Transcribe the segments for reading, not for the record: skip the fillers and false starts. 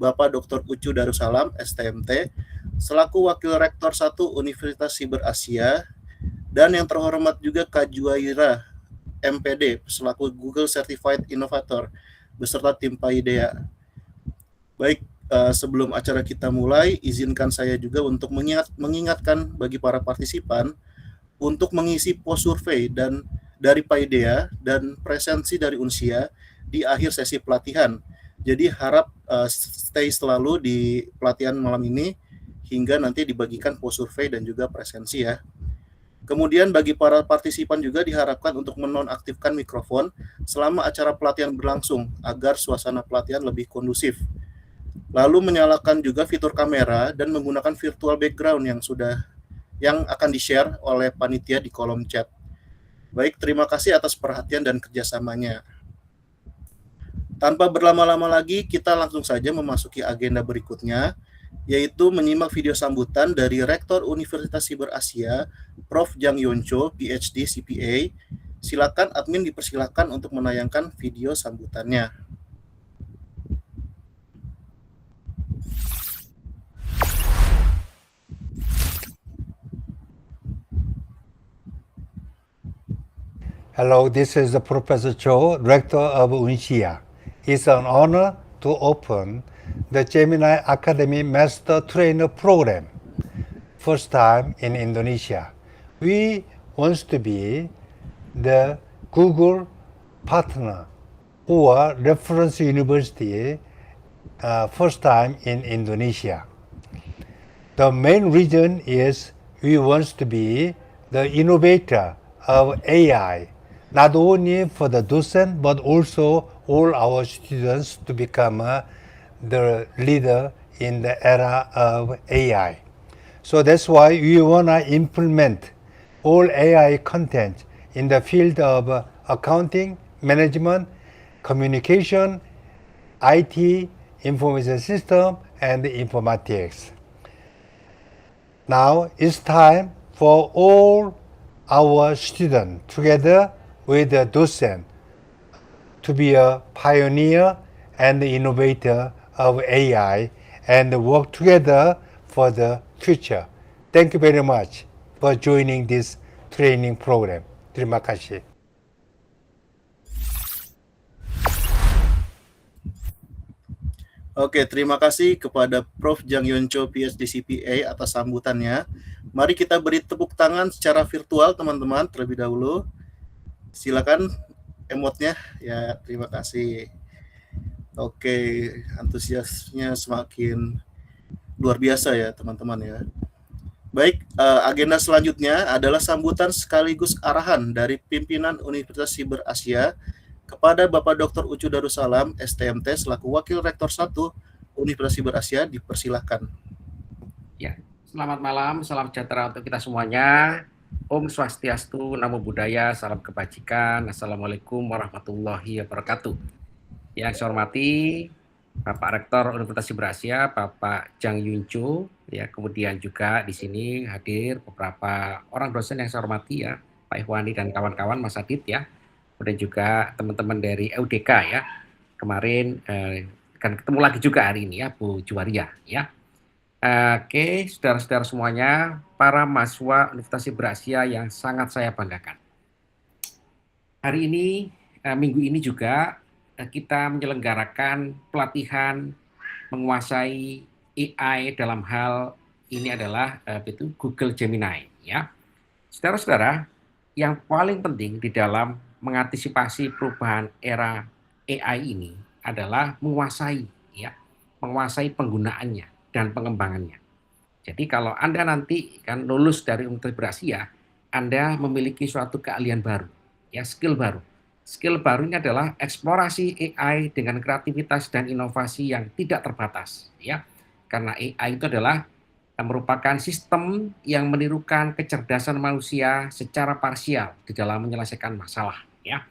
Bapak Dr. Ucu Darussalam, STMT, selaku Wakil Rektor 1 Universitas Siber Asia, dan yang terhormat juga Kak Juwaira, MPD, selaku Google Certified Innovator, beserta tim Paidea. Baik, sebelum acara kita mulai, izinkan saya juga untuk mengingatkan bagi para partisipan untuk mengisi pos survei dan dari Paidea dan presensi dari Unsia di akhir sesi pelatihan. Jadi harap stay selalu di pelatihan malam ini hingga nanti dibagikan pos survei dan juga presensi ya. Kemudian bagi para partisipan juga diharapkan untuk menonaktifkan mikrofon selama acara pelatihan berlangsung agar suasana pelatihan lebih kondusif. Lalu menyalakan juga fitur kamera dan menggunakan virtual background yang akan di-share oleh panitia di kolom chat. Baik, terima kasih atas perhatian dan kerjasamanya. Tanpa berlama-lama lagi, kita langsung saja memasuki agenda berikutnya, yaitu menyimak video sambutan dari Rektor Universitas Siber Asia, Prof. Jang Yoncho, PhD CPA. Silakan admin dipersilakan untuk menayangkan video sambutannya. Hello, this is Professor Cho, Rector of UNSIA. It's an honor to open the Gemini Academy Master Trainer Program, first time in Indonesia. We want to be the Google partner or reference university first time in Indonesia. The main reason is we want to be the innovator of AI, not only for the docent, but also all our students to become the leader in the era of AI. So that's why we want to implement all AI content in the field of accounting, management, communication, IT, information system, and informatics. Now it's time for all our students together with the docent to be a pioneer and innovator of AI and work together for the future. Thank you very much for joining this training program. Terima kasih. Oke, terima kasih kepada Prof. Jang Yoncho, PhD CPA atas sambutannya. Mari kita beri tepuk tangan secara virtual teman-teman terlebih dahulu. Silakan emotnya ya, terima kasih. Oke, antusiasnya semakin luar biasa ya teman-teman ya. Baik, agenda selanjutnya adalah sambutan sekaligus arahan dari pimpinan Universitas Siber Asia kepada Bapak Dr. Ucu Darussalam, STMT, selaku Wakil Rektor 1 Universitas Siber Asia, dipersilahkan. Ya, selamat malam, salam sejahtera untuk kita semuanya. Om Swastiastu, Namo Buddhaya, salam kebajikan. Assalamualaikum warahmatullahi wabarakatuh. Yang saya hormati Bapak Rektor Universitas Siber Asia, Bapak Jang Yoncho, ya, kemudian juga di sini hadir beberapa orang dosen yang saya hormati ya, Pak Ihwani dan kawan-kawan, Mas Adit ya, kemudian juga teman-teman dari EUDK ya, kemarin kan ketemu lagi juga hari ini ya, Bu Juwaria ya. Oke, saudara-saudara semuanya, para mahasiswa Universitas Siber Asia yang sangat saya banggakan. Hari ini, minggu ini juga kita menyelenggarakan pelatihan menguasai AI dalam hal ini adalah itu Google Gemini ya. Saudara-saudara, yang paling penting di dalam mengantisipasi perubahan era AI ini adalah menguasai penggunaannya dan pengembangannya. Jadi kalau Anda nanti kan lulus dari Universitas Siber Asia, Anda memiliki suatu keahlian baru, ya, skill baru. Skill barunya adalah eksplorasi AI dengan kreativitas dan inovasi yang tidak terbatas, ya. Karena AI itu adalah merupakan sistem yang menirukan kecerdasan manusia secara parsial di dalam menyelesaikan masalah, ya.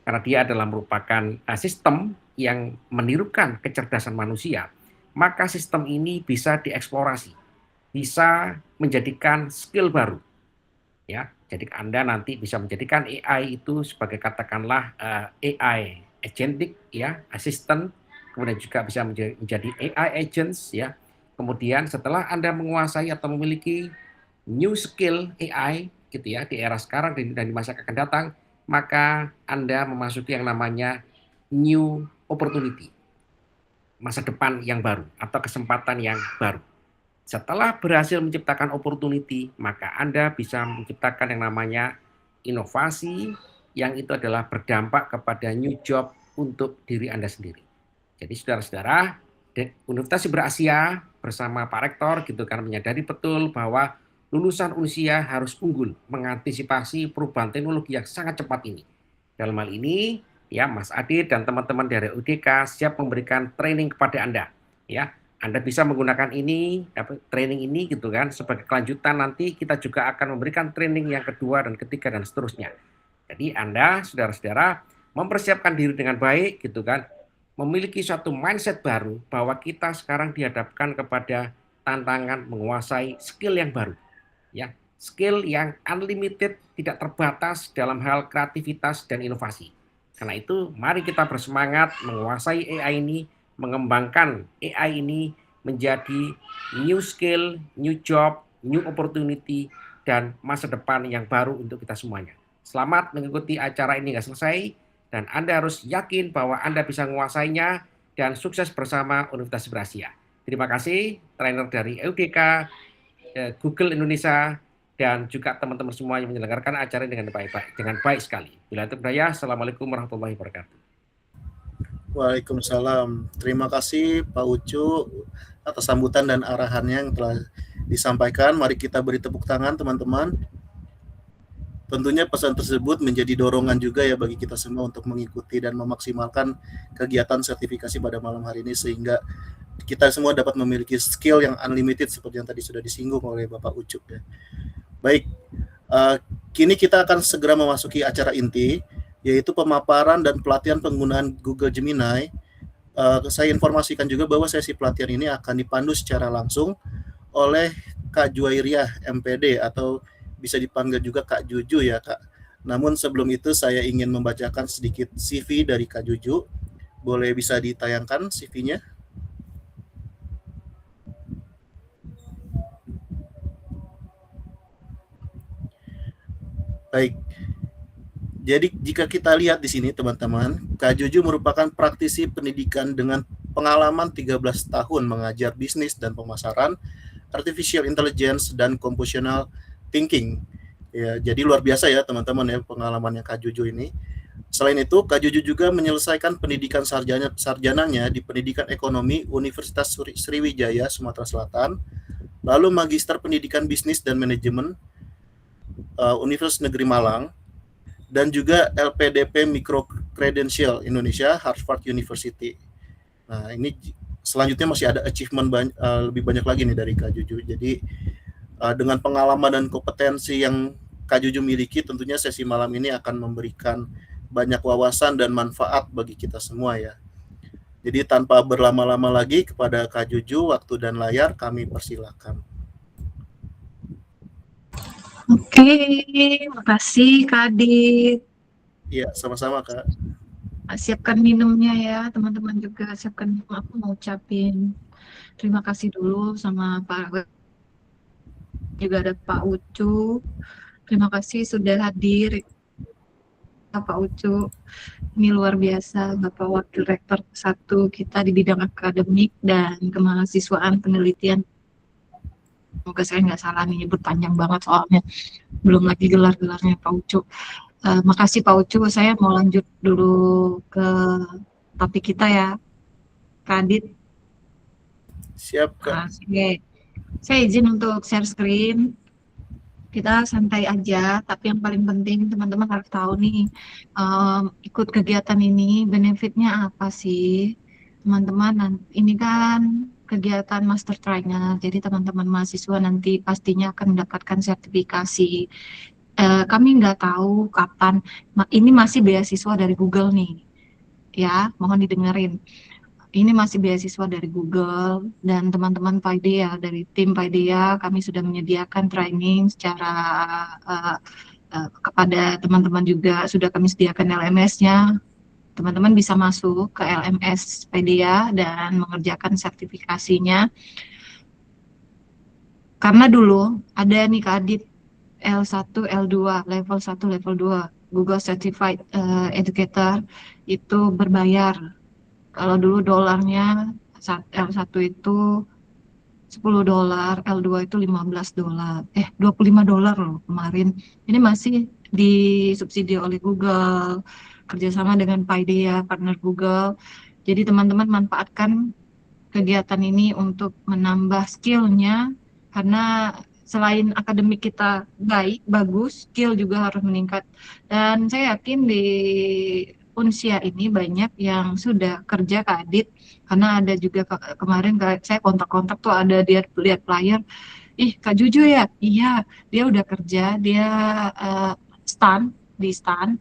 Karena dia adalah merupakan sistem yang menirukan kecerdasan manusia, maka sistem ini bisa dieksplorasi, bisa menjadikan skill baru, ya. Jadi Anda nanti bisa menjadikan AI itu sebagai katakanlah AI agentic ya, assistant, kemudian juga bisa menjadi AI agents ya. Kemudian setelah Anda menguasai atau memiliki new skill AI gitu ya di era sekarang dan di masa akan datang, maka Anda memasuki yang namanya new opportunity, masa depan yang baru atau kesempatan yang baru. Setelah berhasil menciptakan opportunity, maka Anda bisa menciptakan yang namanya inovasi yang itu adalah berdampak kepada new job untuk diri Anda sendiri. Jadi saudara-saudara, Universitas Siber Asia bersama Pak Rektor gitu kan menyadari betul bahwa lulusan Unsia harus unggul mengantisipasi perubahan teknologi yang sangat cepat ini. Dalam hal ini, ya Mas Adit dan teman-teman dari UDK siap memberikan training kepada Anda. Ya, Anda bisa menggunakan ini, training ini gitu kan, sebagai kelanjutan nanti kita juga akan memberikan training yang kedua dan ketiga dan seterusnya. Jadi Anda, saudara-saudara, mempersiapkan diri dengan baik gitu kan, memiliki suatu mindset baru bahwa kita sekarang dihadapkan kepada tantangan menguasai skill yang baru. Ya, skill yang unlimited, tidak terbatas dalam hal kreativitas dan inovasi. Karena itu, mari kita bersemangat menguasai AI ini, mengembangkan AI ini menjadi new skill, new job, new opportunity, dan masa depan yang baru untuk kita semuanya. Selamat mengikuti acara ini nggak selesai, dan Anda harus yakin bahwa Anda bisa menguasainya, dan sukses bersama Universitas Siber Asia. Terima kasih, trainer dari EUDK, Google Indonesia, dan juga teman-teman semua yang menyelenggarakan acara ini dengan baik sekali. Bila itu berdaya, Assalamualaikum warahmatullahi wabarakatuh. Waalaikumsalam. Terima kasih Pak Ucu atas sambutan dan arahannya yang telah disampaikan. Mari kita beri tepuk tangan teman-teman. Tentunya pesan tersebut menjadi dorongan juga ya bagi kita semua untuk mengikuti dan memaksimalkan kegiatan sertifikasi pada malam hari ini sehingga kita semua dapat memiliki skill yang unlimited seperti yang tadi sudah disinggung oleh Bapak Ucup ya. Baik, kini kita akan segera memasuki acara inti, yaitu pemaparan dan pelatihan penggunaan Google Gemini. Saya informasikan juga bahwa sesi pelatihan ini akan dipandu secara langsung oleh Kak Juwairiah MPD atau bisa dipanggil juga Kak Juju ya Kak. Namun sebelum itu saya ingin membacakan sedikit CV dari Kak Juju. Boleh bisa ditayangkan CV-nya? Baik. Jadi jika kita lihat di sini teman-teman, Kak Juju merupakan praktisi pendidikan dengan pengalaman 13 tahun mengajar bisnis dan pemasaran, artificial intelligence dan computational thinking. Ya, jadi luar biasa ya teman-teman ya pengalamannya Kak Juju ini. Selain itu, Kak Juju juga menyelesaikan pendidikan sarjananya di Pendidikan Ekonomi Universitas Sriwijaya, Sumatera Selatan, lalu Magister Pendidikan Bisnis dan Manajemen Universitas Negeri Malang, dan juga LPDP Micro Credential Indonesia, Harvard University. Nah, ini selanjutnya masih ada achievement lebih banyak lagi nih dari Kak Juju. Jadi dengan pengalaman dan kompetensi yang Kak Juju miliki, tentunya sesi malam ini akan memberikan banyak wawasan dan manfaat bagi kita semua ya. Jadi tanpa berlama-lama lagi kepada Kak Juju, waktu dan layar kami persilakan. Oke, makasih Kak Adit. Iya, sama-sama Kak. Siapkan minumnya ya, teman-teman juga siapkan minum. Aku mau ucapin terima kasih dulu sama Pak, juga ada Pak Ucu. Terima kasih sudah hadir, Pak Ucu. Ini luar biasa, Bapak Wakil Rektor 1 kita di bidang akademik dan kemahasiswaan penelitian. Semoga saya nggak salah nih, nyebut panjang banget soalnya. Belum lagi gelar-gelarnya Pak Ucu. Makasih Pak Ucu, saya mau lanjut dulu ke topik kita ya, Kak Adit. Siap Kak. Oke. Saya izin untuk share screen. Kita santai aja, tapi yang paling penting teman-teman harus tahu nih, ikut kegiatan ini benefitnya apa sih teman-teman. Ini kan kegiatan master trainer, jadi teman-teman mahasiswa nanti pastinya akan mendapatkan sertifikasi. Kami nggak tahu kapan, ini masih beasiswa dari Google nih ya, mohon didengerin. Ini masih beasiswa dari Google dan teman-teman Paideia dari tim Paideia kami sudah menyediakan training secara kepada teman-teman juga sudah kami sediakan LMS-nya teman-teman bisa masuk ke LMS Pedia dan mengerjakan sertifikasinya. Karena dulu ada nih Kak Adit L1, L2, level 1, level 2, Google Certified Educator itu berbayar. Kalau dulu dolarnya L1 itu $10, L2 itu $15. $25 loh kemarin. Ini masih disubsidi oleh Google, kerjasama dengan Paideia, partner Google. Jadi teman-teman manfaatkan kegiatan ini untuk menambah skillnya, karena selain akademik kita bagus, skill juga harus meningkat. Dan saya yakin di Unsia ini banyak yang sudah kerja Kak Adit, karena ada juga kemarin saya kontak-kontak tuh ada dia lihat flyer, ih Kak Juju ya, iya dia udah kerja, dia di stan,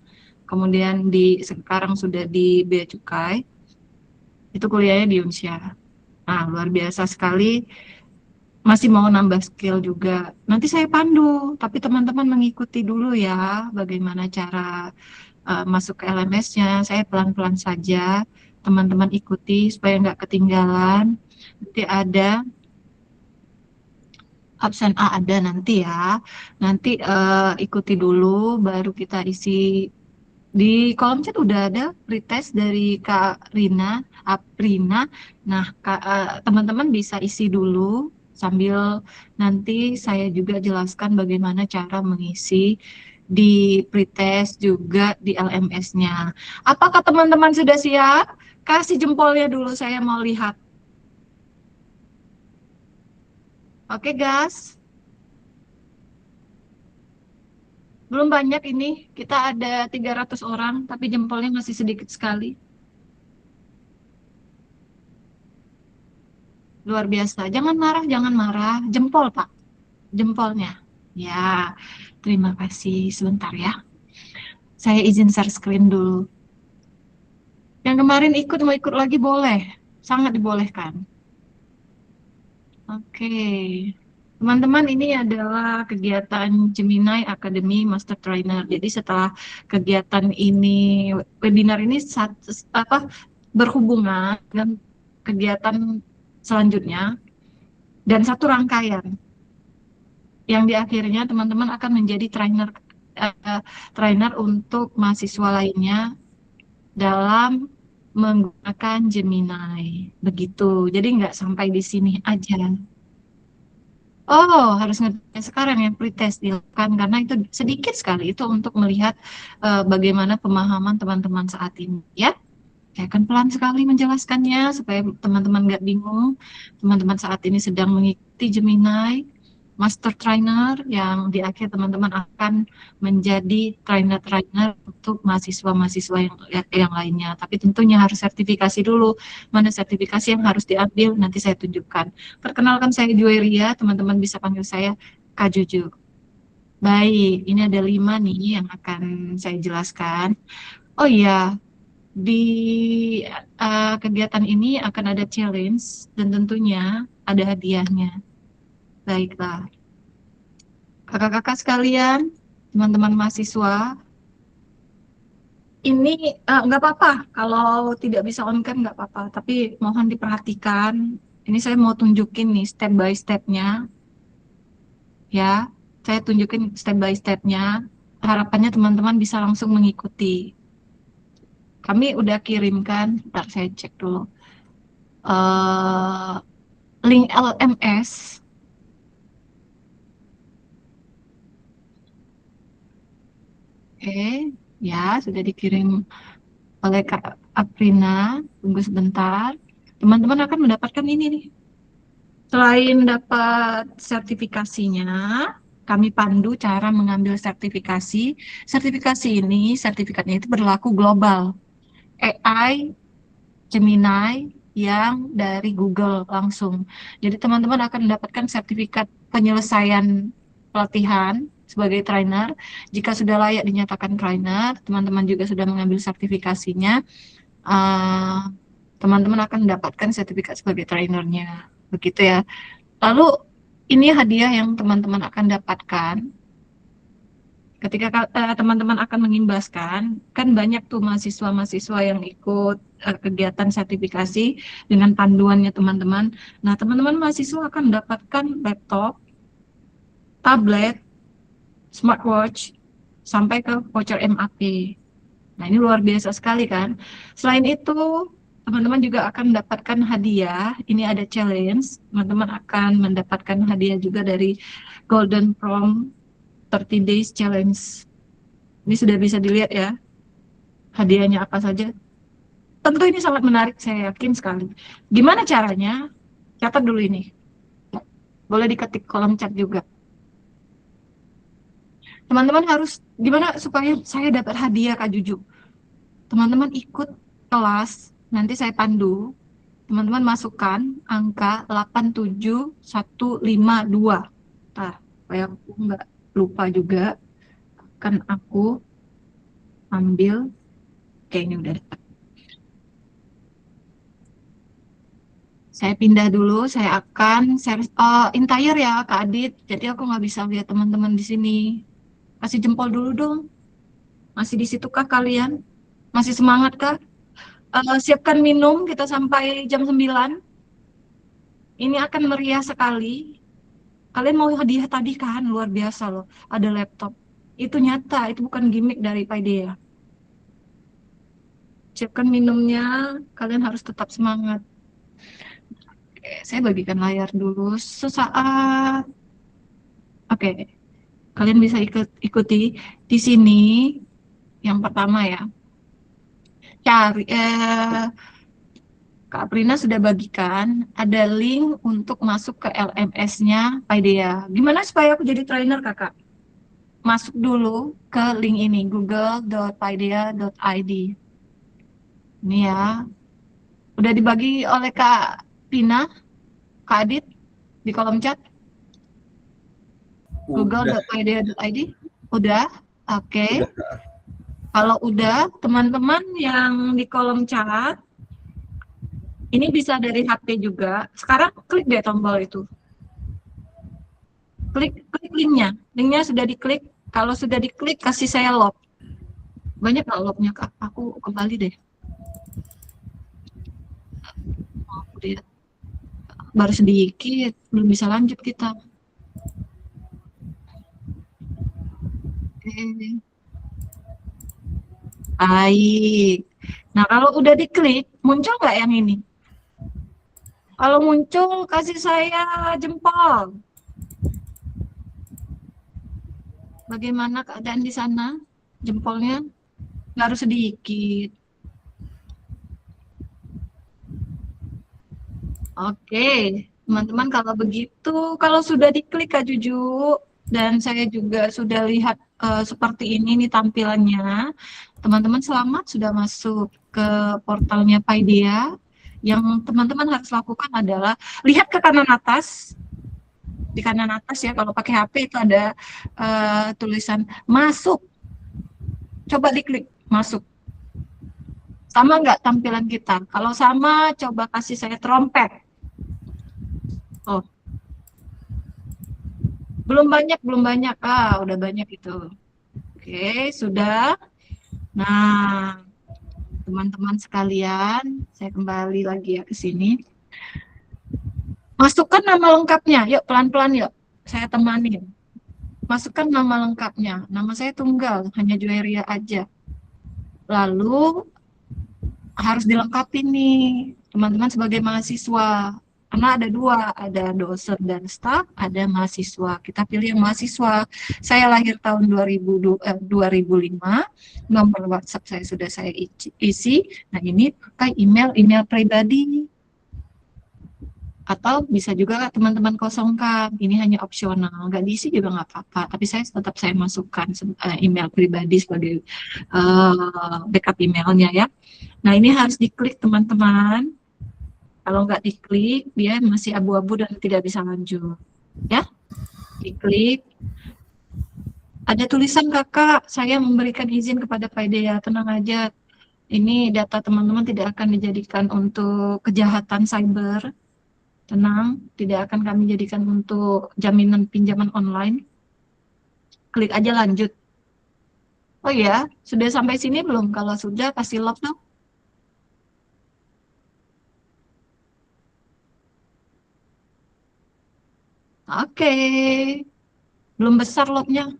kemudian sekarang sudah di Bea Cukai, itu kuliahnya di Unsia. Nah, luar biasa sekali. Masih mau nambah skill juga. Nanti saya pandu, tapi teman-teman mengikuti dulu ya bagaimana cara masuk ke LMS-nya. Saya pelan-pelan saja. Teman-teman ikuti supaya nggak ketinggalan. Nanti ada absen A ada nanti ya. Nanti ikuti dulu, baru kita isi. Di kolom chat udah ada pretest dari Kak Rina, Aprina. Nah, teman-teman bisa isi dulu sambil nanti saya juga jelaskan bagaimana cara mengisi di pretest juga di LMS-nya. Apakah teman-teman sudah siap? Kasih jempolnya dulu, saya mau lihat. Oke, guys. Belum banyak ini, kita ada 300 orang, tapi jempolnya masih sedikit sekali. Luar biasa. Jangan marah. Jempol, Pak. Jempolnya. Ya, terima kasih. Sebentar ya. Saya izin share screen dulu. Yang kemarin mau ikut lagi boleh. Sangat dibolehkan. Oke. Teman-teman, ini adalah kegiatan Gemini Academy Master Trainer. Jadi setelah kegiatan ini, webinar ini berhubungan dengan kegiatan selanjutnya dan satu rangkaian yang di akhirnya teman-teman akan menjadi trainer untuk mahasiswa lainnya dalam menggunakan Gemini. Begitu. Jadi nggak sampai di sini aja. Oh, harus ngerti sekarang yang pretest dilakukan karena itu sedikit sekali itu untuk melihat bagaimana pemahaman teman-teman saat ini ya. Saya akan pelan sekali menjelaskannya supaya teman-teman nggak bingung. Teman-teman saat ini sedang mengikuti Gemini Master Trainer yang di akhir teman-teman akan menjadi trainer-trainer untuk mahasiswa-mahasiswa yang lainnya. Tapi tentunya harus sertifikasi dulu. Mana sertifikasi yang harus diambil nanti saya tunjukkan. Perkenalkan saya Jueria, teman-teman bisa panggil saya Kak Juju. Baik, ini ada 5 nih yang akan saya jelaskan. Oh iya, di kegiatan ini akan ada challenge dan tentunya ada hadiahnya. Baiklah, kakak-kakak sekalian, teman-teman mahasiswa, ini nggak apa-apa kalau tidak bisa on cam, nggak apa-apa, tapi mohon diperhatikan. Ini saya mau tunjukin nih step by stepnya, ya. Saya tunjukin step by stepnya. Harapannya teman-teman bisa langsung mengikuti. Kami udah kirimkan, ntar saya cek dulu. Link LMS. Oke, ya sudah dikirim oleh Kak Aprina. Tunggu sebentar. Teman-teman akan mendapatkan ini nih. Selain dapat sertifikasinya, kami pandu cara mengambil sertifikasi. Sertifikatnya itu berlaku global. AI Gemini yang dari Google langsung. Jadi teman-teman akan mendapatkan sertifikat penyelesaian pelatihan sebagai trainer. Jika sudah layak dinyatakan trainer, teman-teman juga sudah mengambil sertifikasinya, teman-teman akan mendapatkan sertifikat sebagai trainernya. Begitu ya. Lalu ini hadiah yang teman-teman akan dapatkan. Ketika teman-teman akan mengimbaskan, kan banyak tuh mahasiswa-mahasiswa yang ikut kegiatan sertifikasi dengan panduannya teman-teman. Nah, teman-teman mahasiswa akan mendapatkan laptop, tablet, smartwatch, sampai ke voucher MAP. Nah, ini luar biasa sekali kan. Selain itu, teman-teman juga akan mendapatkan hadiah. Ini ada challenge. Teman-teman akan mendapatkan hadiah juga dari Golden Prom 30 Days Challenge. Ini sudah bisa dilihat ya, hadiahnya apa saja. Tentu ini sangat menarik, saya yakin sekali. Gimana caranya? Catat dulu ini. Boleh diketik kolom chat juga. Teman-teman harus, gimana supaya saya dapat hadiah Kak Juju? Teman-teman ikut kelas, nanti saya pandu. Teman-teman masukkan angka 87152. Nah, supaya aku nggak lupa juga, kan aku ambil, oke ini udah. Saya pindah dulu, saya akan share entire ya Kak Adit. Jadi aku nggak bisa lihat teman-teman di sini. Kasih jempol dulu dong. Masih di situ kah kalian? Masih semangat kah? Siapkan minum, kita sampai jam 9. Ini akan meriah sekali. Kalian mau hadiah tadi kan? Luar biasa loh. Ada laptop. Itu nyata, itu bukan gimmick dari Paideia. Siapkan minumnya, kalian harus tetap semangat. Oke, saya bagikan layar dulu sesaat. Oke, kalian bisa ikuti di sini. Yang pertama ya, cari Kak Aprina sudah bagikan ada link untuk masuk ke LMS-nya Paideia. Gimana supaya aku jadi trainer Kakak? Masuk dulu ke link ini google.paideia.id. Ini ya, udah dibagi oleh Kak Pina, Kak Adit di kolom chat. Udah, google.paideia.id. Udah, oke. udah. Kalau udah, teman-teman yang di kolom chat, ini bisa dari HP juga. Sekarang klik deh tombol itu. Klik linknya. Linknya sudah diklik. Kalau sudah diklik, kasih saya log. Banyak nggak lognya, Kak? Aku kembali deh. Oh, udah. Baru sedikit, belum bisa lanjut kita. Oke. Baik. Nah, kalau udah diklik, muncul nggak yang ini? Kalau muncul, kasih saya jempol. Bagaimana keadaan di sana? Jempolnya nggak harus sedikit. Oke, teman-teman kalau begitu, kalau sudah diklik Kak Juju, dan saya juga sudah lihat seperti ini nih tampilannya, teman-teman selamat sudah masuk ke portalnya Paideia. Yang teman-teman harus lakukan adalah lihat ke kanan atas. Di kanan atas ya, kalau pakai HP itu ada tulisan masuk. Coba diklik masuk. Sama nggak tampilan kita? Kalau sama, coba kasih saya trompet. Oh, belum banyak. Ah, udah banyak itu. Oke, sudah. Nah, teman-teman sekalian, saya kembali lagi ya ke sini. Masukkan nama lengkapnya. Yuk, pelan-pelan yuk. Saya temanin. Masukkan nama lengkapnya. Nama saya Tunggal, hanya Jueria aja. Lalu harus dilengkapi nih, teman-teman sebagai mahasiswa. Karena ada dua, ada dosen dan staf, ada mahasiswa. Kita pilih yang mahasiswa. Saya lahir tahun 2005, nomor WhatsApp saya sudah saya isi. Nah, ini pakai email pribadi. Atau bisa juga teman-teman kosongkan, ini hanya opsional, nggak diisi juga nggak apa-apa, tapi saya masukkan email pribadi sebagai backup emailnya ya. Nah, ini harus diklik teman-teman. Kalau nggak diklik, dia masih abu-abu dan tidak bisa lanjut. Ya, diklik. Ada tulisan kakak, saya memberikan izin kepada Paideia, tenang aja. Ini data teman-teman tidak akan dijadikan untuk kejahatan cyber. Tenang, tidak akan kami jadikan untuk jaminan pinjaman online. Klik aja lanjut. Oh ya, sudah sampai sini belum? Kalau sudah, kasih love dong. Oke, belum besar love-nya.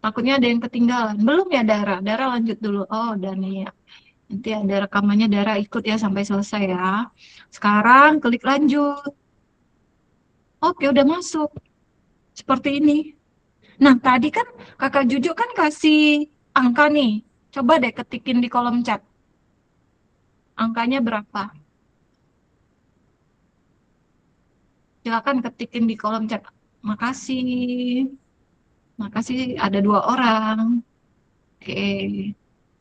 Takutnya ada yang ketinggalan. Belum ya, Dara? Dara lanjut dulu. Oh, Dani ya. Nanti ada rekamannya, Dara ikut ya sampai selesai ya. Sekarang klik lanjut. Oke, udah masuk. Seperti ini. Nah, tadi kan kakak Juju kan kasih angka nih. Coba deh ketikin di kolom chat. Angkanya berapa? Silakan ketikin di kolom chat. Makasih. Makasih ada 2 orang. Oke.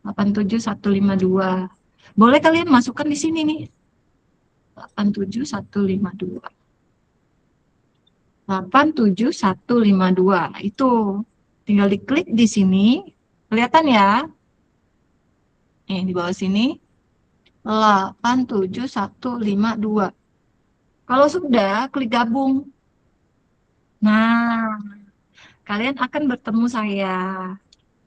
87152. Boleh kalian masukkan di sini nih. 87152. 87152. Nah, itu tinggal diklik di sini. Kelihatan ya? Nih di bawah sini. 87152. Kalau sudah, klik gabung. Nah, kalian akan bertemu saya,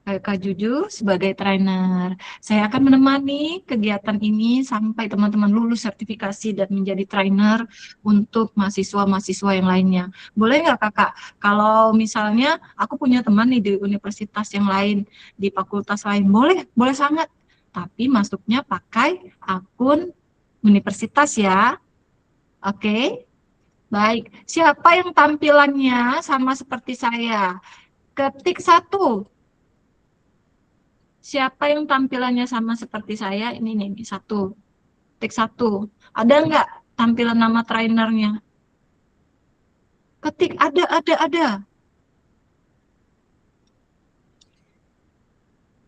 Kak Juju, sebagai trainer. Saya akan menemani kegiatan ini sampai teman-teman lulus sertifikasi dan menjadi trainer untuk mahasiswa-mahasiswa yang lainnya. Boleh nggak kakak? Kalau misalnya aku punya teman nih di universitas yang lain, di fakultas lain, boleh, boleh sangat. Tapi masuknya pakai akun universitas ya. Oke, baik. Siapa yang tampilannya sama seperti saya? Ketik 1. Siapa yang tampilannya sama seperti saya? Ini nih, 1. Ketik 1. Ada nggak tampilan nama trainernya? Ketik, ada.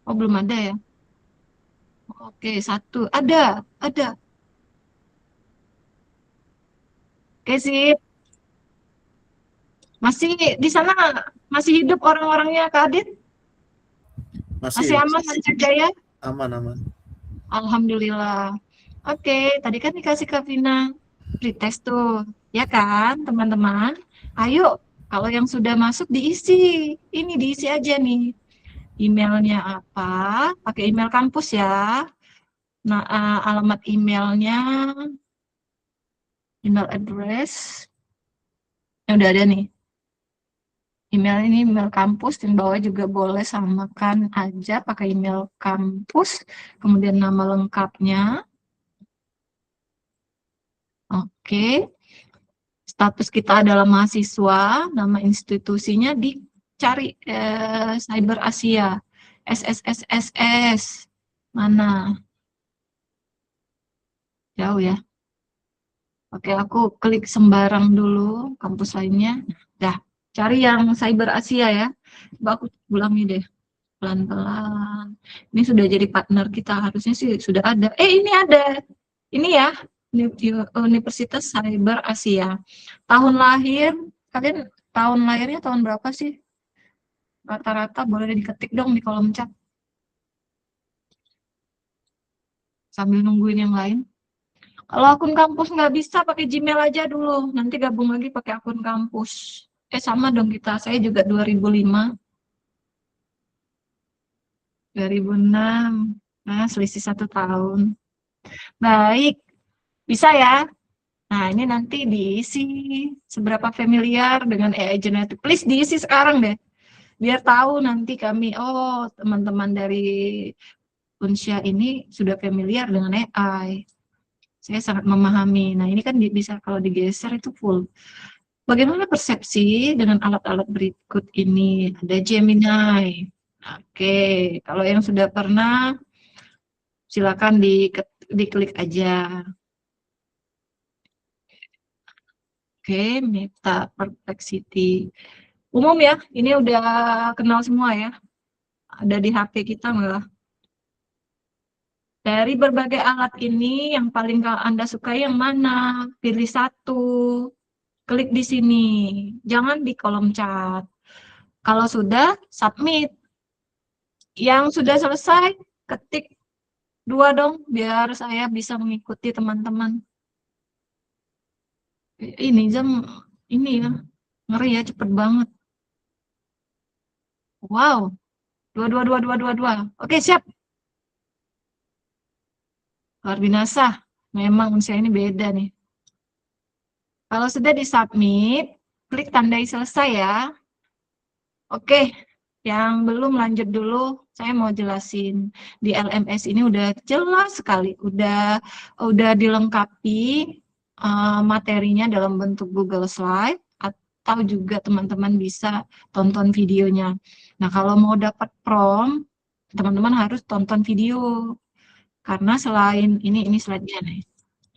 Oh, belum ada ya? Oke, 1. Ada. Oke, sip. Masih di sana, masih hidup orang-orangnya, Kak Adit? Masih Masih aman, lancar jaya? aman. Alhamdulillah. Oke, tadi kan dikasih ke Vina pretest tuh, ya kan, teman-teman? Ayo, kalau yang sudah masuk diisi. Ini diisi aja nih. Emailnya apa? Pakai email kampus ya. Nah, alamat emailnya, email address, yang udah ada nih. Email ini email kampus, dan bawah juga boleh samakan aja pakai email kampus. Kemudian nama lengkapnya. Oke. Status kita adalah mahasiswa, nama institusinya dicari Cyber Asia, SSSSS, mana? Jauh ya. Oke, aku klik sembarang dulu, kampus lainnya. Dah, cari yang Cyber Asia ya. Coba aku ulangi deh, pelan-pelan. Ini sudah jadi partner kita, harusnya sih sudah ada. Ini ada. Ini ya, Universitas Cyber Asia. Tahun lahir, kalian tahun lahirnya tahun berapa sih? Rata-rata boleh diketik dong di kolom chat. Sambil nungguin yang lain. Kalau akun kampus nggak bisa, pakai Gmail aja dulu. Nanti gabung lagi pakai akun kampus. Sama dong kita. Saya juga 2005. 2006. Nah, selisih 1 tahun. Baik. Bisa ya? Nah, ini nanti diisi seberapa familiar dengan AI generative. Please diisi sekarang deh. Biar tahu nanti kami, oh teman-teman dari Unsya ini sudah familiar dengan AI. Saya sangat memahami. Nah, ini kan bisa kalau digeser itu full. Bagaimana persepsi dengan alat-alat berikut ini? Ada Gemini. Oke, kalau yang sudah pernah, silakan diklik aja. Oke, Meta Perplexity. Umum ya, ini udah kenal semua ya. Ada di HP kita malah. Dari berbagai alat ini, yang paling Anda sukai yang mana? Pilih 1. Klik di sini. Jangan di kolom chat. Kalau sudah, submit. Yang sudah selesai, ketik 2 dong, biar saya bisa mengikuti teman-teman. Ini jam, ini ya, ngeri ya, cepet banget. Wow, dua. Oke, siap. Luar biasa. Memang saya ini beda nih. Kalau sudah disubmit, klik tandai selesai ya. Oke, yang belum lanjut dulu, saya mau jelasin. Di LMS ini udah jelas sekali, udah dilengkapi materinya dalam bentuk Google Slide, atau juga teman-teman bisa tonton videonya. Nah, kalau mau dapat prompt, teman-teman harus tonton video. Karena selain ini slide-nya nih.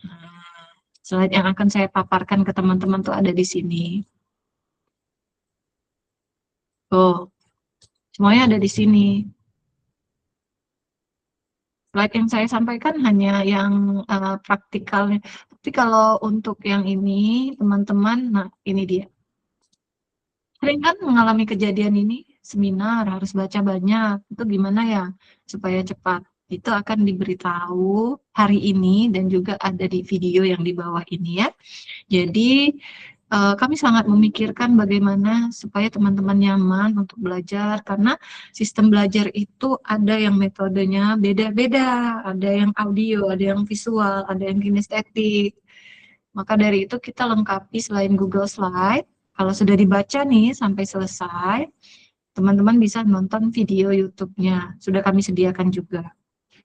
Nah, slide yang akan saya paparkan ke teman-teman tuh ada di sini. Tuh, semuanya ada di sini. Slide yang saya sampaikan hanya yang praktikalnya. Tapi kalau untuk yang ini, teman-teman, nah ini dia. Sering kan mengalami kejadian ini, seminar harus baca banyak. Itu gimana ya supaya cepat? Itu akan diberitahu hari ini dan juga ada di video yang di bawah ini ya. Jadi kami sangat memikirkan bagaimana supaya teman-teman nyaman untuk belajar, karena sistem belajar itu ada yang metodenya beda-beda, ada yang audio, ada yang visual, ada yang kinestetik. Maka dari itu kita lengkapi selain Google Slide, kalau sudah dibaca nih sampai selesai, teman-teman bisa nonton video YouTube-nya, sudah kami sediakan juga.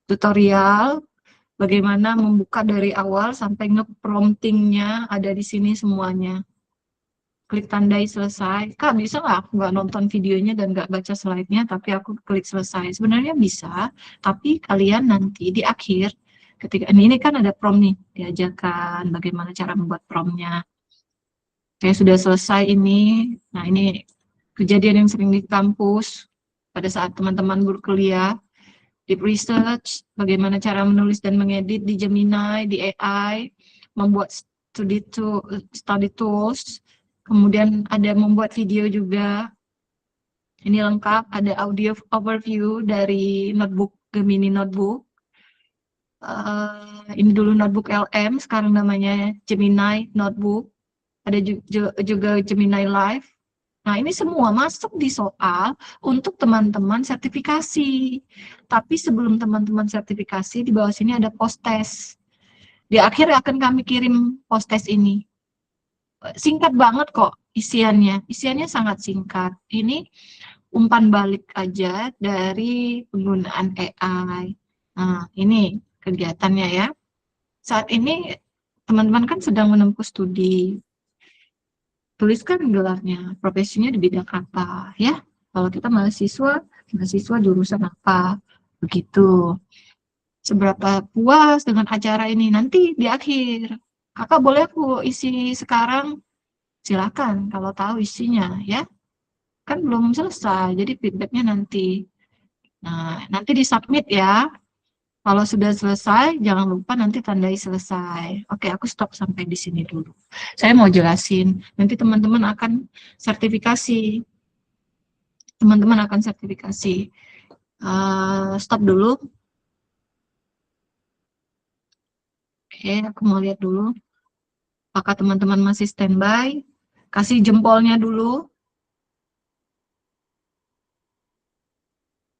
Tutorial, bagaimana membuka dari awal sampai nge-promptingnya ada di sini semuanya. Klik tandai selesai. Kak, bisa nggak aku nggak nonton videonya dan nggak baca slide-nya, tapi aku klik selesai? Sebenarnya bisa, tapi kalian nanti di akhir, ketika ini kan ada prompt nih, diajarkan bagaimana cara membuat prompt-nya. Saya sudah selesai ini. Nah, ini kejadian yang sering di kampus pada saat teman-teman berkuliah. Deep research, bagaimana cara menulis dan mengedit di Gemini, di AI, membuat study tools, kemudian ada membuat video juga. Ini lengkap, ada audio overview dari notebook Gemini Notebook. Ini dulu notebook LM, sekarang namanya Gemini Notebook. Ada juga Gemini Live. Nah, ini semua masuk di soal untuk teman-teman sertifikasi. Tapi sebelum teman-teman sertifikasi, di bawah sini ada post test. Di akhir akan kami kirim post test ini. Singkat banget kok isiannya. Isiannya sangat singkat. Ini umpan balik aja dari penggunaan AI. Nah, ini kegiatannya ya. Saat ini teman-teman kan sedang menempuh studi. Tuliskan gelarnya, profesinya di bidang apa ya. Kalau kita mahasiswa jurusan apa, begitu. Seberapa puas dengan acara ini, nanti di akhir. Kakak boleh aku isi sekarang? Silakan kalau tahu isinya ya. Kan belum selesai, jadi feedbacknya nanti. Nah, nanti disubmit ya. Kalau sudah selesai, jangan lupa nanti tandai selesai. Oke, aku stop sampai di sini dulu. Saya mau jelasin, nanti teman-teman akan sertifikasi. Teman-teman akan sertifikasi. Stop dulu. Oke, aku mau lihat dulu. Apakah teman-teman masih standby? Kasih jempolnya dulu.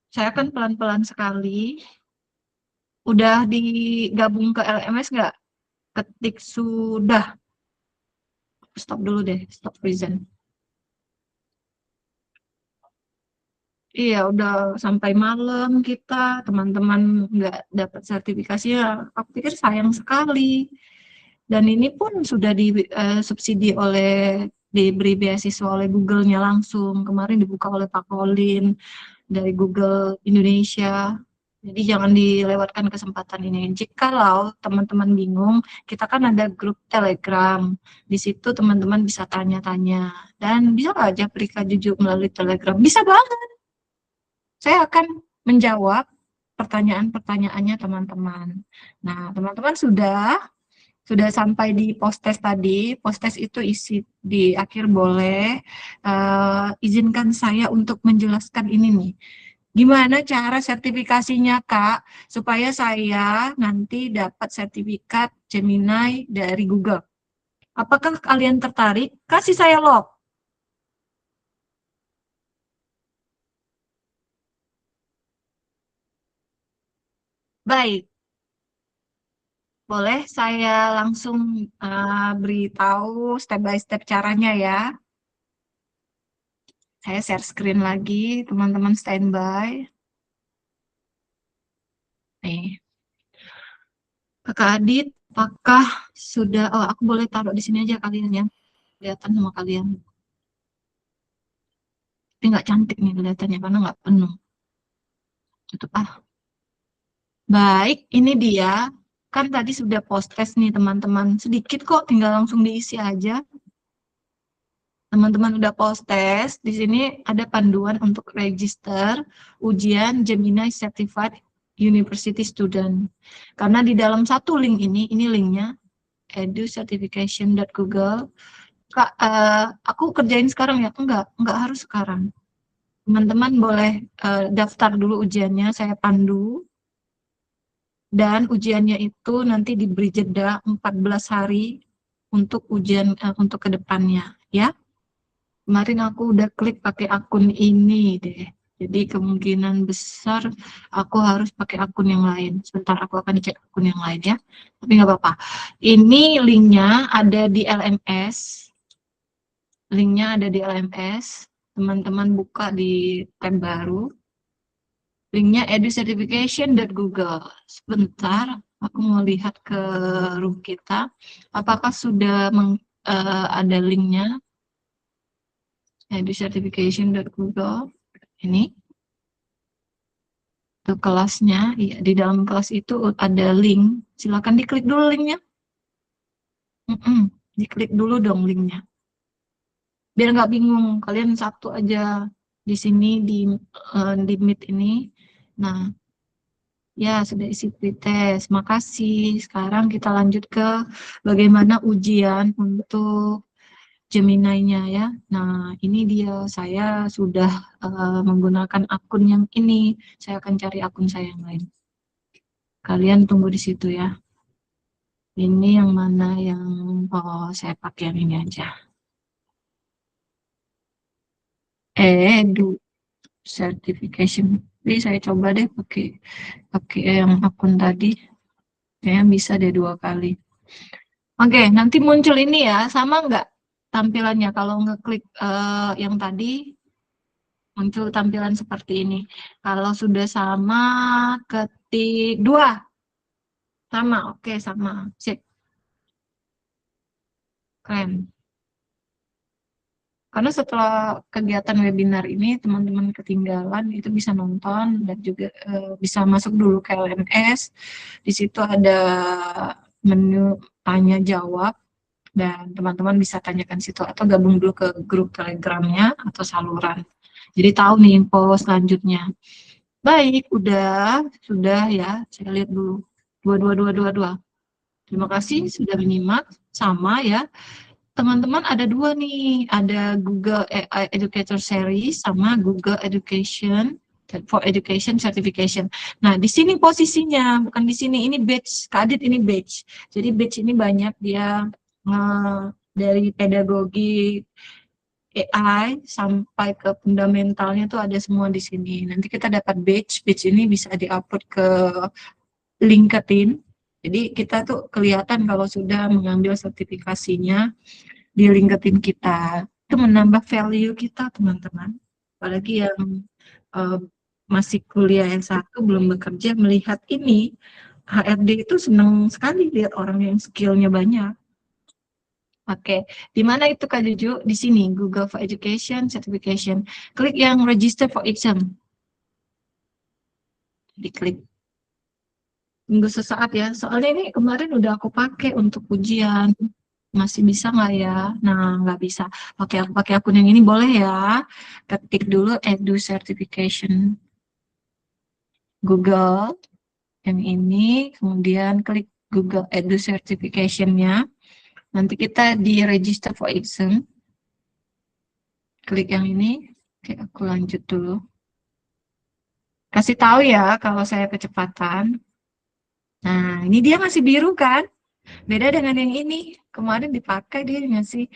Saya akan pelan-pelan sekali. Udah digabung ke LMS nggak? Ketik sudah. Stop dulu deh, stop present. Iya, udah sampai malam kita, teman-teman nggak dapat sertifikasinya. Aku pikir sayang sekali. Dan ini pun sudah disubsidi diberi beasiswa oleh Google-nya langsung. Kemarin dibuka oleh Pak Colin dari Google Indonesia. Jadi jangan dilewatkan kesempatan ini. Jikalau teman-teman bingung, kita kan ada grup Telegram. Di situ teman-teman bisa tanya-tanya. Dan bisa aja Prika Juju melalui Telegram. Bisa banget. Saya akan menjawab pertanyaan-pertanyaannya teman-teman. Nah, teman-teman sudah sampai di post test tadi. Post test itu isi di akhir boleh. Izinkan saya untuk menjelaskan ini nih. Gimana cara sertifikasinya, Kak, supaya saya nanti dapat sertifikat Gemini dari Google? Apakah kalian tertarik? Kasih saya log. Baik, boleh saya langsung beritahu step by step caranya ya. Saya share screen lagi, teman-teman standby. Nih, Kakak Adit, apakah sudah? Oh, aku boleh taruh di sini aja kalian ya, kelihatan sama kalian. Tapi nggak cantik nih kelihatannya karena nggak penuh. Tutup ah. Baik, ini dia. Kan tadi sudah post test nih teman-teman. Sedikit kok, tinggal langsung diisi aja. Teman-teman udah post test. Di sini ada panduan untuk register ujian Gemini Certified University Student. Karena di dalam satu link ini linknya educertification.google. Kak, aku kerjain sekarang ya? Enggak harus sekarang. Teman-teman boleh daftar dulu ujiannya, saya pandu. Dan ujiannya itu nanti diberi jeda 14 hari untuk ujian untuk kedepannya ya. Kemarin aku udah klik pakai akun ini deh. Jadi kemungkinan besar aku harus pakai akun yang lain. Sebentar aku akan cek akun yang lain ya. Tapi nggak apa-apa. Ini linknya ada di LMS. Linknya ada di LMS. Teman-teman buka di tab baru. Linknya educertification.google. Sebentar, aku mau lihat ke room kita. Apakah sudah ada linknya? Educertification.google. Ini. Itu kelasnya. Ya, di dalam kelas itu ada link. Silakan diklik dulu linknya. Diklik dulu dong linknya. Biar nggak bingung. Kalian satu aja di sini di Meet ini. Nah, ya, sudah isi pretest. Makasih. Sekarang kita lanjut ke bagaimana ujian untuk Gemini-nya ya. Nah, ini dia. Saya sudah menggunakan akun yang ini. Saya akan cari akun saya yang lain. Kalian tunggu di situ ya. Ini yang mana yang saya pakai yang ini aja. Edu certification. Jadi saya coba deh pakai yang akun tadi. Kayaknya bisa deh 2 kali. Oke, nanti muncul ini ya, sama nggak tampilannya? Kalau ngeklik yang tadi, muncul tampilan seperti ini. Kalau sudah sama, ketik 2. Sama, oke, sama. Sip. Keren. Karena setelah kegiatan webinar ini, teman-teman ketinggalan, itu bisa nonton dan juga bisa masuk dulu ke LMS. Di situ ada menu tanya-jawab. Dan teman-teman bisa tanyakan situ atau gabung dulu ke grup Telegramnya atau saluran. Jadi tahu nih info selanjutnya. Baik, sudah ya. Saya lihat dulu. 2. Terima kasih sudah menyimak. Sama ya. Teman-teman ada 2 nih. Ada Google AI Educator Series sama Google Education for Education Certification. Nah, di sini posisinya, bukan di sini. Ini batch, Kak Adit ini batch. Jadi batch ini banyak dia dari pedagogi AI sampai ke fundamentalnya tuh ada semua di sini. Nanti kita dapat batch ini bisa diupload ke LinkedIn. Jadi kita tuh kelihatan kalau sudah mengambil sertifikasinya di LinkedIn kita. Itu menambah value kita, teman-teman. Apalagi yang masih kuliah S1 belum bekerja, melihat ini, HRD itu senang sekali lihat orang yang skillnya banyak. Oke, di mana itu Kak Juju? Di sini, Google for Education Certification. Klik yang Register for Exam. Diklik. Tunggu sesaat ya, soalnya ini kemarin udah aku pakai untuk ujian. Masih bisa nggak ya? Nah, nggak bisa. Pakai akun yang ini boleh ya. Ketik dulu Edu Certification. Google. Yang ini, kemudian klik Google Edu Certification-nya. Nanti kita di register for exam. Klik yang ini. Oke, aku lanjut dulu. Kasih tahu ya kalau saya kecepatan. Nah, ini dia masih biru kan? Beda dengan yang ini. Kemarin dipakai dia ngasih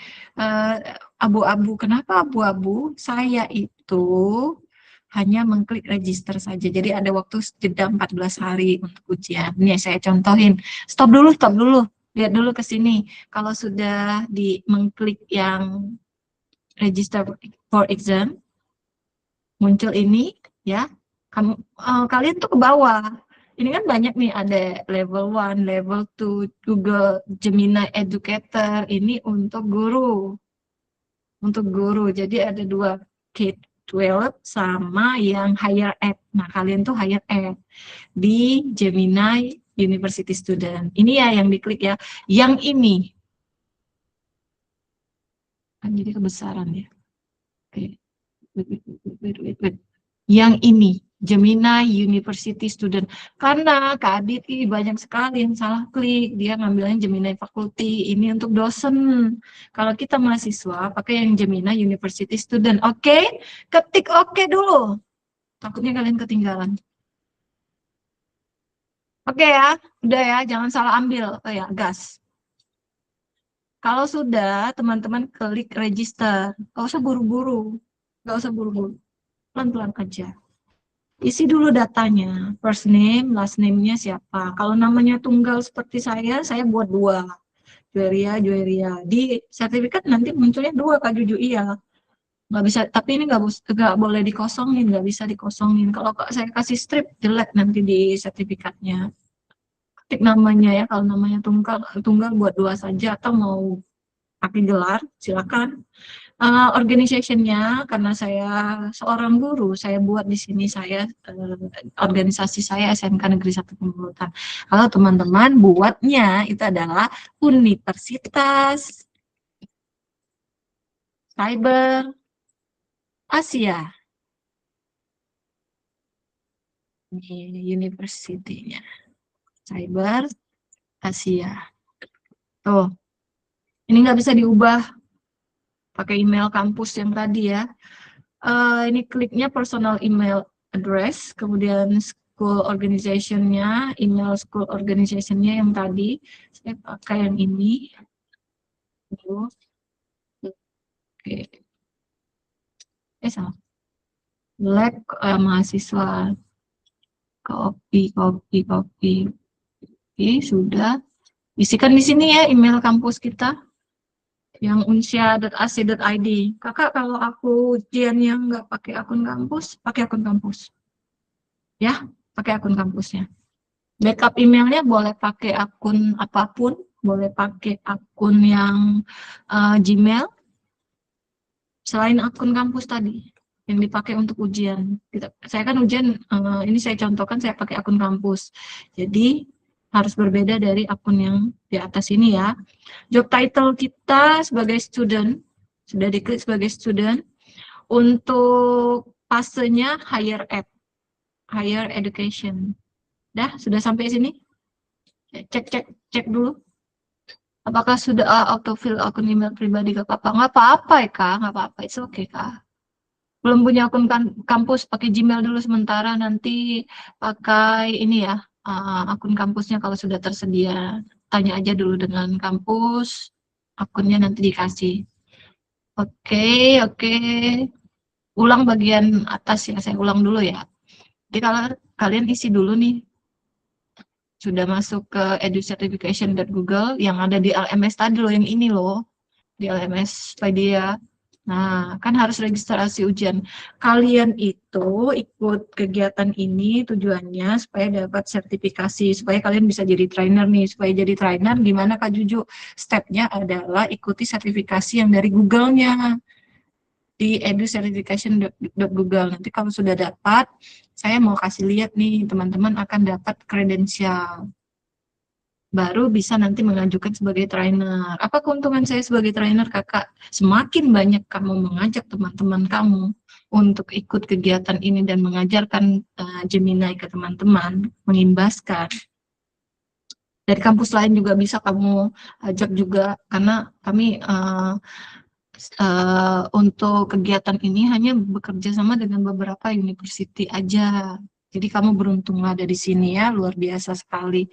abu-abu. Kenapa abu-abu? Saya itu hanya mengklik register saja. Jadi ada waktu jeda 14 hari untuk ujian. Nih saya contohin. Stop dulu. Lihat dulu ke sini. Kalau sudah mengklik yang register for exam, muncul ini ya. Kalian tuh ke bawah. Ini kan banyak nih, ada level 1, level 2, Google Gemini Educator. Ini untuk guru. Jadi ada 2, K-12 sama yang higher ed. Nah, kalian tuh higher ed di Gemini University Student. Ini ya yang diklik ya. Yang ini kan jadi kebesaran ya. Oke. Wait. Yang ini Gemini University Student, karena Kak Adit banyak sekali yang salah klik, dia ngambilnya Gemini Faculty, ini untuk dosen. Kalau kita mahasiswa pakai yang Gemini University Student. Oke, ketik oke dulu, takutnya kalian ketinggalan. Oke ya, udah ya, jangan salah ambil. Oh ya, gas. Kalau sudah, teman-teman klik register, nggak usah buru-buru, pelan-pelan aja. Isi dulu datanya, first name, last name-nya siapa. Kalau namanya tunggal seperti saya buat 2. Jueria. Di sertifikat nanti munculnya 2 Kak Juju, iya. Nggak bisa, tapi ini nggak boleh dikosongin, nggak bisa dikosongin. Kalau saya kasih strip, jelek nanti di sertifikatnya. Ketik namanya ya, kalau namanya tunggal buat 2 saja, atau mau pakai gelar, silakan. Organization-nya, karena saya seorang guru, saya buat di sini organisasi saya SMK Negeri 1 Pemulutan. Kalau teman-teman buatnya itu adalah Universitas Cyber Asia. Ini university-nya. Cyber Asia. Tuh. Ini nggak bisa diubah pakai email kampus yang tadi ya. Ini kliknya personal email address, kemudian school organization-nya, email school organization-nya yang tadi. Saya pakai yang ini. Oke. Salah. Lab mahasiswa. Copy. Oke, sudah. Isikan di sini ya email kampus kita. Yang unsya.ac.id. Kakak, kalau aku ujian yang nggak pakai akun kampus, pakai akun kampus. Ya, pakai akun kampusnya. Backup emailnya boleh pakai akun apapun, boleh pakai akun yang Gmail, selain akun kampus tadi, yang dipakai untuk ujian. Saya kan ujian, ini saya contohkan, saya pakai akun kampus. Jadi, harus berbeda dari akun yang di atas ini ya. Job title kita sebagai student, sudah diklik sebagai student. Untuk fasenya higher education. Sudah sampai sini? Cek dulu. Apakah sudah autofill akun email pribadi? Gak apa-apa. Nggak apa-apa ya Kak, nggak apa-apa. It's okay Kak. Belum punya akun kampus, pakai Gmail dulu sementara, nanti pakai ini ya. Akun kampusnya kalau sudah tersedia, tanya aja dulu dengan kampus, akunnya nanti dikasih. Oke. Ulang bagian atas ya, saya ulang dulu ya. Jadi kalau kalian isi dulu nih, sudah masuk ke educertification.google yang ada di LMS tadi loh, yang ini loh, di LMS Pedia. Nah, kan harus registrasi ujian. Kalian itu ikut kegiatan ini tujuannya supaya dapat sertifikasi, supaya kalian bisa jadi trainer nih. Supaya jadi trainer gimana Kak Juju? Stepnya adalah ikuti sertifikasi yang dari Google-nya. Di educertification.google. Nanti kalau sudah dapat, saya mau kasih lihat nih, teman-teman akan dapat kredensial. Baru bisa nanti mengajukan sebagai trainer. Apa keuntungan saya sebagai trainer, Kakak? Semakin banyak kamu mengajak teman-teman kamu untuk ikut kegiatan ini dan mengajarkan Gemini ke teman-teman, mengimbaskan. Dari kampus lain juga bisa kamu ajak juga, karena kami untuk kegiatan ini hanya bekerja sama dengan beberapa university aja. Jadi kamu beruntung ada di sini ya, luar biasa sekali.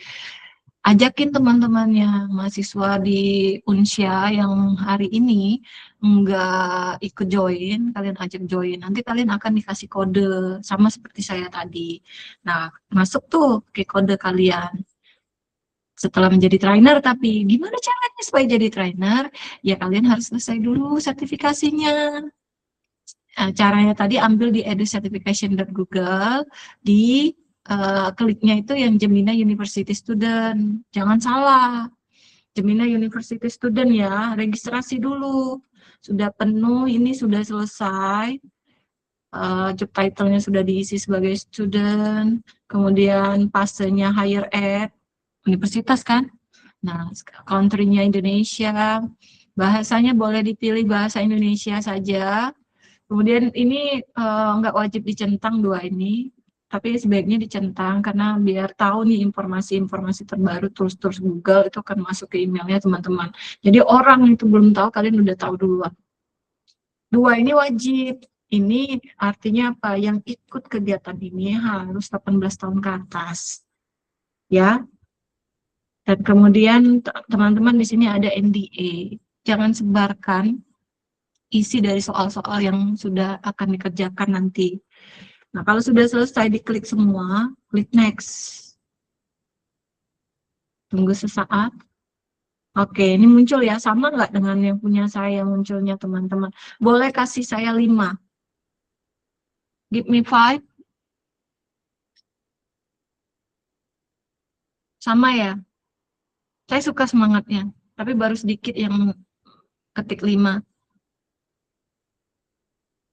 ajakin teman-temannya mahasiswa di Unsya yang hari ini nggak ikut join, kalian ajak join. Nanti kalian akan dikasih kode sama seperti saya tadi. Nah, masuk tuh ke kode kalian. Setelah menjadi trainer, tapi gimana caranya supaya jadi trainer? Ya kalian harus selesai dulu sertifikasinya. Nah, caranya tadi ambil di educertification.google, di kliknya itu yang Jemina University Student. Jangan salah, Jemina University Student ya, registrasi dulu. Sudah penuh, ini sudah selesai. Job title-nya sudah diisi sebagai student, kemudian pasenya higher ed, universitas kan? Nah, country-nya Indonesia, bahasanya boleh dipilih bahasa Indonesia saja. Kemudian ini nggak wajib dicentang dua ini, tapi sebaiknya dicentang karena biar tahu nih informasi-informasi terbaru, tools-tools Google itu akan masuk ke emailnya teman-teman. Jadi orang itu belum tahu, kalian udah tahu duluan. Dua ini wajib. Ini artinya apa? Yang ikut kegiatan ini harus 18 tahun ke atas. Ya. Dan kemudian teman-teman di sini ada NDA. Jangan sebarkan isi dari soal-soal yang sudah akan dikerjakan nanti. Nah, kalau sudah selesai diklik semua, klik next. Tunggu sesaat. Oke, ini muncul ya, sama nggak dengan yang punya saya munculnya teman-teman? Boleh kasih saya 5. Give me 5. Sama ya? Saya suka semangatnya, tapi baru sedikit yang ketik 5.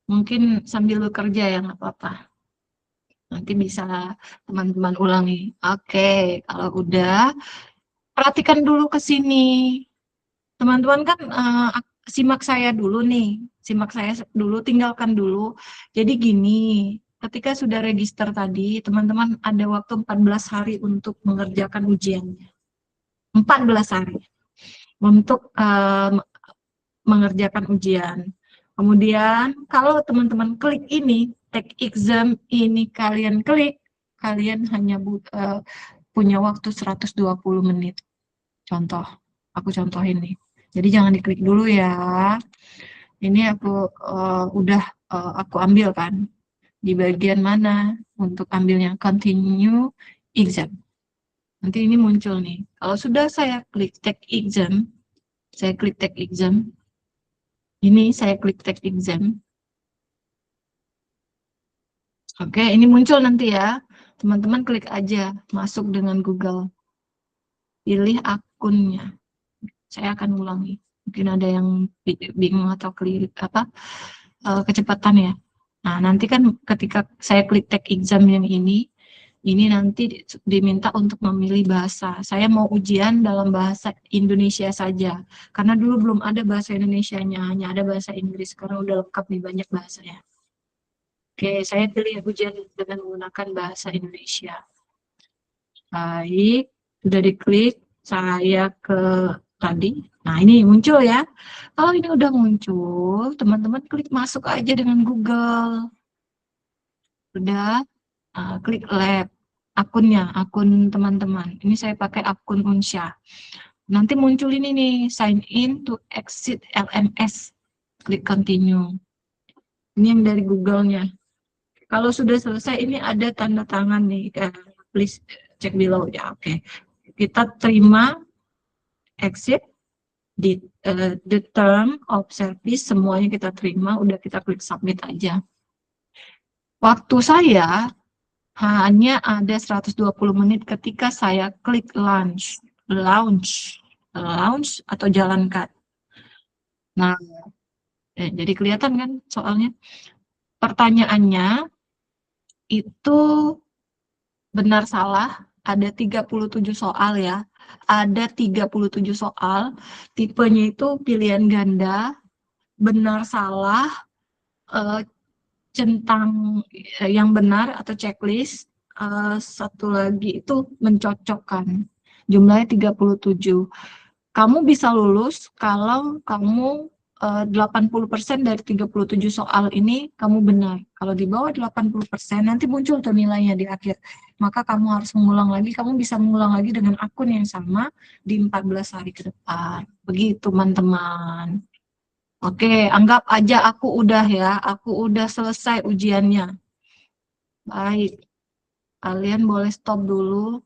Mungkin sambil bekerja ya, nggak apa-apa. Nanti bisa teman-teman ulangi. Oke, kalau udah, perhatikan dulu ke sini. Teman-teman kan simak saya dulu nih. Simak saya dulu, tinggalkan dulu. Jadi gini, ketika sudah register tadi, teman-teman ada waktu 14 hari untuk mengerjakan ujiannya. 14 hari untuk mengerjakan ujian. Kemudian kalau teman-teman klik ini, take exam ini kalian klik, kalian hanya punya waktu 120 menit. Contoh, aku contohin nih. Jadi jangan diklik dulu ya. Ini aku aku ambil kan. Di bagian mana untuk ambilnya continue exam. Nanti ini muncul nih. Kalau sudah saya klik take exam, saya klik take exam. Ini saya klik take exam. Oke, ini muncul nanti ya. Teman-teman klik aja, masuk dengan Google. Pilih akunnya. Saya akan ulangi. Mungkin ada yang bingung atau kecepatan ya. Nah, nanti kan ketika saya klik take exam yang ini nanti diminta untuk memilih bahasa. Saya mau ujian dalam bahasa Indonesia saja. Karena dulu belum ada bahasa Indonesianya, hanya ada bahasa Inggris. Karena udah lengkap nih banyak bahasanya. Oke, saya pilih ujian dengan menggunakan bahasa Indonesia. Baik, sudah diklik. Saya ke tadi. Nah, ini muncul ya. Kalau ini udah muncul, teman-teman klik masuk aja dengan Google. Udah, klik lab. Akunnya, akun teman-teman. Ini saya pakai akun Unsya. Nanti muncul ini nih, sign in to exit LMS. Klik continue. Ini yang dari Google-nya. Kalau sudah selesai, ini ada tanda tangan nih. Please check below ya. Oke. Kita terima exit di the term of service, semuanya kita terima, udah kita klik submit aja. Waktu saya hanya ada 120 menit ketika saya klik launch atau jalankan. Nah, jadi kelihatan kan soalnya. Pertanyaannya itu benar salah, ada 37 soal ya. Ada 37 soal, tipenya itu pilihan ganda, benar salah, centang yang benar atau checklist, satu lagi itu mencocokkan. Jumlahnya 37. Kamu bisa lulus kalau kamu 80% dari 37 soal ini kamu benar. Kalau di bawah 80% nanti muncul tuh nilainya di akhir. Maka kamu harus mengulang lagi, kamu bisa mengulang lagi dengan akun yang sama di 14 hari ke depan. Begitu teman-teman. Oke, anggap aja aku udah selesai ujiannya. Baik, kalian boleh stop dulu.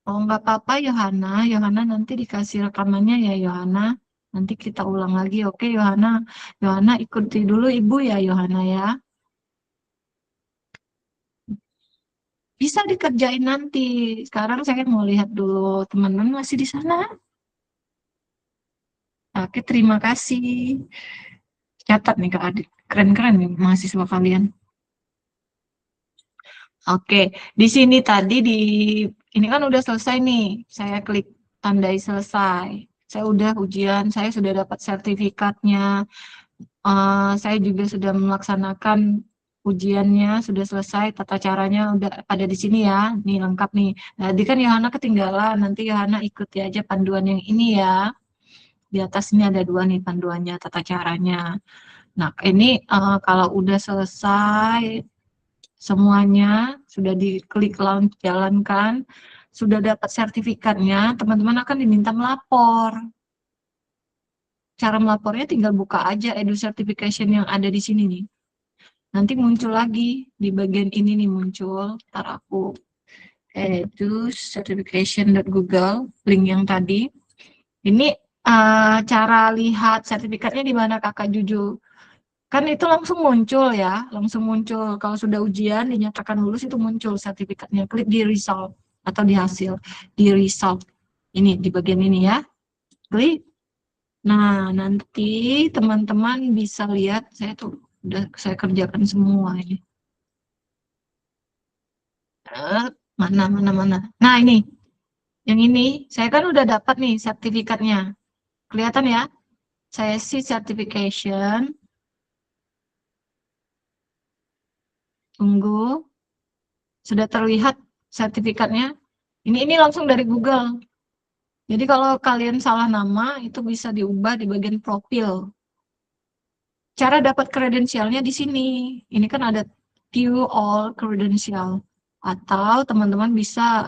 Oh, nggak apa-apa, Yohana. Yohana nanti dikasih rekamannya ya, Yohana. Nanti kita ulang lagi, oke, Yohana. Yohana ikuti dulu Ibu ya, Yohana ya. Bisa dikerjain nanti. Sekarang saya mau lihat dulu, teman-teman masih di sana? Oke, terima kasih. Catat nih Kak Adit. Keren-keren nih mahasiswa kalian. Oke, di sini tadi ini kan udah selesai nih. Saya klik tandai selesai. Saya udah ujian, saya sudah dapat sertifikatnya. Saya juga sudah melaksanakan ujiannya, sudah selesai, tata caranya udah ada di sini ya. Nih lengkap nih. Nah, tadi kan Yohana ketinggalan. Nanti Yohana ikuti aja panduan yang ini ya. Di atas ini ada 2 nih panduannya, tata caranya. Nah, ini kalau udah selesai semuanya, sudah diklik jalankan, sudah dapat sertifikatnya, teman-teman akan diminta melapor. Cara melapornya tinggal buka aja Edu Certification yang ada di sini nih. Nanti muncul lagi di bagian ini nih muncul. Ntar aku Edu Certification.google, link yang tadi. Ini cara lihat sertifikatnya di mana Kakak Juju. Kan itu langsung muncul ya, langsung muncul. Kalau sudah ujian, dinyatakan lulus itu muncul sertifikatnya. Klik di result atau di hasil, di result. Ini, di bagian ini ya. Klik. Nah, nanti teman-teman bisa lihat, saya kerjakan semua ini. Mana. Nah, ini. Yang ini, saya kan udah dapat nih sertifikatnya. Kelihatan ya? Saya see certification. Tunggu. Sudah terlihat sertifikatnya. Ini langsung dari Google. Jadi kalau kalian salah nama, itu bisa diubah di bagian profil. Cara dapat kredensialnya di sini. Ini kan ada view all credential. Atau teman-teman bisa,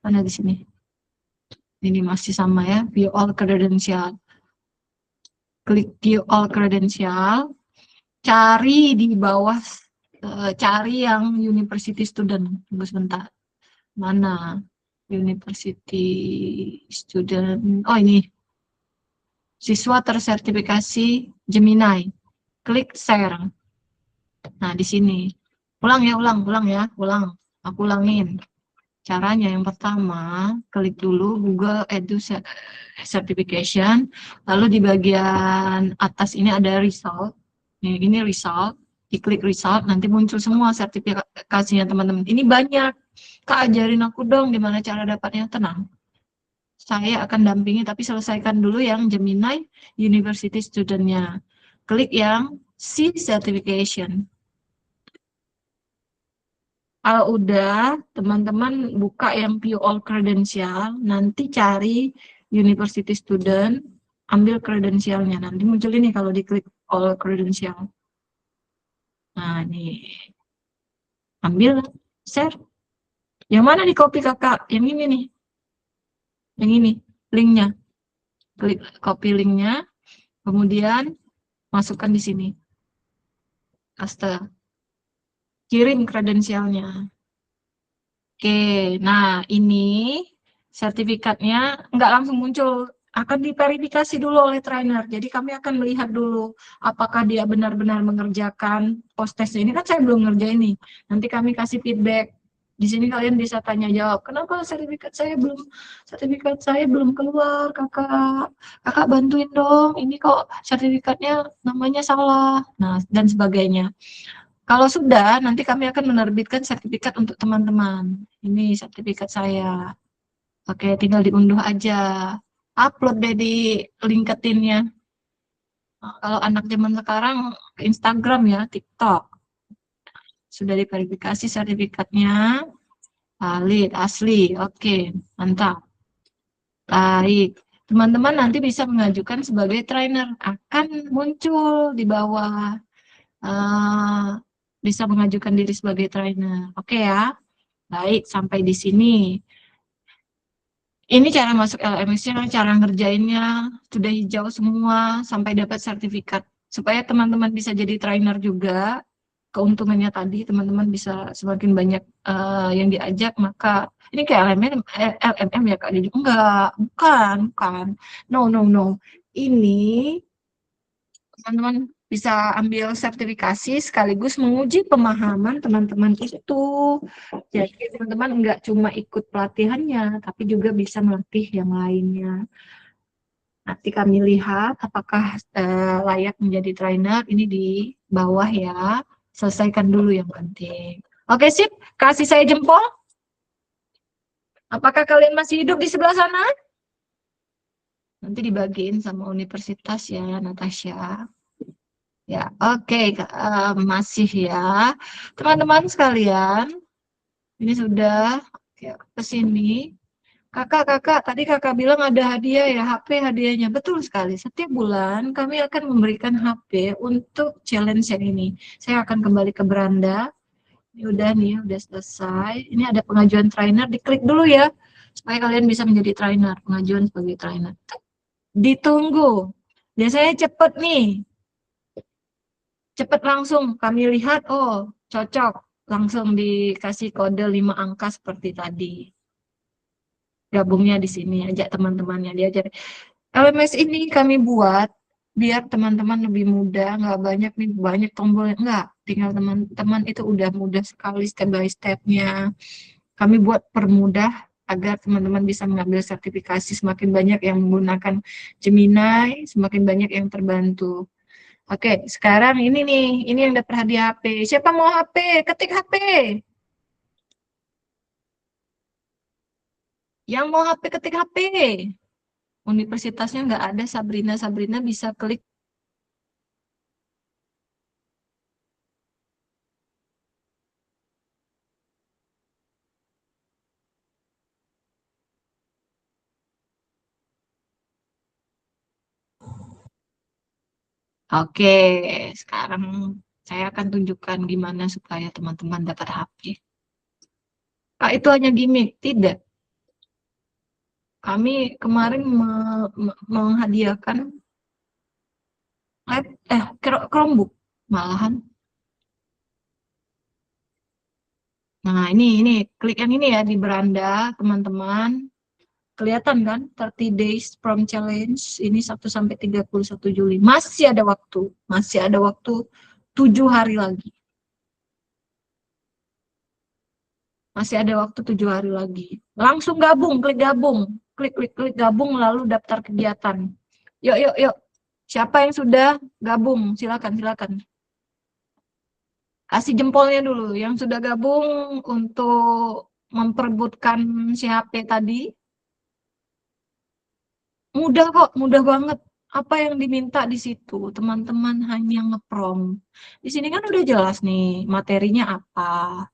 mana di sini? Ini masih sama ya, view all credential. Klik view all credential. Cari di bawah, cari yang university student. Tunggu sebentar. Mana? University student. Oh ini. Siswa tersertifikasi Gemini. Klik share. Nah, di sini. Ulang ya. Aku ulangin. Caranya yang pertama, klik dulu Google Edu Certification. Lalu di bagian atas ini ada result. Ini result. Diklik result, nanti muncul semua sertifikasinya teman-teman. Ini banyak. Kak, ajarin aku dong gimana cara dapatnya. Tenang. Saya akan dampingi, tapi selesaikan dulu yang Gemini University Student-nya. Klik yang See Certification. Kalau udah, teman-teman buka yang View All Credential, nanti cari University Student, ambil kredensialnya. Nanti muncul ini kalau diklik All Credential. Nah, ini. Ambil, share. Yang mana di copy kakak? Yang ini nih. Yang ini, linknya. Klik copy linknya, kemudian masukkan di sini. Paste. Kirim kredensialnya. Oke, nah ini sertifikatnya nggak langsung muncul. Akan diverifikasi dulu oleh trainer. Jadi kami akan melihat dulu apakah dia benar-benar mengerjakan post testnya. Ini kan saya belum ngerjain nih. Nanti kami kasih feedback. Di sini kalian bisa tanya jawab, kenapa sertifikat saya belum keluar, kakak bantuin dong, ini kok sertifikatnya namanya salah, nah dan sebagainya. Kalau sudah, nanti kami akan menerbitkan sertifikat untuk teman-teman. Ini sertifikat saya. Oke, tinggal diunduh aja, upload deh di LinkedIn-nya. Nah, kalau anak zaman sekarang Instagram ya, TikTok. Sudah diverifikasi sertifikatnya, valid, asli, oke, mantap. Baik, teman-teman nanti bisa mengajukan sebagai trainer, akan muncul di bawah, bisa mengajukan diri sebagai trainer. Oke ya, baik, sampai di sini. Ini cara masuk LMS-nya, cara ngerjainnya, sudah hijau semua, sampai dapat sertifikat. Supaya teman-teman bisa jadi trainer juga, keuntungannya tadi, teman-teman bisa semakin banyak yang diajak, maka ini kayak LMM ya Kak Didi? Enggak, bukan. No. Ini teman-teman bisa ambil sertifikasi sekaligus menguji pemahaman teman-teman itu. Jadi teman-teman enggak cuma ikut pelatihannya, tapi juga bisa melatih yang lainnya. Nanti kami lihat apakah layak menjadi trainer, ini di bawah ya. Selesaikan dulu yang penting. Oke sip, kasih saya jempol. Apakah kalian masih hidup di sebelah sana? Nanti dibagiin sama universitas ya, Natasha. Ya, oke, masih ya. Teman-teman sekalian, ini sudah ke sini. Kakak, tadi kakak bilang ada hadiah ya, HP hadiahnya. Betul sekali, setiap bulan kami akan memberikan HP untuk challenge yang ini. Saya akan kembali ke beranda. Ini udah nih, udah selesai. Ini ada pengajuan trainer, diklik dulu ya. Supaya kalian bisa menjadi trainer, pengajuan sebagai trainer. Ditunggu. Biasanya cepet nih. Cepet langsung kami lihat, oh cocok. Langsung dikasih kode 5 angka seperti tadi. Gabungnya di sini, ajak teman-temannya diajar. LMS ini kami buat biar teman-teman lebih mudah, nggak banyak nih, banyak tombolnya, nggak. Tinggal teman-teman itu udah mudah sekali step by step-nya. Kami buat permudah agar teman-teman bisa mengambil sertifikasi, semakin banyak yang menggunakan Gemini, semakin banyak yang terbantu. Oke, sekarang ini nih, ini yang dapat hadiah HP. Siapa mau HP? Ketik HP. Yang mau HP, ketik HP. Universitasnya nggak ada Sabrina. Sabrina bisa klik. Oke, sekarang saya akan tunjukkan gimana supaya teman-teman dapat HP. Kak, itu hanya gimmick. Tidak. Kami kemarin menghadiahkan Chromebook malahan. Nah, ini klik yang ini ya di beranda, teman-teman. Kelihatan kan? 30 days from challenge. Ini 1 sampai 31 Juli. Masih ada waktu. Masih ada waktu 7 hari lagi. Masih ada waktu 7 hari lagi. Langsung gabung, klik gabung. Klik gabung lalu daftar kegiatan. Yuk. Siapa yang sudah gabung? Silakan. Kasih jempolnya dulu. Yang sudah gabung untuk memperebutkan si HP tadi. Mudah kok, mudah banget. Apa yang diminta di situ? Teman-teman hanya ngeprom. Di sini kan udah jelas nih, materinya apa.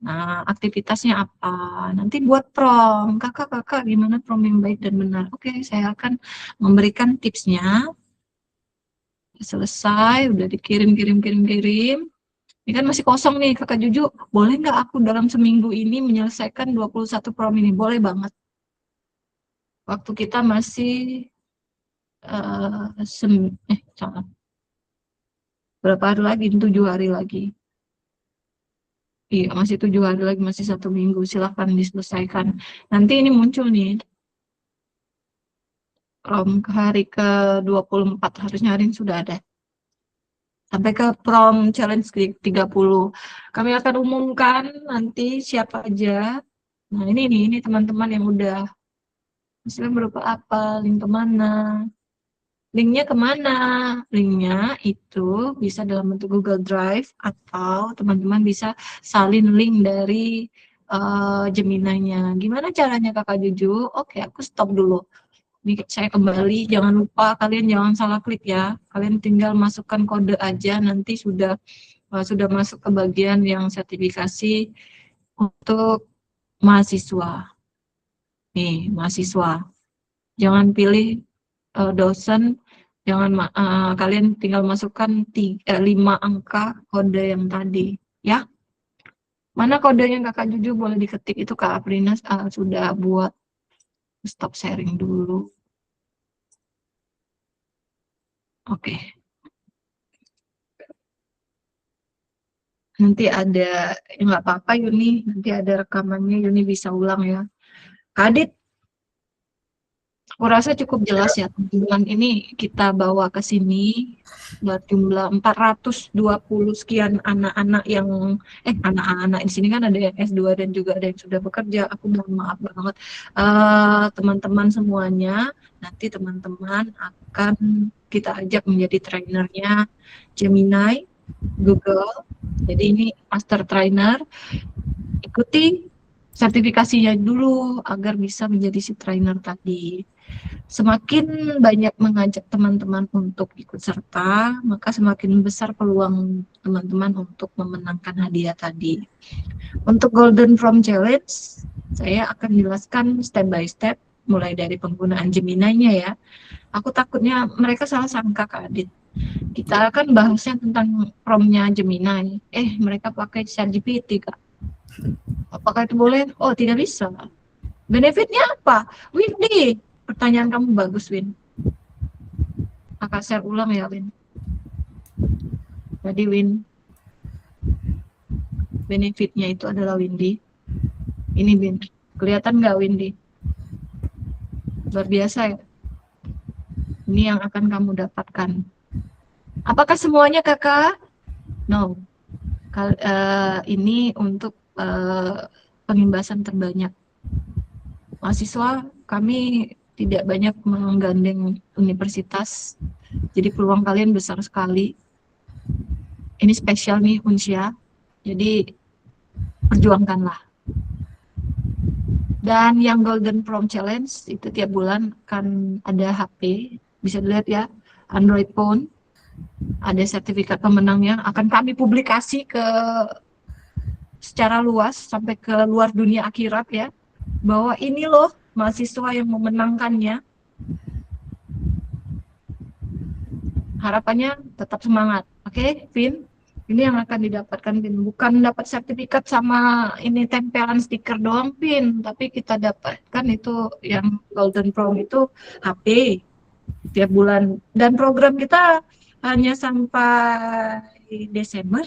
Nah, aktivitasnya apa. Nanti buat prom. Kakak, gimana prom yang baik dan benar? Oke, saya akan memberikan tipsnya. Selesai, udah dikirim. Ini kan masih kosong nih, Kakak Juju. Boleh nggak aku dalam seminggu ini menyelesaikan 21 prom ini? Boleh banget. Waktu kita masih salah. Berapa hari lagi? 7 hari lagi. Iya, masih 7 hari lagi, masih 1 minggu. Silahkan diselesaikan. Nanti ini muncul nih. Prom hari ke-24, harusnya hari ini sudah ada. Sampai ke prom challenge 30. Kami akan umumkan nanti siapa aja. Nah, ini teman-teman yang udah. Hasilnya berupa apa? Link kemana? Linknya kemana? Linknya itu bisa dalam bentuk Google Drive atau teman-teman bisa salin link dari Gemini-nya. Gimana caranya Kakak Juju? Oke, aku stop dulu. Ini saya kembali, jangan lupa kalian jangan salah klik ya. Kalian tinggal masukkan kode aja, nanti sudah masuk ke bagian yang sertifikasi untuk mahasiswa. Nih, mahasiswa. Jangan pilih dosen, kalian tinggal masukkan 5 angka kode yang tadi, ya. Mana kodenya Kakak Juju boleh diketik, itu Kak Aprina sudah buat. Stop sharing dulu. Oke. Nanti ada, ya nggak apa-apa Yuni, nanti ada rekamannya, Yuni bisa ulang ya. Kak Adit, aku rasa cukup jelas ya teman-teman. Ini kita bawa ke sini berjumlah 420 sekian anak-anak yang anak-anak di sini kan ada yang S2 dan juga ada yang sudah bekerja. Aku mohon maaf banget teman-teman semuanya. Nanti teman-teman akan kita ajak menjadi trainernya Gemini, Google. Jadi ini master trainer. Ikuti sertifikasinya dulu agar bisa menjadi si trainer tadi. Semakin banyak mengajak teman-teman untuk ikut serta, maka semakin besar peluang teman-teman untuk memenangkan hadiah tadi. Untuk Golden From Challenge, saya akan jelaskan step by step, mulai dari penggunaan Gemini-nya ya. Aku takutnya mereka salah sangka Kak Adit. Kita akan bahasnya tentang prompt-nya Gemini. Mereka pakai ChatGPT Kak. Apakah itu boleh? Oh, tidak bisa. Benefitnya apa? Windy, pertanyaan kamu bagus, Win. Kakak share ulang ya, Win. Jadi, Win, benefitnya itu adalah Windy. Ini, Win. Kelihatan nggak, Windy? Luar biasa ya. Ini yang akan kamu dapatkan. Apakah semuanya, Kakak? No. Ini untuk pengimbasan terbanyak. Mahasiswa kami tidak banyak menggandeng universitas, jadi peluang kalian besar sekali. Ini spesial nih Unsia, jadi perjuangkanlah. Dan yang Golden Prompt Challenge itu tiap bulan akan ada HP, bisa dilihat ya, Android phone, ada sertifikat pemenangnya, akan kami publikasi secara luas sampai ke luar dunia akhirat ya, bahwa ini loh mahasiswa yang memenangkannya. Harapannya tetap semangat, oke, Vin? Ini yang akan didapatkan, Vin. Bukan dapat sertifikat sama ini tempelan stiker doang, Vin, tapi kita dapatkan itu yang Golden Prompt itu HP tiap bulan. Dan program kita hanya sampai Desember.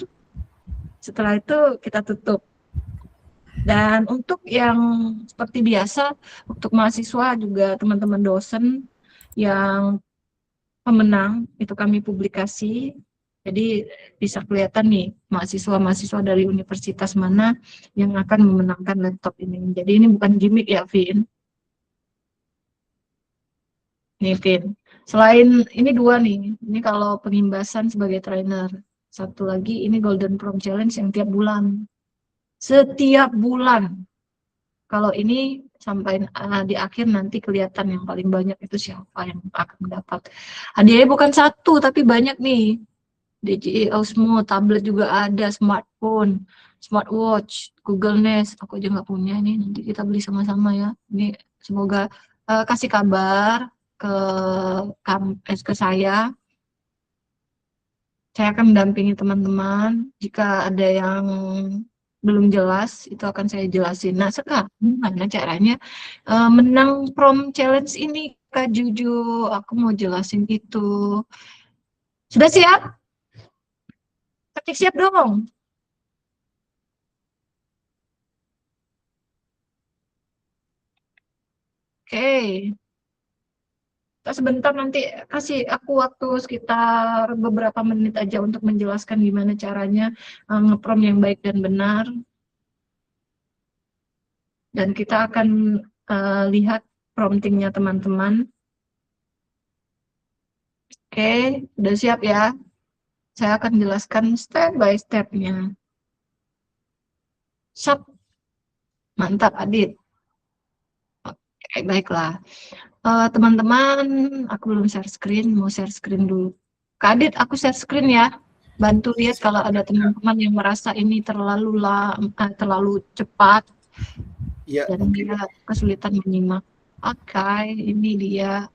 Setelah itu kita tutup. Dan untuk yang seperti biasa, untuk mahasiswa juga teman-teman dosen yang pemenang, itu kami publikasi. Jadi bisa kelihatan nih, mahasiswa-mahasiswa dari universitas mana yang akan memenangkan laptop ini. Jadi ini bukan gimmick ya, Vin. Nih, Vin. Selain ini 2 nih, ini kalau pengimbasan sebagai trainer. Satu lagi ini Golden Prompt Challenge yang tiap bulan. Setiap bulan. Kalau ini sampai di akhir nanti kelihatan yang paling banyak itu siapa yang akan mendapat. Hadiahnya bukan 1 tapi banyak nih. DJI Osmo, tablet juga ada, smartphone, smartwatch, Google Nest. Aku aja nggak punya ini, nanti kita beli sama-sama ya. Ini semoga kasih kabar ke saya. Saya akan mendampingi teman-teman. Jika ada yang belum jelas, itu akan saya jelasin. Nah, sekarang gimana caranya menang Prompt Challenge ini, Kak Juju? Aku mau jelasin itu. Sudah siap? Ketik siap dong. Oke. Sebentar, nanti kasih aku waktu sekitar beberapa menit aja untuk menjelaskan gimana caranya nge-prompt yang baik dan benar. Dan kita akan lihat promptingnya teman-teman. Oke, udah siap ya? Saya akan jelaskan step by step-nya. Mantap, Adit. Oke, baiklah. Teman-teman, aku belum share screen, mau share screen dulu. Kak Adit, aku share screen ya. Bantu lihat kalau ada teman-teman yang merasa ini terlalu cepat Ya, dan dia kesulitan menyimak. Oke, ini dia.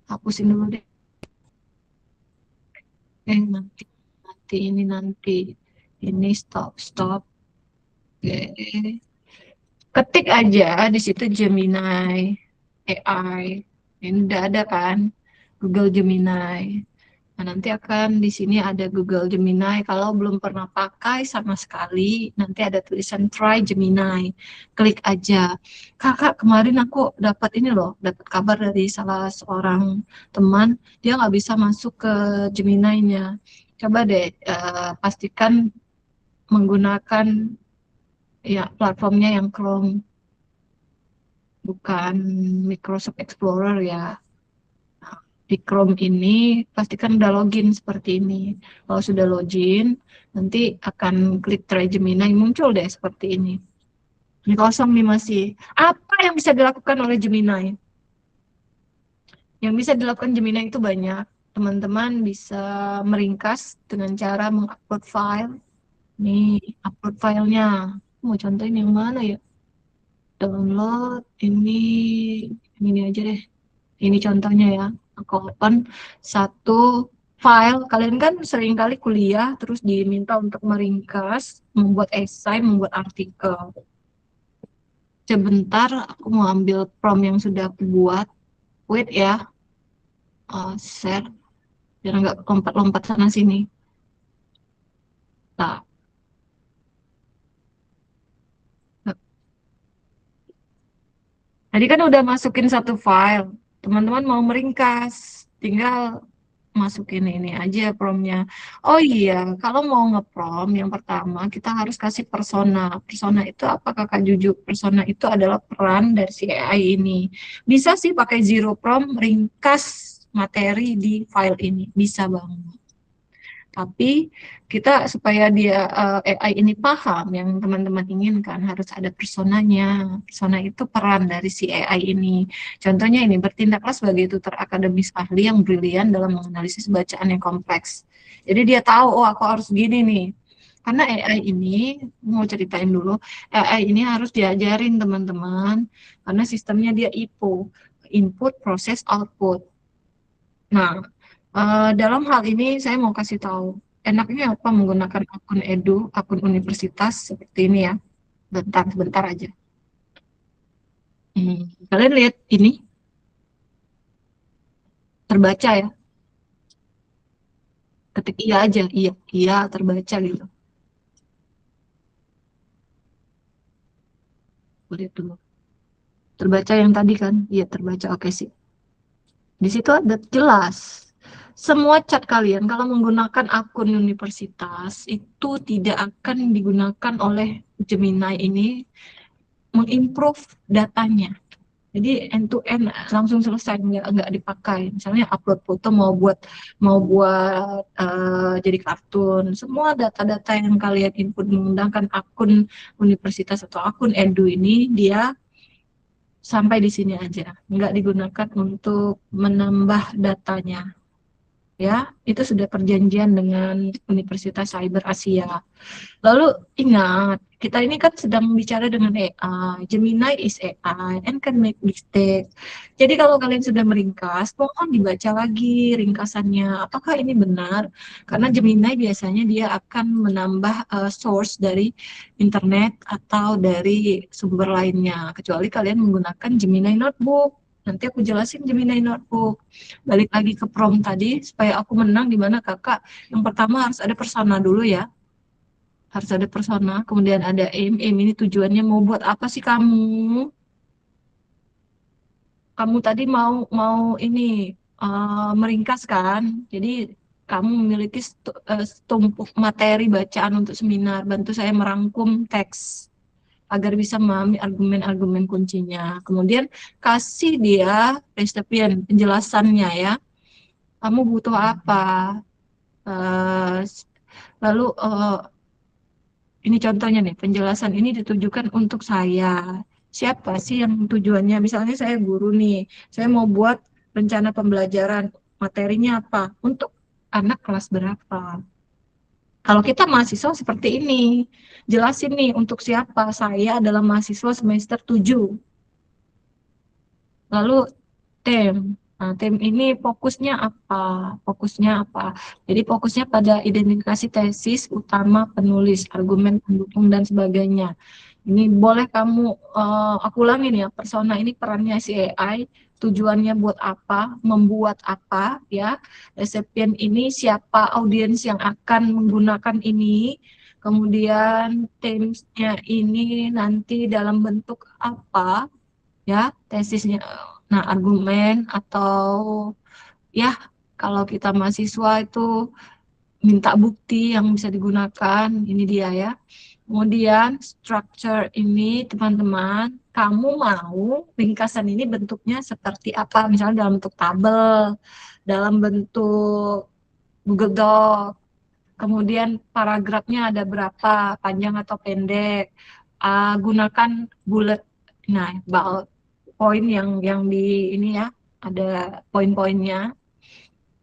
Hapusin dulu deh. Nanti. Ini stop. Oke. Ketik aja di situ Gemini AI. Ini udah ada kan? Google Gemini. Nah, nanti akan di sini ada Google Gemini. Kalau belum pernah pakai sama sekali, nanti ada tulisan Try Gemini. Klik aja. Kakak, kemarin aku dapat ini loh, dapat kabar dari salah seorang teman, dia nggak bisa masuk ke Gemini-nya. Coba deh pastikan menggunakan ya platformnya yang Chrome, bukan Microsoft Explorer ya. Di Chrome ini pastikan udah login seperti ini. Kalau sudah login, nanti akan klik Try Gemini, muncul deh seperti ini. Ini kosong nih masih. Apa yang bisa dilakukan oleh Gemini? Yang bisa dilakukan Gemini itu banyak. Teman-teman bisa meringkas dengan cara mengupload file. Nih, upload filenya. Mau contohin yang mana ya? Download, ini aja deh. Ini contohnya ya, aku open satu file. Kalian kan seringkali kuliah terus diminta untuk meringkas, membuat esai, membuat artikel. Sebentar, aku mau ambil prompt yang sudah aku buat. Wait ya, share, biar nggak lompat-lompat sana sini. Nah, tadi kan udah masukin satu file. Teman-teman mau meringkas, tinggal masukin ini aja promptnya. Oh iya, kalau mau ngeprompt yang pertama kita harus kasih persona. Persona itu apa Kakak Juju? Persona itu adalah peran dari si AI ini. Bisa sih pakai zero prompt ringkas materi di file ini, bisa banget. Tapi kita supaya dia AI ini paham yang teman-teman inginkan harus ada personanya. Persona itu peran dari si AI ini. Contohnya ini bertindaklah sebagai tutor akademis ahli yang brilian dalam menganalisis bacaan yang kompleks. Jadi dia tahu, oh aku harus gini nih. Karena AI ini, mau ceritain dulu, AI ini harus diajarin teman-teman, karena sistemnya dia IPO, input, proses, output. Nah, dalam hal ini saya mau kasih tahu, enaknya apa menggunakan akun edu, akun universitas seperti ini ya. Bentar aja. Kalian lihat ini, terbaca ya. Ketik iya aja, iya terbaca gitu. Lihat dulu. Terbaca yang tadi kan? Iya terbaca, oke sih. Di situ ada jelas. Semua chat kalian kalau menggunakan akun universitas itu tidak akan digunakan oleh Gemini ini mengimprove datanya. Jadi end to end langsung selesai, nggak dipakai. Misalnya upload foto mau buat jadi kartun, semua data-data yang kalian input menggunakan akun universitas atau akun edu ini dia sampai di sini aja, nggak digunakan untuk menambah datanya. Ya, itu sudah perjanjian dengan Universitas Cyber Asia. Lalu ingat, kita ini kan sedang bicara dengan AI. Gemini is AI and can make mistake. Jadi kalau kalian sudah meringkas, mohon dibaca lagi ringkasannya. Apakah ini benar? Karena Gemini biasanya dia akan menambah source dari internet atau dari sumber lainnya. Kecuali kalian menggunakan Gemini Notebook. Nanti aku jelasin Gemini Notebook. Balik lagi ke prompt tadi, supaya aku menang di mana kakak. Yang pertama harus ada persona dulu ya. Harus ada persona, kemudian ada aim. Aim ini tujuannya mau buat apa sih kamu? Kamu tadi mau ini meringkas kan? Jadi kamu memiliki setumpuk materi bacaan untuk seminar. Bantu saya merangkum teks agar bisa memahami argumen-argumen kuncinya. Kemudian kasih dia recipient penjelasannya ya. Kamu butuh apa? Eh, lalu ini contohnya nih, penjelasan ini ditujukan untuk saya. Siapa sih yang tujuannya? Misalnya saya guru nih, saya mau buat rencana pembelajaran, materinya apa? Untuk anak kelas berapa? Kalau kita mahasiswa seperti ini, jelasin nih untuk siapa. Saya adalah mahasiswa semester 7. Lalu tem. Nah, tem ini fokusnya apa? Fokusnya apa? Jadi fokusnya pada identifikasi tesis utama penulis, argumen pendukung dan sebagainya. Ini boleh kamu aku ulangin ya, persona ini perannya si AI, tujuannya buat apa, membuat apa ya. Resepien ini siapa audiens yang akan menggunakan ini. Kemudian temsnya ini nanti dalam bentuk apa ya, tesisnya. Nah, argumen atau ya kalau kita mahasiswa itu minta bukti yang bisa digunakan, ini dia ya. Kemudian structure ini teman-teman, kamu mau ringkasan ini bentuknya seperti apa? Misalnya dalam bentuk tabel, dalam bentuk Google Doc, kemudian paragrafnya ada berapa, panjang atau pendek. Gunakan bullet, nah, poin yang di ini ya, ada poin-poinnya.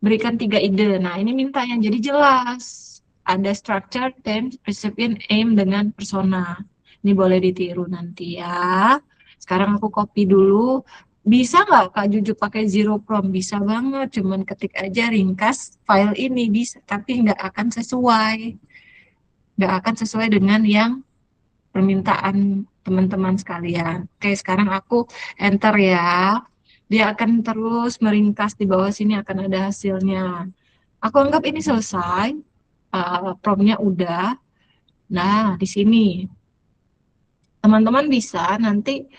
Berikan 3 ide. Nah, ini minta yang jadi jelas. Ada structure, theme, recipient, aim, dengan persona. Ini boleh ditiru nanti ya. Sekarang aku copy dulu. Bisa nggak Kak Juju pakai zero prompt? Bisa banget. Cuman ketik aja ringkas file ini bisa. Tapi nggak akan sesuai. Nggak akan sesuai dengan yang permintaan teman-teman sekalian. Oke, sekarang aku enter ya. Dia akan terus meringkas di bawah sini, akan ada hasilnya. Aku anggap ini selesai, promptnya udah. Nah, di sini teman-teman bisa nanti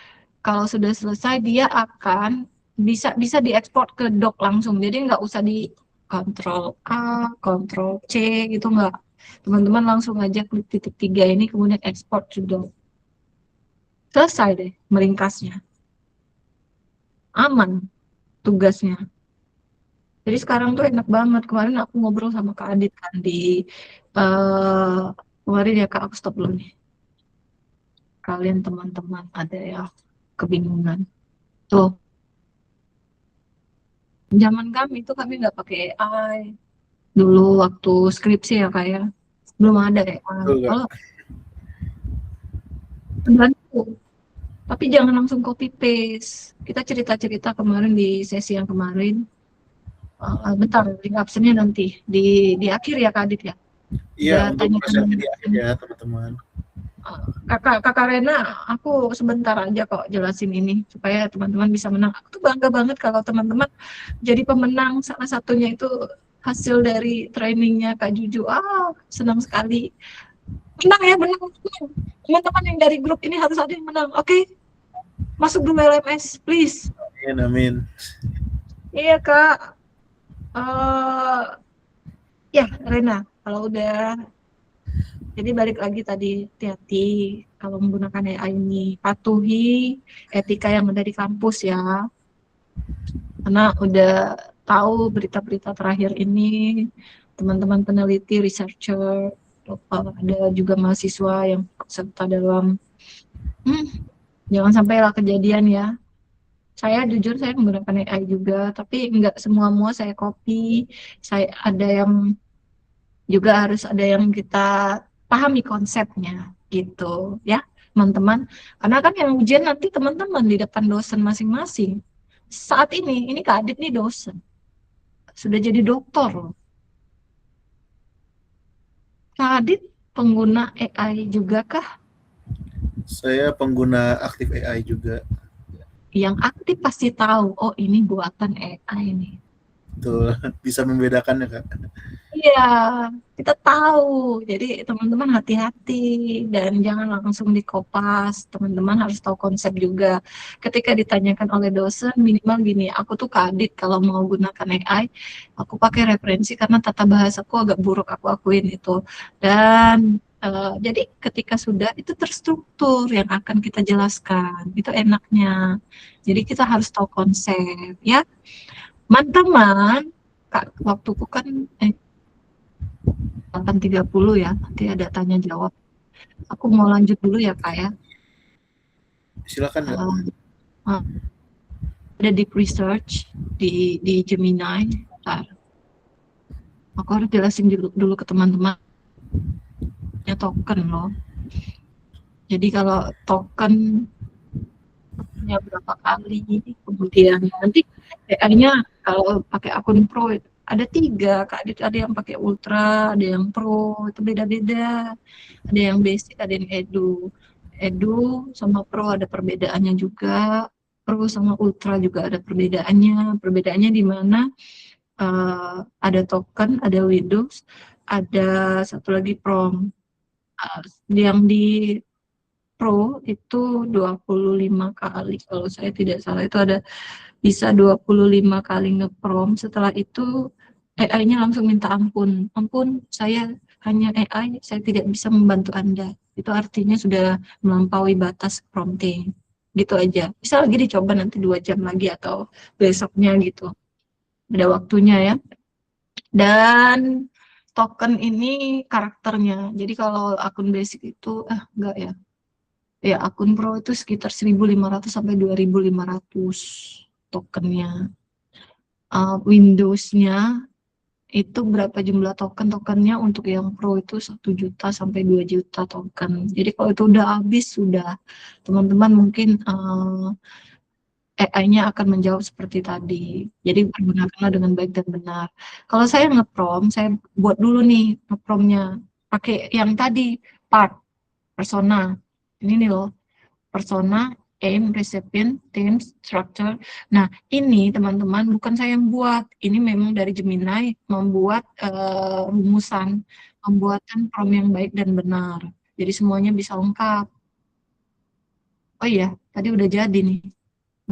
kalau sudah selesai dia akan bisa diekspor ke doc langsung. Jadi nggak usah di Ctrl A, Ctrl C gitu nggak. Teman-teman langsung aja klik titik 3 ini kemudian ekspor to doc. Selesai deh meringkasnya. Aman tugasnya. Jadi sekarang tuh enak banget. Kemarin aku ngobrol sama Kak Adit kan di kemarin ya Kak, aku stop dulu nih. Kalian teman-teman ada ya kebingungan. Tuh, zaman kami tuh kami nggak pakai AI. Dulu waktu skripsi ya Kak ya, belum ada AI. Kalau bantu, tapi jangan langsung copy paste. Kita cerita-cerita kemarin di sesi yang kemarin. Bentar, link absennya nanti di akhir ya Kak Adit ya. Iya, Udah untuk tanya presentasi di akhir ya teman-teman. Kakak Rena, aku sebentar aja kok jelasin ini supaya teman-teman bisa menang. Aku tuh bangga banget kalau teman-teman jadi pemenang. Salah satunya itu hasil dari trainingnya Kak Juju. Senang sekali. Menang ya, menang. Teman-teman yang dari grup ini harus ada yang menang. Oke, masuk dulu LMS, please. Amin, amin. Iya Kak. Ya Rena, kalau udah. Jadi balik lagi tadi, hati-hati kalau menggunakan AI ini, patuhi etika yang ada di kampus ya. Karena udah tahu berita-berita terakhir ini, teman-teman peneliti, researcher, ada juga mahasiswa yang serta dalam, jangan sampailah kejadian ya. Saya jujur saya menggunakan AI juga, tapi nggak semua saya copy. Saya ada yang juga harus ada yang kita pahami konsepnya gitu ya teman-teman, karena kan yang ujian nanti teman-teman di depan dosen masing-masing. Saat ini Kak Adit nih dosen, sudah jadi doktor loh. Kak Adit pengguna AI juga kah? Saya pengguna aktif AI juga. Yang aktif pasti tahu, oh ini buatan AI nih. Betul, bisa membedakan ya Kak. Iya, kita tahu. Jadi teman-teman hati-hati dan jangan langsung dikopas. Teman-teman harus tahu konsep juga. Ketika ditanyakan oleh dosen, minimal gini, aku tuh kadit kalau mau gunakan AI, aku pakai referensi karena tata bahasaku agak buruk, aku akuin itu. Dan jadi ketika sudah itu terstruktur yang akan kita jelaskan, itu enaknya. Jadi kita harus tahu konsep, ya. Teman-teman, Kak, waktuku kan 8.30 ya, nanti ada tanya jawab. Aku mau lanjut dulu ya Kak ya. Silakan Kak. Ada deep research di Gemini. Bentar. Aku harus jelasin dulu ke teman-teman. Ya token loh. Jadi kalau token uploadnya berapa kali, kemudian nanti AI-nya kalau pakai akun Pro ada 3, Kak. Ada yang pakai Ultra, ada yang Pro, itu beda-beda. Ada yang basic, ada yang Edu. Edu sama Pro ada perbedaannya juga. Pro sama Ultra juga ada perbedaannya. Perbedaannya di mana ada token, ada Windows, ada satu lagi Prom. Yang di Pro itu 25 kali, kalau saya tidak salah itu ada bisa 25 kali nge-prom. Setelah itu AI-nya langsung minta ampun. Ampun, saya hanya AI, saya tidak bisa membantu Anda. Itu artinya sudah melampaui batas prompting. Gitu aja. Bisa lagi dicoba nanti 2 jam lagi atau besoknya gitu. Ada waktunya ya. Dan token ini karakternya. Jadi kalau akun basic itu, enggak ya. Ya, akun Pro itu sekitar 1.500 sampai 2.500 tokennya. Windows-nya itu berapa jumlah tokennya untuk yang Pro itu 1 juta sampai 2 juta token. Jadi kalau itu udah habis, sudah teman-teman mungkin AI-nya akan menjawab seperti tadi. Jadi pergunakanlah dengan baik dan benar. Kalau saya nge-prom, saya buat dulu nih nge-promnya. Pakai yang tadi, persona. Ini nih loh. Persona, aim, recipient, themes, structure. Nah, ini teman-teman bukan saya yang buat. Ini memang dari Gemini membuat rumusan, pembuatan prom yang baik dan benar. Jadi semuanya bisa lengkap. Oh iya, tadi udah jadi nih.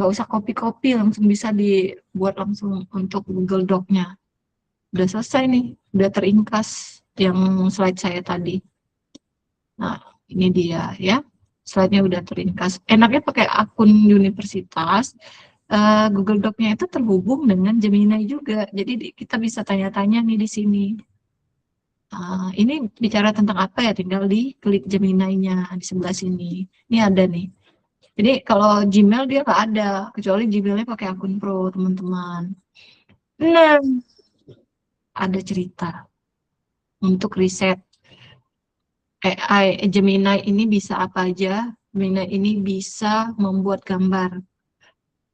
Nggak usah copy-copy, langsung bisa dibuat langsung untuk Google Doc-nya. Udah selesai nih, udah teringkas yang slide saya tadi. Nah, ini dia ya. Slide-nya udah teringkas. Enaknya pakai akun universitas. Google Doc-nya itu terhubung dengan Gemini juga. Jadi kita bisa tanya-tanya nih di sini. Ini bicara tentang apa ya? Tinggal diklik Gemini-nya di sebelah sini. Ini ada nih. Jadi kalau Gmail dia nggak ada, kecuali Gmail-nya pakai akun Pro, teman-teman. Nah, ada cerita untuk riset. AI Gemini ini bisa apa aja? Gemini ini bisa membuat gambar.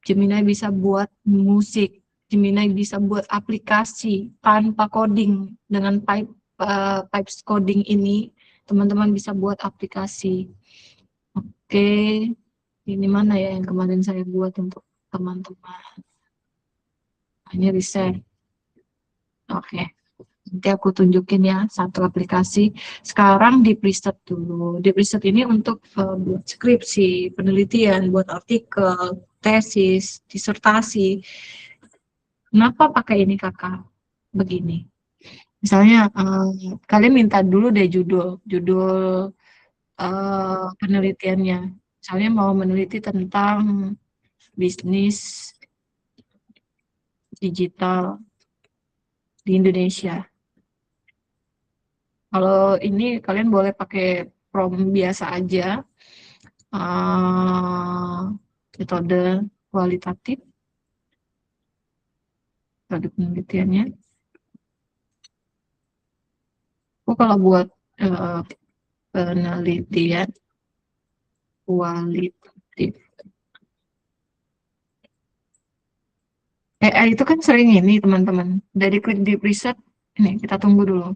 Gemini bisa buat musik. Gemini bisa buat aplikasi tanpa coding. Dengan pipes coding ini, teman-teman bisa buat aplikasi. Oke, ini mana ya yang kemarin saya buat untuk teman-teman? Hanya riset. Oke. Nanti aku tunjukin ya satu aplikasi. Sekarang di preset dulu. Di preset ini untuk buat skripsi, penelitian, buat artikel, tesis, disertasi. Kenapa pakai ini kakak? Begini. Misalnya kalian minta dulu deh judul penelitiannya. Misalnya mau meneliti tentang bisnis digital di Indonesia. Kalau ini kalian boleh pakai prompt biasa aja, metode kualitatif, metode penelitiannya. Kalau buat penelitian kualitatif, AI itu kan sering ini teman-teman. Dari klik di preset. Ini kita tunggu dulu.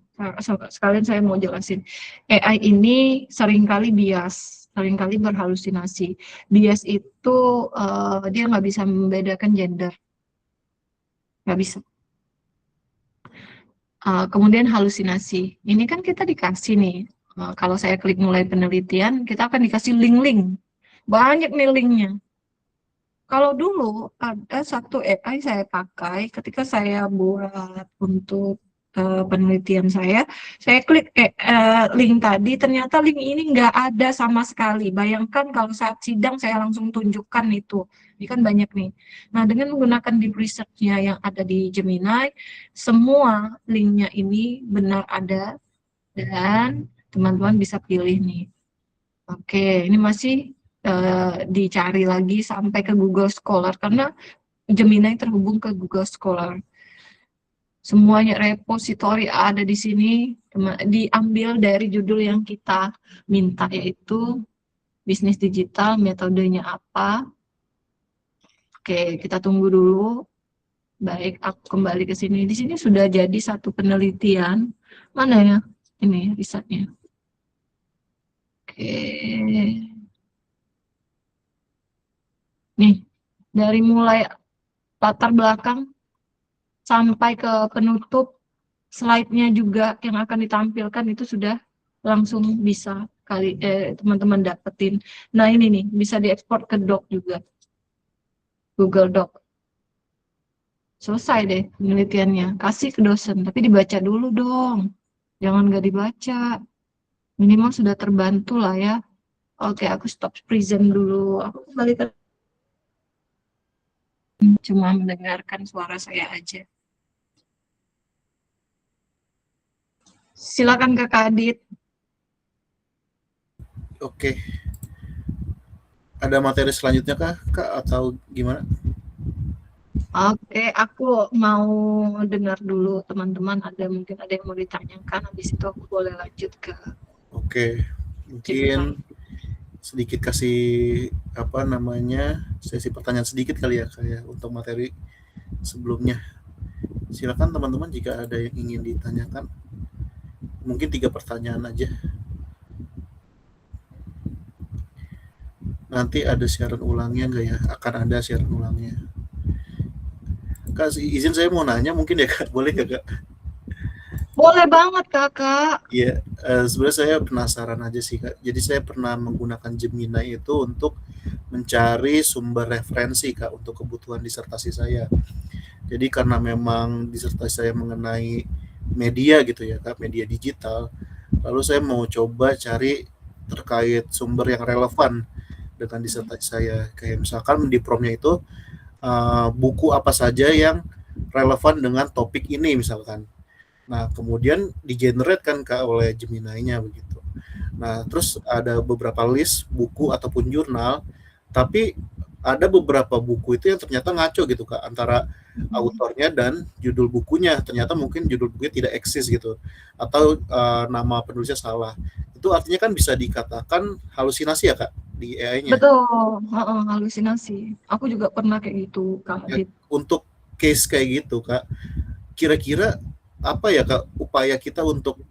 Sekalian saya mau jelasin. AI ini seringkali bias, seringkali berhalusinasi. Bias itu dia nggak bisa membedakan gender, nggak bisa. Kemudian halusinasi. Ini kan kita dikasih nih. Kalau saya klik mulai penelitian, kita akan dikasih link-link. Banyak nih linknya. Kalau dulu ada satu AI saya pakai ketika saya buat untuk penelitian saya klik link tadi, ternyata link ini nggak ada sama sekali. Bayangkan kalau saat sidang saya langsung tunjukkan itu. Ini kan banyak nih. Nah, dengan menggunakan deep research-nya yang ada di Gemini, semua linknya ini benar ada dan teman-teman bisa pilih nih. Oke, ini masih dicari lagi sampai ke Google Scholar karena Gemini terhubung ke Google Scholar. Semuanya repositori ada di sini, diambil dari judul yang kita minta, yaitu bisnis digital, metodenya apa, Oke, kita tunggu dulu. Baik, aku kembali ke sini. Di sini sudah jadi satu penelitian. Mana ya? Ini risetnya. Oke. Nih, dari mulai latar belakang sampai ke penutup, slide-nya juga yang akan ditampilkan itu sudah langsung bisa teman-teman dapetin. Nah, ini nih bisa diekspor ke Doc juga. Google Doc. Selesai deh penelitiannya. Kasih ke dosen, tapi dibaca dulu dong. Jangan nggak dibaca. Minimal sudah terbantu lah ya. Oke, aku stop present dulu. Aku kembali ke cuma mendengarkan suara saya aja. Silakan Kakak Adit. Oke. Ada materi selanjutnya kah, Kak, atau gimana? Oke, aku mau dengar dulu teman-teman. Mungkin ada yang mau ditanyakan. Habis itu aku boleh lanjut ke. Oke, mungkin sedikit kasih sesi pertanyaan sedikit kali ya kayak untuk materi sebelumnya. Silakan teman-teman jika ada yang ingin ditanyakan. Mungkin 3 pertanyaan aja. Nanti ada siaran ulangnya nggak ya? Akan ada siaran ulangnya. Kak, izin saya mau nanya mungkin ya Kak, boleh nggak Kak? Boleh banget Kakak. Iya, sebenarnya saya penasaran aja sih Kak. Jadi saya pernah menggunakan Gemini itu untuk mencari sumber referensi Kak untuk kebutuhan disertasi saya. Jadi karena memang disertasi saya mengenai media gitu ya Kak, media digital, lalu saya mau coba cari terkait sumber yang relevan dengan disertasi saya. Kayak misalkan di prompt-nya itu buku apa saja yang relevan dengan topik ini misalkan. Nah, kemudian di-generate kan Kak oleh Gemini-nya begitu. Nah, terus ada beberapa list buku ataupun jurnal, tapi ada beberapa buku itu yang ternyata ngaco gitu Kak, antara autornya dan judul bukunya. Ternyata mungkin judul bukunya tidak eksis gitu, atau nama penulisnya salah. Itu artinya kan bisa dikatakan halusinasi ya Kak di AI-nya. Betul, halusinasi. Aku juga pernah kayak gitu, Kak Adit. Untuk case kayak gitu Kak, kira-kira apa ya Kak upaya kita untuk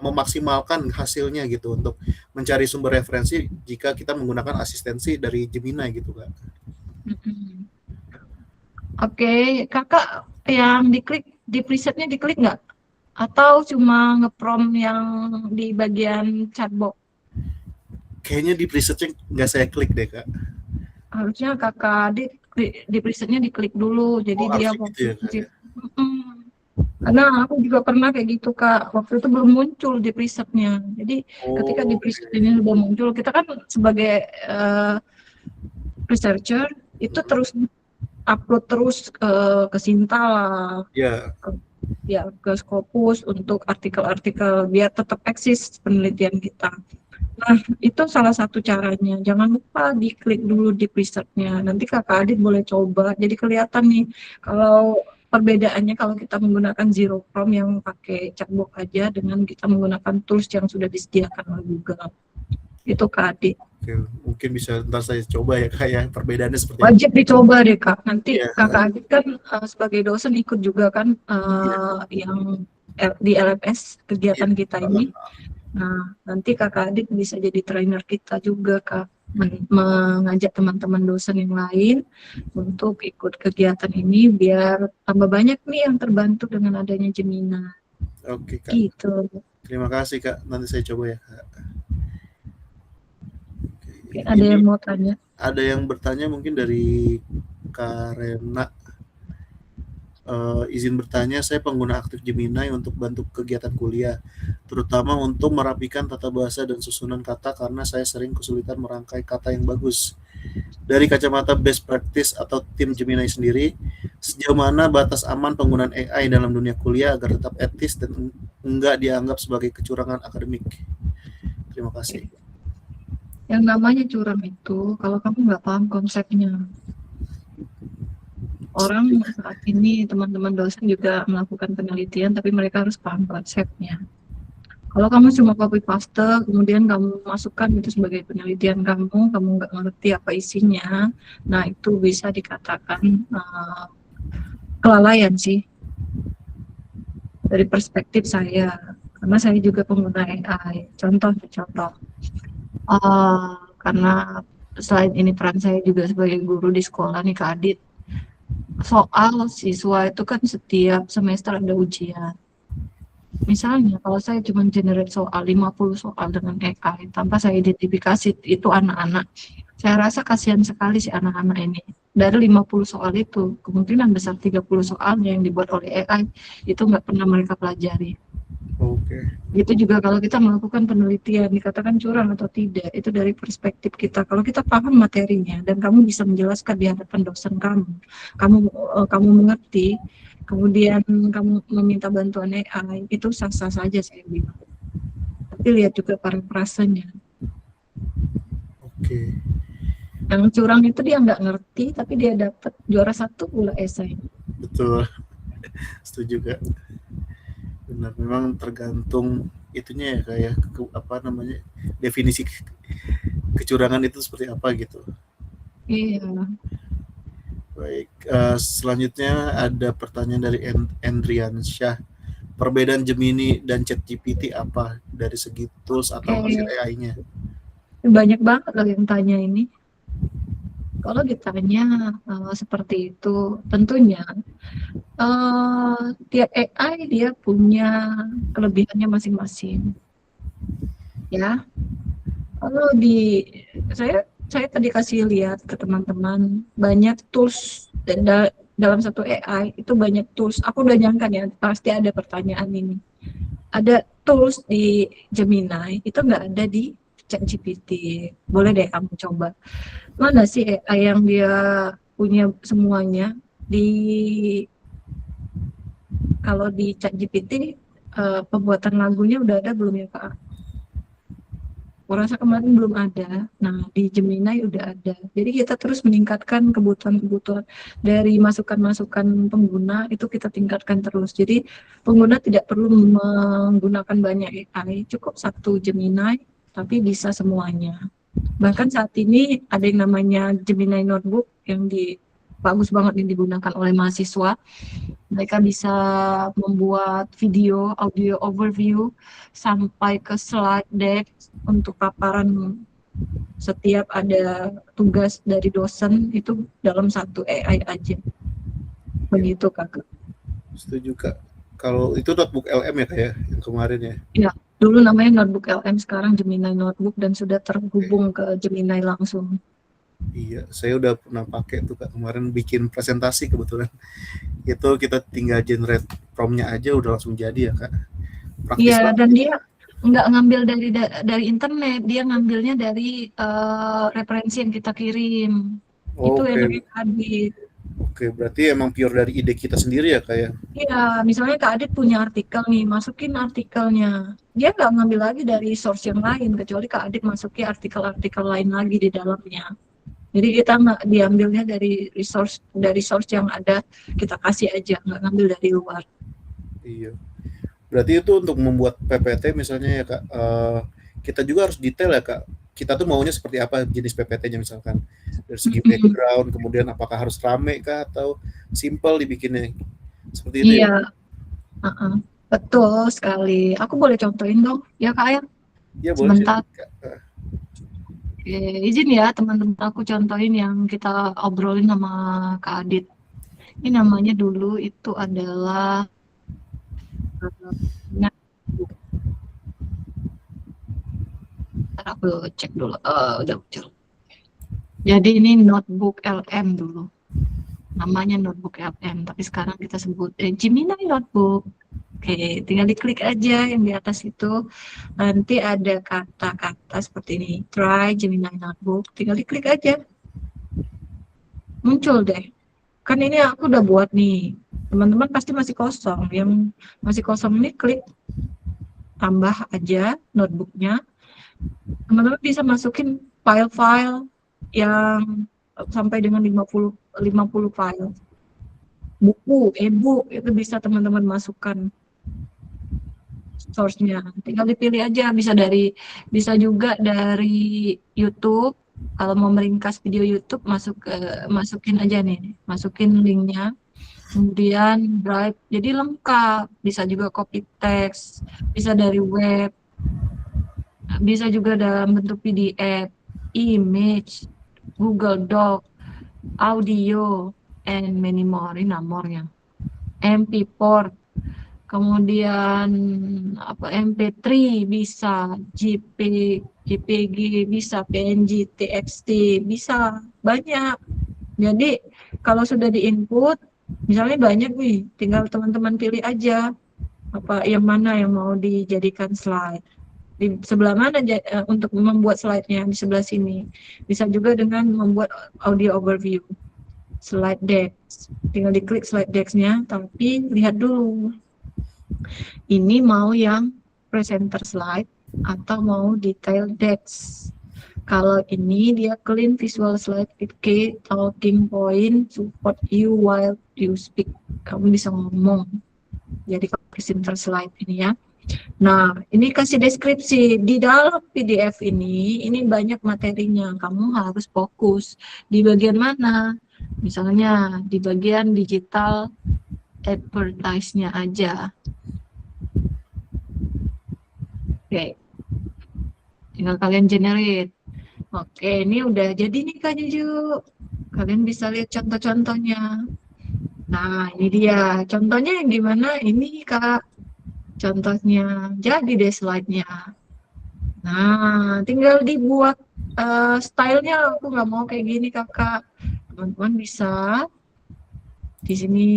memaksimalkan hasilnya gitu untuk mencari sumber referensi jika kita menggunakan asistensi dari Gemini gitu Kak. Oke, Kakak yang diklik di presetnya diklik nggak? Atau cuma nge-prompt yang di bagian chatbox? Kayaknya di presetnya nggak saya klik deh Kak. Harusnya Kakak di presetnya diklik dulu, jadi dia gitu ya, karena aku juga pernah kayak gitu Kak, waktu itu belum muncul di presetnya. Jadi ketika di preset ini sudah muncul, kita kan sebagai researcher itu terus upload terus ke Sintala, ya ke Scopus untuk artikel-artikel biar tetap eksis penelitian kita. Nah, itu salah satu caranya. Jangan lupa diklik dulu di presetnya. Nanti Kakak Adit boleh coba. Jadi kelihatan nih kalau perbedaannya kalau kita menggunakan zero prompt yang pakai chatbox aja dengan kita menggunakan tools yang sudah disediakan oleh Google. Itu Kak Adit. Oke, mungkin bisa ntar saya coba ya Kak ya, perbedaannya seperti Wajib dicoba deh Kak. Nanti Kakak Adit kan sebagai dosen ikut juga kan yang di LMS kegiatan kita ini. Nah, nanti Kakak Adit bisa jadi trainer kita juga Kak, mengajak teman-teman dosen yang lain untuk ikut kegiatan ini biar tambah banyak nih yang terbantu dengan adanya Gemini. Oke Kak. Gitu. Terima kasih Kak, nanti saya coba ya Kak. Oke, ada yang mau tanya? Ada yang bertanya mungkin dari Kak Rena. Izin bertanya, saya pengguna aktif Gemini untuk bantu kegiatan kuliah, terutama untuk merapikan tata bahasa dan susunan kata karena saya sering kesulitan merangkai kata yang bagus. Dari kacamata best practice atau tim Gemini sendiri, sejauh mana batas aman penggunaan AI dalam dunia kuliah agar tetap etis dan enggak dianggap sebagai kecurangan akademik? Terima kasih. Yang namanya curang itu kalau kamu nggak paham konsepnya. Orang saat ini teman-teman dosen juga melakukan penelitian, tapi mereka harus paham konsepnya. Kalau kamu cuma copy paste, kemudian kamu masukkan itu sebagai penelitian kamu nggak ngerti apa isinya, nah itu bisa dikatakan kelalaian sih dari perspektif saya, karena saya juga pengguna AI. Contoh, karena selain ini peran saya juga sebagai guru di sekolah nih Kak Adit, soal siswa itu kan setiap semester ada ujian. Misalnya kalau saya cuma generate soal 50 soal dengan AI tanpa saya identifikasi itu anak-anak, saya rasa kasihan sekali si anak-anak ini. Dari 50 soal itu, kemungkinan besar 30 soalnya yang dibuat oleh AI itu nggak pernah mereka pelajari. Oke. Itu juga kalau kita melakukan penelitian, dikatakan curang atau tidak, itu dari perspektif kita. Kalau kita paham materinya dan kamu bisa menjelaskan di hadapan dosen kamu mengerti, kemudian kamu meminta bantuan AI, itu sah-sah saja saya bilang. Tapi lihat juga parafrasenya. Oke. Yang curang itu dia nggak ngerti, tapi dia dapat juara 1 pula esai. Betul. Setuju Kak. Benar, memang tergantung itunya ya kayak apa namanya, definisi kecurangan itu seperti apa gitu. Iya. Baik, selanjutnya ada pertanyaan dari Endrian Syah. Perbedaan Gemini dan ChatGPT apa dari segi tools atau hasil AI-nya? Banyak banget loh yang tanya ini. Kalau ditanya seperti itu, tentunya tiap AI dia punya kelebihannya masing-masing. Ya, kalau saya tadi kasih lihat ke teman-teman banyak tools dalam satu AI itu banyak tools. Aku udah nyangka ya pasti ada pertanyaan ini. Ada tools di Gemini itu nggak ada di ChatGPT. Boleh deh kamu coba. Mana sih AI yang dia punya semuanya kalau di ChatGPT pembuatan lagunya udah ada belum ya Kak? Aku rasa kemarin belum ada. Nah, di Gemini udah ada. Jadi kita terus meningkatkan kebutuhan-kebutuhan dari masukan-masukan pengguna itu kita tingkatkan terus. Jadi pengguna tidak perlu menggunakan banyak AI, cukup satu Gemini, tapi bisa semuanya. Bahkan saat ini ada yang namanya Gemini Notebook yang bagus banget yang digunakan oleh mahasiswa. Mereka bisa membuat video, audio overview, sampai ke slide deck untuk paparan setiap ada tugas dari dosen itu dalam satu AI aja. Begitu Kak. Setuju Kak. Kalau itu notebook LM ya Kak ya, yang kemarin ya? Ya, dulu namanya Notebook LM, sekarang Gemini Notebook dan sudah terhubung ke Gemini langsung. Iya, saya udah pernah pakai tuh Kak, kemarin bikin presentasi kebetulan. Itu kita tinggal generate prompt-nya aja udah langsung jadi ya Kak. Praktis Iya, banget. dan dia nggak ngambil dari internet, dia ngambilnya dari referensi yang kita kirim. Itu Oke. enaknya Kak Adit. Oke, berarti emang pure dari ide kita sendiri ya Kak ya? Iya, misalnya Kak Adit punya artikel nih, masukin artikelnya. Dia nggak ngambil lagi dari source yang lain, kecuali Kak Adit masukin artikel-artikel lain lagi di dalamnya. Jadi kita nggak diambilnya dari source yang ada, kita kasih aja, nggak ngambil dari luar. Iya. Berarti itu untuk membuat PPT misalnya ya Kak, kita juga harus detail ya Kak. Kita tuh maunya seperti apa jenis PPT-nya misalkan. Dari segi background, kemudian apakah harus rame kah atau simple dibikinnya. Seperti itu ya? Iya, betul sekali. Aku boleh contohin dong, ya Kak ya? Iya boleh sih Sebentar. Kak. Izin ya teman-teman, aku contohin yang kita obrolin sama Kak Adit. Ini namanya dulu itu adalah aku cek dulu. Udah muncul. Jadi ini notebook LM dulu. Namanya notebook LM, tapi sekarang kita sebut Gemini Notebook. Oke, tinggal diklik aja yang di atas itu. Nanti ada kata-kata seperti ini. Try Gemini Notebook. Tinggal diklik aja. Muncul deh. Kan ini aku udah buat nih. Teman-teman pasti masih kosong. Yang masih kosong ini klik tambah aja notebooknya. Teman-teman bisa masukin file-file yang sampai dengan 50 file. Buku, e-book itu bisa teman-teman masukkan. source-nya. Tinggal dipilih aja, bisa juga dari YouTube. Kalau mau meringkas video YouTube, masukin aja nih, masukin linknya. Kemudian Drive, jadi lengkap. Bisa juga copy text, bisa dari web, bisa juga dalam bentuk PDF, image, Google Doc, audio, and many more. Ini nomornya. MP4, kemudian MP3 bisa, JPG bisa, PNG, TXT bisa, banyak. Jadi kalau sudah diinput, misalnya banyak nih, tinggal teman-teman pilih aja yang mana yang mau dijadikan slide. Di sebelah mana untuk membuat slide-nya, di sebelah sini. Bisa juga dengan membuat audio overview, slide deck. Tinggal diklik slide deck-nya, tapi lihat dulu. Ini mau yang presenter slide atau mau detail decks. Kalau ini dia clean visual slide with key talking point support you while you speak. Kamu bisa ngomong. Jadi kalau presenter slide ini ya. Nah, ini kasih deskripsi. Di dalam PDF ini banyak materinya. Kamu harus fokus di bagian mana? Misalnya di bagian digital advertise-nya aja. Oke. Tinggal kalian generate. Oke, ini udah jadi nih Kak Juju. Kalian bisa lihat contoh-contohnya. Nah, ini dia. Contohnya yang gimana? Ini Kak. Contohnya. Jadi deh slide-nya. Nah, tinggal dibuat stylenya. Aku nggak mau kayak gini Kakak. Teman-teman bisa di sini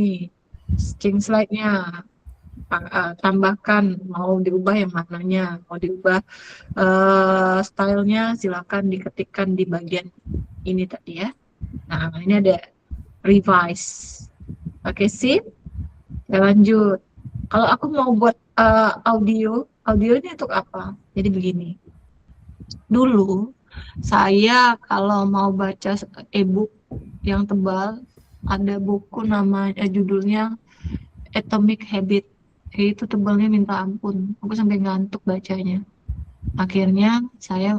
change slide-nya. Tambahkan, mau diubah yang mananya, mau diubah stylenya, silakan diketikkan di bagian ini tadi ya. Nah, ini ada revise. Oke, sip. Ya, lanjut. Kalau aku mau buat audionya untuk apa? Jadi begini. Dulu saya kalau mau baca e-book yang tebal, ada buku namanya judulnya Atomic Habit. Itu tebalnya minta ampun. Aku sampai ngantuk bacanya. Akhirnya saya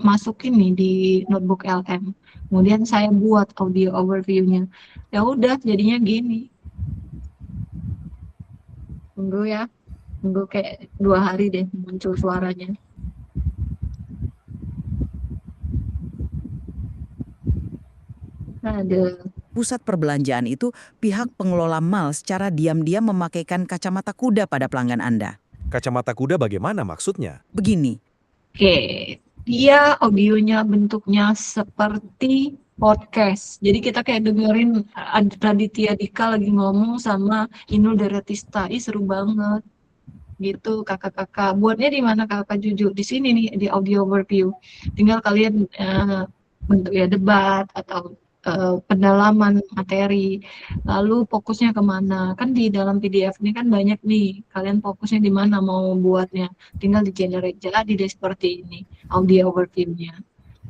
masukin nih di notebook LM. Kemudian saya buat audio overview-nya. Ya udah, jadinya gini. Tunggu ya. Tunggu kayak 2 hari deh muncul suaranya. Ada. Pusat perbelanjaan itu pihak pengelola mal secara diam-diam memakaikan kacamata kuda pada pelanggan Anda. Kacamata kuda bagaimana maksudnya? Begini, Oke, dia audionya bentuknya seperti podcast. Jadi kita kayak dengerin Raditya Dika lagi ngomong sama Inul Daratista. Ih, seru banget. Gitu kakak-kakak. Buatnya di mana kakak Juju? Di sini nih di audio overview. Tinggal kalian bentuknya debat atau pendalaman materi, lalu fokusnya kemana. Kan di dalam PDF ini kan banyak nih, kalian fokusnya di mana mau buatnya, tinggal di generate. Jadi deh seperti ini audio overview-nya.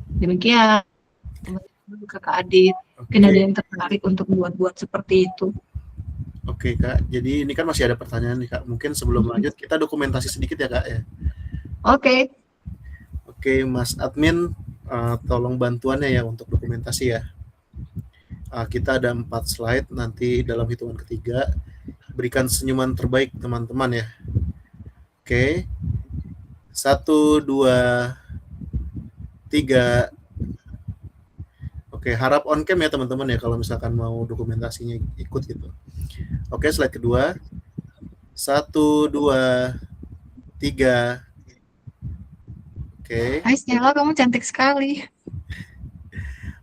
Demikian teman-teman, kakak Adit, mungkin ada yang tertarik untuk buat seperti itu. Oke Kak, jadi ini kan masih ada pertanyaan nih Kak. Mungkin sebelum lanjut kita dokumentasi sedikit ya Kak ya. Oke. Oke Mas Admin, tolong bantuannya ya untuk dokumentasi ya. Kita ada 4 slide, nanti dalam hitungan ketiga berikan senyuman terbaik teman-teman ya. Oke, 1, 2, 3. Oke, harap on cam ya teman-teman ya kalau misalkan mau dokumentasinya ikut gitu. Oke, slide kedua. 1, 2, 3. Oke. Hai Stella, kamu cantik sekali.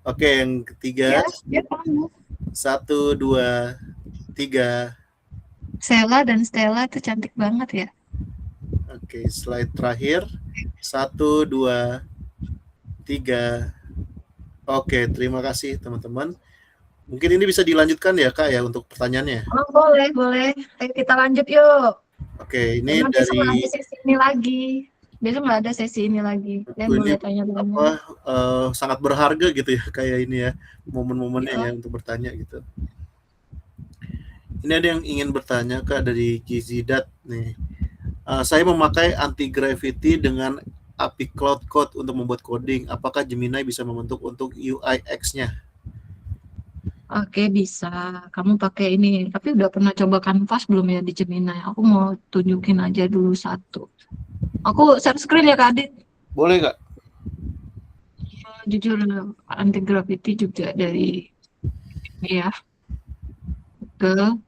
Oke, yang ketiga. Ya, kamu. 1, 2, 3. Stella dan Stella itu cantik banget ya. Oke, slide terakhir. 1, 2, 3. Oke, terima kasih teman-teman. Mungkin ini bisa dilanjutkan ya Kak ya untuk pertanyaannya. Oh, boleh. Ayo kita lanjut yuk. Oke, ini Karena dari besok nggak ada sesi ini lagi. Besok nggak ada sesi ini lagi. Kalian boleh tanya-tanya. Sangat berharga gitu ya kayak ini ya, momen-momennya ya untuk bertanya gitu. Ini ada yang ingin bertanya Kak dari Gizidat nih. Saya memakai anti-gravity dengan API Cloud Code untuk membuat coding. Apakah Gemini bisa membentuk untuk UI/X-nya? Oke, bisa. Kamu pakai ini. Tapi udah pernah coba Canvas belum ya di Gemini? Aku mau tunjukin aja dulu satu. Aku share screen ya, Kak Adit. Boleh nggak? Jujur, anti-gravity juga dari ini ya, ke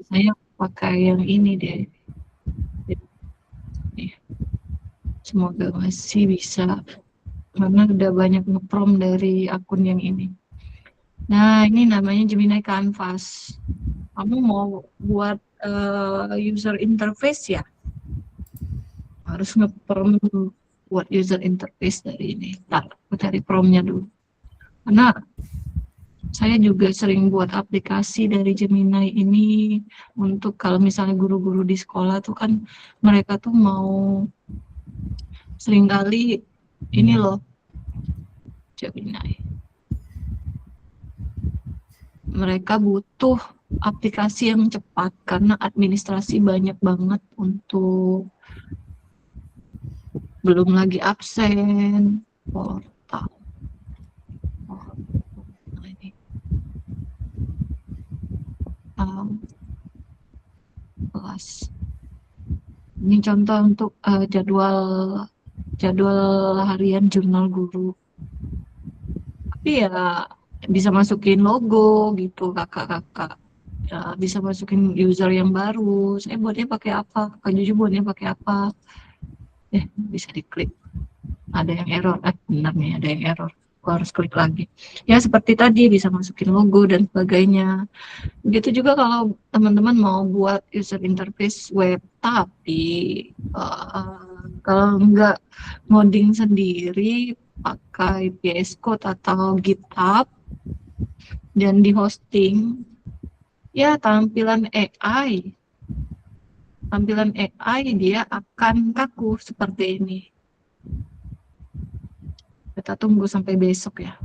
saya pakai yang ini deh. Nih, semoga masih bisa. Karena udah banyak nge-prom dari akun yang ini. Nah, ini namanya Gemini Canvas. Kamu mau buat user interface ya? Harus nge-prom buat user interface dari ini. Ntar, aku cari promnya dulu. Karena saya juga sering buat aplikasi dari Gemini ini untuk kalau misalnya guru-guru di sekolah tuh kan mereka tuh mau seringkali ini loh, Gemini. Mereka butuh aplikasi yang cepat karena administrasi banyak banget untuk belum lagi absen, portal. Nah, ini. Kelas. Ini contoh untuk jadwal harian jurnal guru. Tapi ya bisa masukin logo gitu kakak-kakak. Ya, bisa masukin user yang baru. Saya buatnya pakai apa? Kak Juju buatnya pakai apa? Bisa diklik. Ada yang error. Benar nih, ada yang error. Aku harus klik lagi. Ya seperti tadi bisa masukin logo dan sebagainya. Begitu juga kalau teman-teman mau buat user interface web, tapi kalau nggak ngoding sendiri pakai VS Code atau GitHub dan di hosting, ya tampilan AI dia akan kaku seperti ini. Kita tunggu sampai besok ya.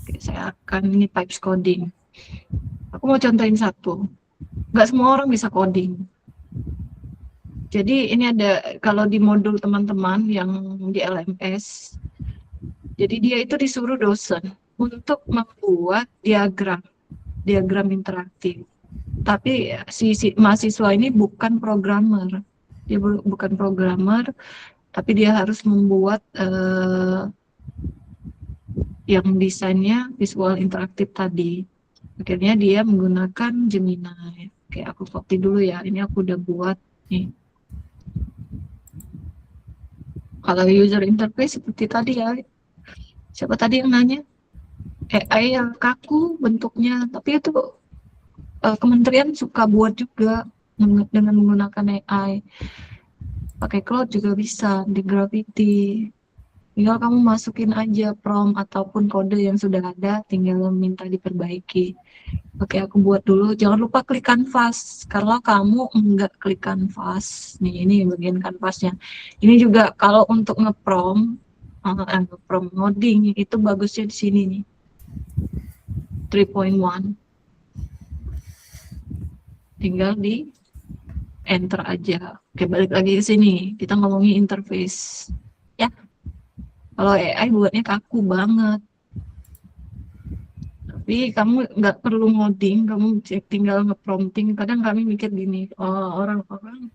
Oke, saya akan ini types coding. Aku mau contohin satu. Nggak semua orang bisa coding. Jadi ini ada kalau di modul teman-teman yang di LMS. Jadi dia itu disuruh dosen untuk membuat diagram interaktif. Tapi si mahasiswa ini bukan programmer. Dia bukan programmer, tapi dia harus membuat yang desainnya visual interaktif tadi. Akhirnya dia menggunakan Gemini. Oke, aku copy dulu ya. Ini aku udah buat nih. Kalau user interface seperti tadi ya. Siapa tadi yang nanya? AI yang kaku bentuknya, tapi itu kementerian suka buat juga dengan menggunakan AI. Pakai cloud juga bisa di Gravity. Tinggal kamu masukin aja prompt ataupun kode yang sudah ada, tinggal minta diperbaiki. Oke, aku buat dulu. Jangan lupa klik kanvas. Kalau kamu enggak klik kanvas, nih ini bagian kanvasnya. Ini juga kalau untuk nge-prompt ngoding itu bagusnya di sini nih. 3.1. Tinggal di enter aja. Oke, balik lagi ke sini. Kita ngomongin interface. Ya. Kalau AI buatnya kaku banget. Tapi kamu nggak perlu ngoding, kamu tinggal nge-prompting. Kadang kami mikir gini, orang-orang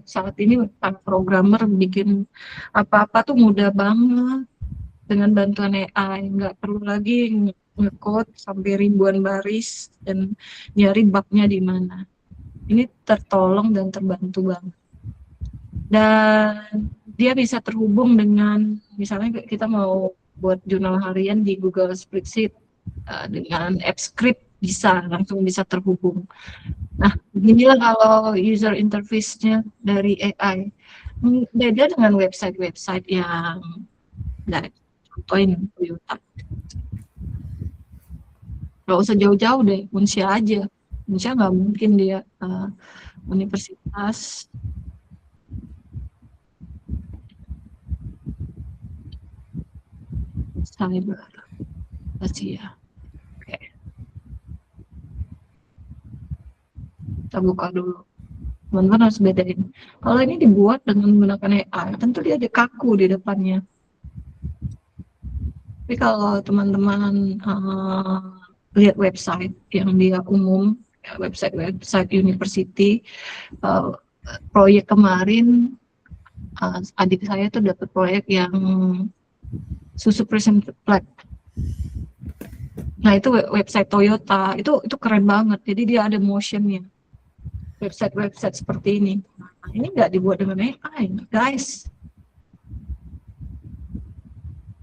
saat ini para programmer bikin apa-apa tuh mudah banget dengan bantuan AI. Nggak perlu lagi nge-code sampai ribuan baris dan nyari bug-nya di mana. Ini tertolong dan terbantu banget. Dan dia bisa terhubung dengan, misalnya kita mau buat jurnal harian di Google Spreadsheet dengan AppScript langsung bisa terhubung. Nah, beginilah kalau user interface-nya dari AI. Beda dengan website-website yang contohin Toyota. Nggak usah jauh-jauh deh, Unsya aja. Unsya nggak mungkin dia universitas cyber Asia. Oke. Kita buka dulu. Teman-teman harus bedain. Kalau ini dibuat dengan menggunakan AI, tentu dia ada kaku di depannya. Tapi kalau teman-teman lihat website yang dia umum, website university, proyek kemarin adik saya tuh dapat proyek yang susu present flag. Nah itu website Toyota, itu keren banget. Jadi dia ada motionnya. Website seperti ini. Nah, ini nggak dibuat dengan AI, guys.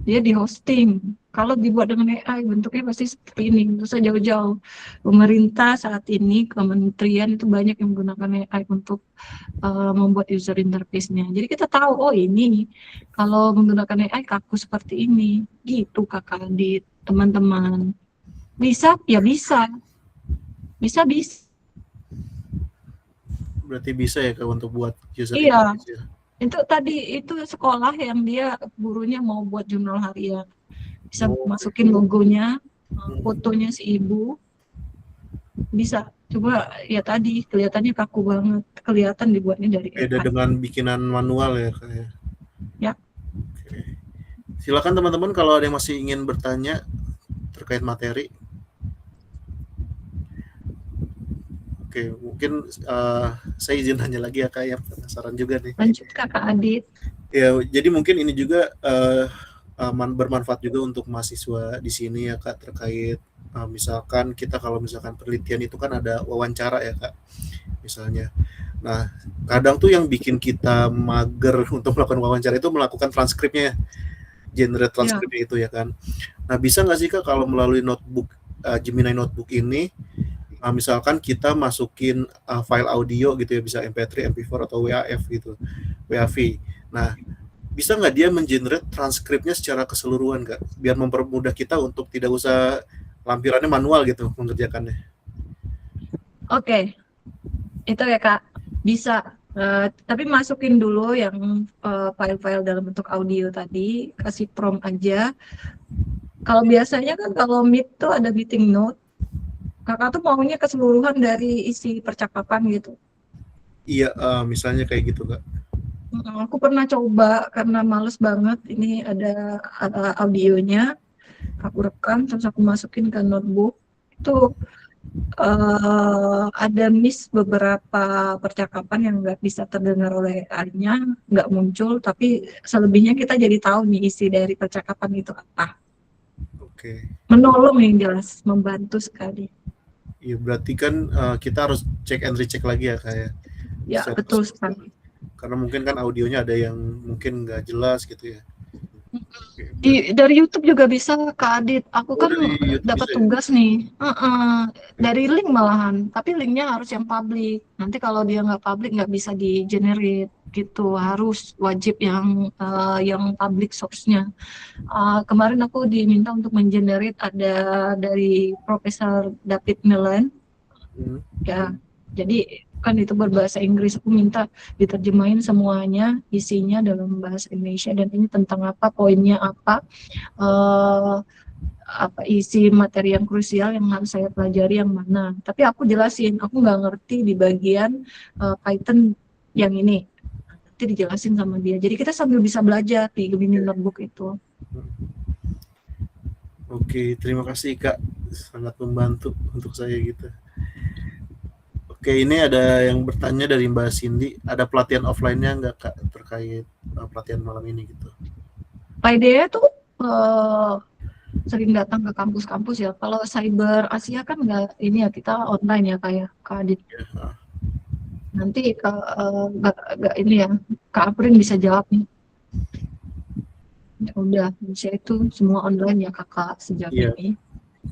Dia di hosting. Kalau dibuat dengan AI, bentuknya pasti seperti ini. Terus jauh-jauh. Pemerintah saat ini, kementerian itu banyak yang menggunakan AI untuk membuat user interface-nya. Jadi kita tahu, oh ini, kalau menggunakan AI kaku seperti ini. Gitu kakak Adit, teman-teman. Bisa? Ya bisa. Bisa. Berarti bisa ya Kak untuk buat user Iya. interface ya? Itu tadi itu sekolah yang dia gurunya mau buat jurnal harian, bisa masukin logonya, fotonya si ibu, bisa. Coba ya tadi kelihatannya kaku banget, kelihatan dibuatnya dari Beda AI. dengan bikinan manual ya Kak ya? Ya. Oke. Silakan teman-teman kalau ada yang masih ingin bertanya terkait materi. Oke, mungkin saya izin tanya lagi ya Kak ya, penasaran juga nih. Lanjut Kakak Adit. Ya, jadi mungkin ini juga bermanfaat juga untuk mahasiswa di sini ya Kak, terkait misalkan kita kalau misalkan penelitian itu kan ada wawancara ya Kak, misalnya. Nah, kadang tuh yang bikin kita mager untuk melakukan wawancara itu melakukan transkripnya, generate transkripnya itu ya kan. Nah, bisa nggak sih Kak kalau melalui notebook, Gemini Notebook ini, misalkan kita masukin file audio gitu ya, bisa MP3, MP4 atau WAV gitu, WAV. Nah, bisa nggak dia mengenerate transkripnya secara keseluruhan Kak, biar mempermudah kita untuk tidak usah lampirannya manual gitu mengerjakannya. Oke. Itu ya Kak, bisa. Tapi masukin dulu yang file-file dalam bentuk audio tadi, kasih prompt aja. Kalau biasanya kan kalau Meet tuh ada meeting note, Kakak tuh maunya keseluruhan dari isi percakapan gitu. Iya, misalnya kayak gitu Kak. Aku pernah coba karena males banget, ini ada audionya, aku rekam terus aku masukin ke notebook. Itu ada miss beberapa percakapan yang nggak bisa terdengar oleh AI-nya, nggak muncul, tapi selebihnya kita jadi tahu nih isi dari percakapan itu apa. Oke. Menolong yang jelas, membantu sekali. Iya, berarti kan kita harus cek and recheck lagi ya Kak ya. Ya, betul sekali. Karena mungkin kan audionya ada yang mungkin nggak jelas gitu ya. Dari YouTube juga bisa Kak Adit. Aku kan dapat bisa ya? tugas nih. Dari link malahan, tapi linknya harus yang public. Nanti kalau dia nggak public nggak bisa di generate gitu. Harus wajib yang public source-nya. Kemarin aku diminta untuk mengenerate ada dari Profesor David Millen. Ya, jadi kan itu berbahasa Inggris, aku minta diterjemahin semuanya isinya dalam bahasa Indonesia, dan ini tentang apa, poinnya apa isi materi yang krusial yang harus saya pelajari yang mana. Tapi aku jelasin, aku nggak ngerti di bagian Python yang ini, nanti dijelasin sama dia. Jadi kita sambil bisa belajar di Gemini Notebook itu. Oke, terima kasih Kak, sangat membantu untuk saya gitu. Oke, ini ada yang bertanya dari Mbak Cindy, ada pelatihan offline-nya nggak Kak terkait pelatihan malam ini gitu? Pak Idea tuh sering datang ke kampus-kampus ya. Kalau Cyber Asia kan nggak ini ya, kita online ya kayak Kak Adit. Ya. Nanti nggak ini ya, Kak Aprin bisa jawab nih. Ya udah, saya itu semua online ya Kakak sejak ini.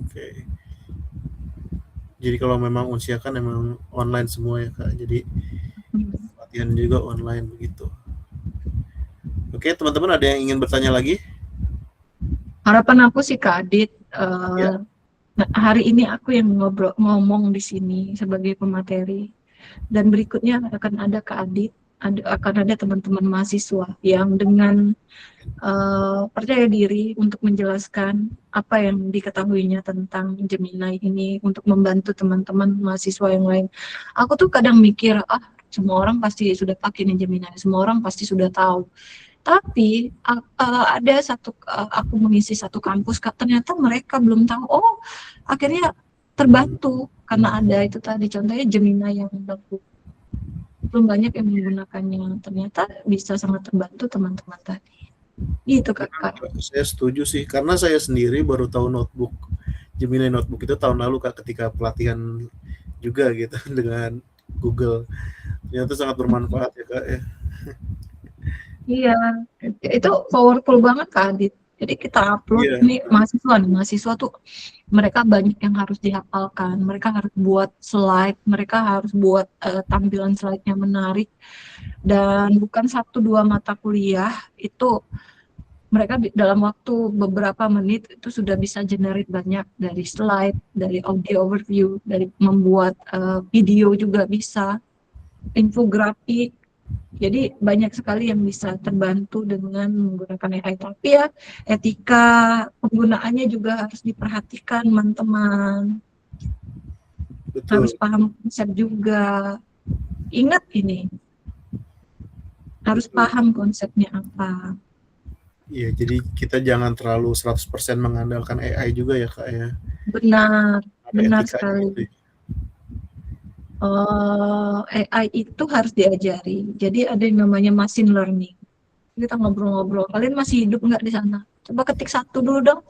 Oke. Jadi kalau memang Unsia kan memang online semua ya Kak, jadi latihan juga online begitu. Oke, teman-teman ada yang ingin bertanya lagi? Harapan aku sih Kak Adit, hari ini aku yang ngomong di sini sebagai pemateri, dan berikutnya akan ada Kak Adit, akan ada teman-teman mahasiswa yang dengan percaya diri untuk menjelaskan apa yang diketahuinya tentang Gemini ini untuk membantu teman-teman mahasiswa yang lain. Aku tuh kadang mikir, semua orang pasti sudah pakai nih Gemini, semua orang pasti sudah tahu. Tapi ada aku mengisi satu kampus, ternyata mereka belum tahu. Oh, akhirnya terbantu karena ada itu tadi contohnya Gemini yang belum banyak yang menggunakannya. Ternyata bisa sangat terbantu teman-teman tadi. Gitu Kak. Saya setuju sih, karena saya sendiri baru tahu Gemini Notebook itu tahun lalu Kak, ketika pelatihan juga gitu dengan Google. Ternyata sangat bermanfaat ya Kak ya. Iya, itu powerful banget Kak Adit. Jadi kita upload nih mahasiswa tuh mereka banyak yang harus dihafalkan, mereka harus buat slide, mereka harus buat tampilan slide-nya menarik, dan bukan 1-2 mata kuliah itu mereka dalam waktu beberapa menit itu sudah bisa generate banyak dari slide, dari audio overview, dari membuat video juga bisa, infografik. Jadi banyak sekali yang bisa terbantu dengan menggunakan AI. Tapi ya etika penggunaannya juga harus diperhatikan teman-teman. Harus paham konsep juga. Ingat ini, harus paham konsepnya apa. Iya, jadi kita jangan terlalu 100% mengandalkan AI juga ya Kak ya. Benar sekali. Gitu. AI itu harus diajari. Jadi ada yang namanya machine learning. Kita ngobrol-ngobrol. Kalian masih hidup nggak di sana? Coba ketik 1 dulu dong.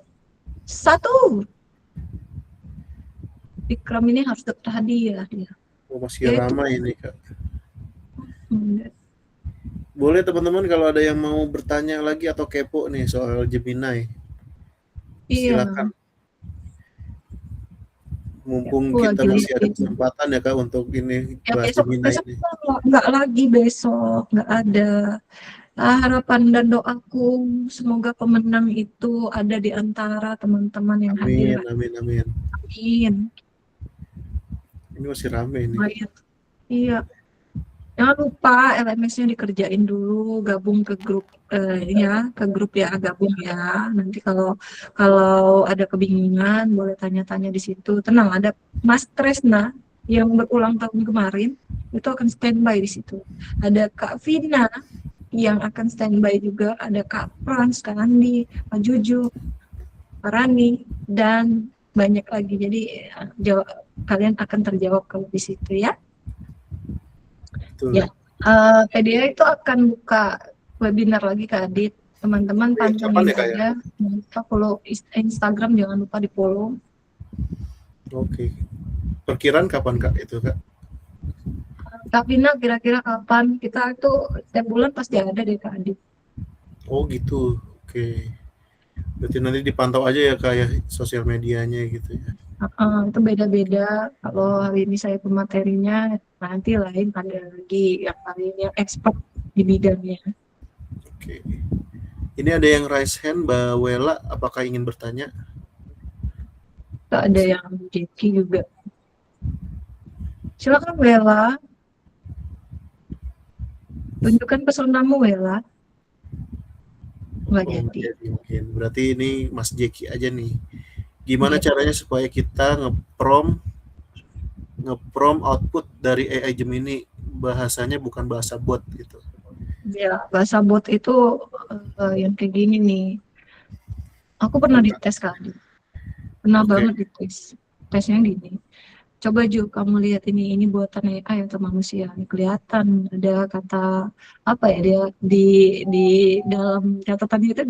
1. Ikram ini harus dapat hadiah dia. Oh, masih ramai ini Kak. Boleh teman-teman kalau ada yang mau bertanya lagi atau kepo nih soal Gemini. Silakan. Mumpung kita masih ada kesempatan ya Kak untuk ini bahas Gemini ini. Nggak lagi besok, nggak ada. Harapan dan doaku semoga pemenang itu ada di antara teman-teman yang hadir. Amin. Ini masih ramai ini. Iya. Jangan lupa LMS-nya dikerjain dulu, gabung ke grup gabung ya. Nanti kalau ada kebingungan boleh tanya-tanya di situ. Tenang, ada Mas Tresna yang berulang tahun kemarin itu akan standby di situ. Ada Kak Vina yang akan standby juga, ada Kak Frans, Kak Andi, Pak Juju, Pak Rani, dan banyak lagi. Jadi kalian akan terjawab kalau di situ ya. Ya, PDA itu akan buka webinar lagi Kak Adit. Teman-teman pantengin aja. Kita follow Instagram, jangan lupa di follow. Oke. Perkiraan kapan Kak itu Kak? Kak Vina kira-kira kapan? Kita itu setiap bulan pasti ada deh Kak Adit. Oh gitu. Oke. Berarti nanti dipantau aja ya Kak ya sosial medianya gitu ya. Itu beda-beda. Kalau hari ini saya pematerinya, nanti lain ada lagi yang lain yang expert di bidangnya. Oke. Ini ada yang raise hand, Mbak Wela, apakah ingin bertanya? Ada yang Jeki juga. Silakan Wela. Tunjukkan pesonamu Wela. Nggak jadi. Mungkin. Berarti ini Mas Jeki aja nih. Gimana caranya supaya kita nge-prom output dari AI Gemini bahasanya bukan bahasa bot gitu? Ya, bahasa bot itu yang kayak gini nih. Aku pernah dites kali. Pernah banget dites. Tesnya gini. Coba Ju, kamu lihat ini buatan AI atau manusia. Ini kelihatan ada kata apa ya, dia di dalam catatannya itu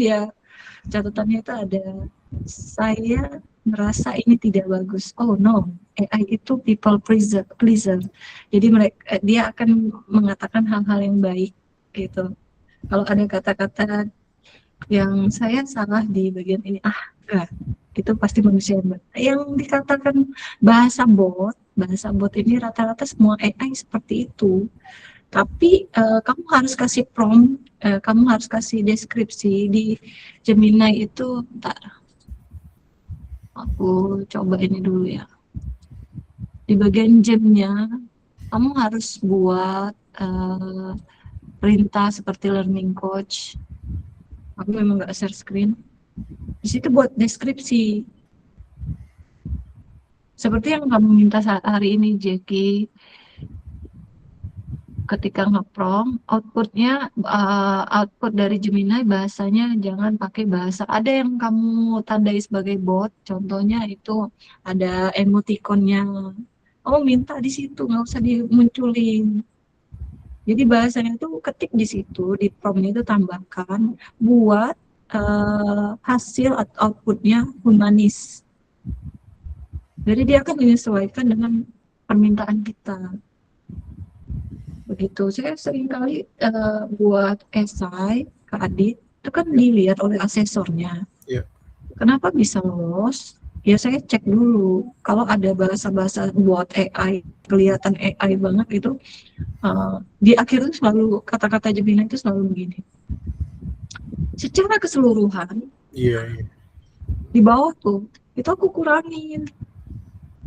ada saya merasa ini tidak bagus. Oh no, AI itu people pleaser. Jadi dia akan mengatakan hal-hal yang baik gitu. Kalau ada kata-kata yang saya salah di bagian ini, enggak, itu pasti manusia yang dikatakan bahasa bot ini rata-rata semua AI seperti itu. Tapi kamu harus kasih prompt, kamu harus kasih deskripsi di Gemini itu. Bentar, aku coba ini dulu ya. Di bagian gemnya, kamu harus buat perintah seperti learning coach. Aku memang nggak share screen. Di situ buat deskripsi. Seperti yang kamu minta saat hari ini, Jackie. Ketika nge-prompt, output dari Gemini bahasanya jangan pakai bahasa. Ada yang kamu tandai sebagai bot, contohnya itu ada emoticonnya. Oh, minta di situ, nggak usah dimunculin. Jadi bahasanya itu ketik di situ, di promptnya itu tambahkan buat hasil atau outputnya humanis. Jadi dia akan menyesuaikan dengan permintaan kita. Begitu. Saya sering kali buat esai ke Adit, itu kan dilihat oleh asesornya. Iya. Kenapa bisa lolos? Ya saya cek dulu. Kalau ada bahasa-bahasa buat AI, kelihatan AI banget itu, di akhir itu selalu kata-kata Gemini itu selalu begini. Secara keseluruhan, Iya. di bawah tuh, itu aku kurangin.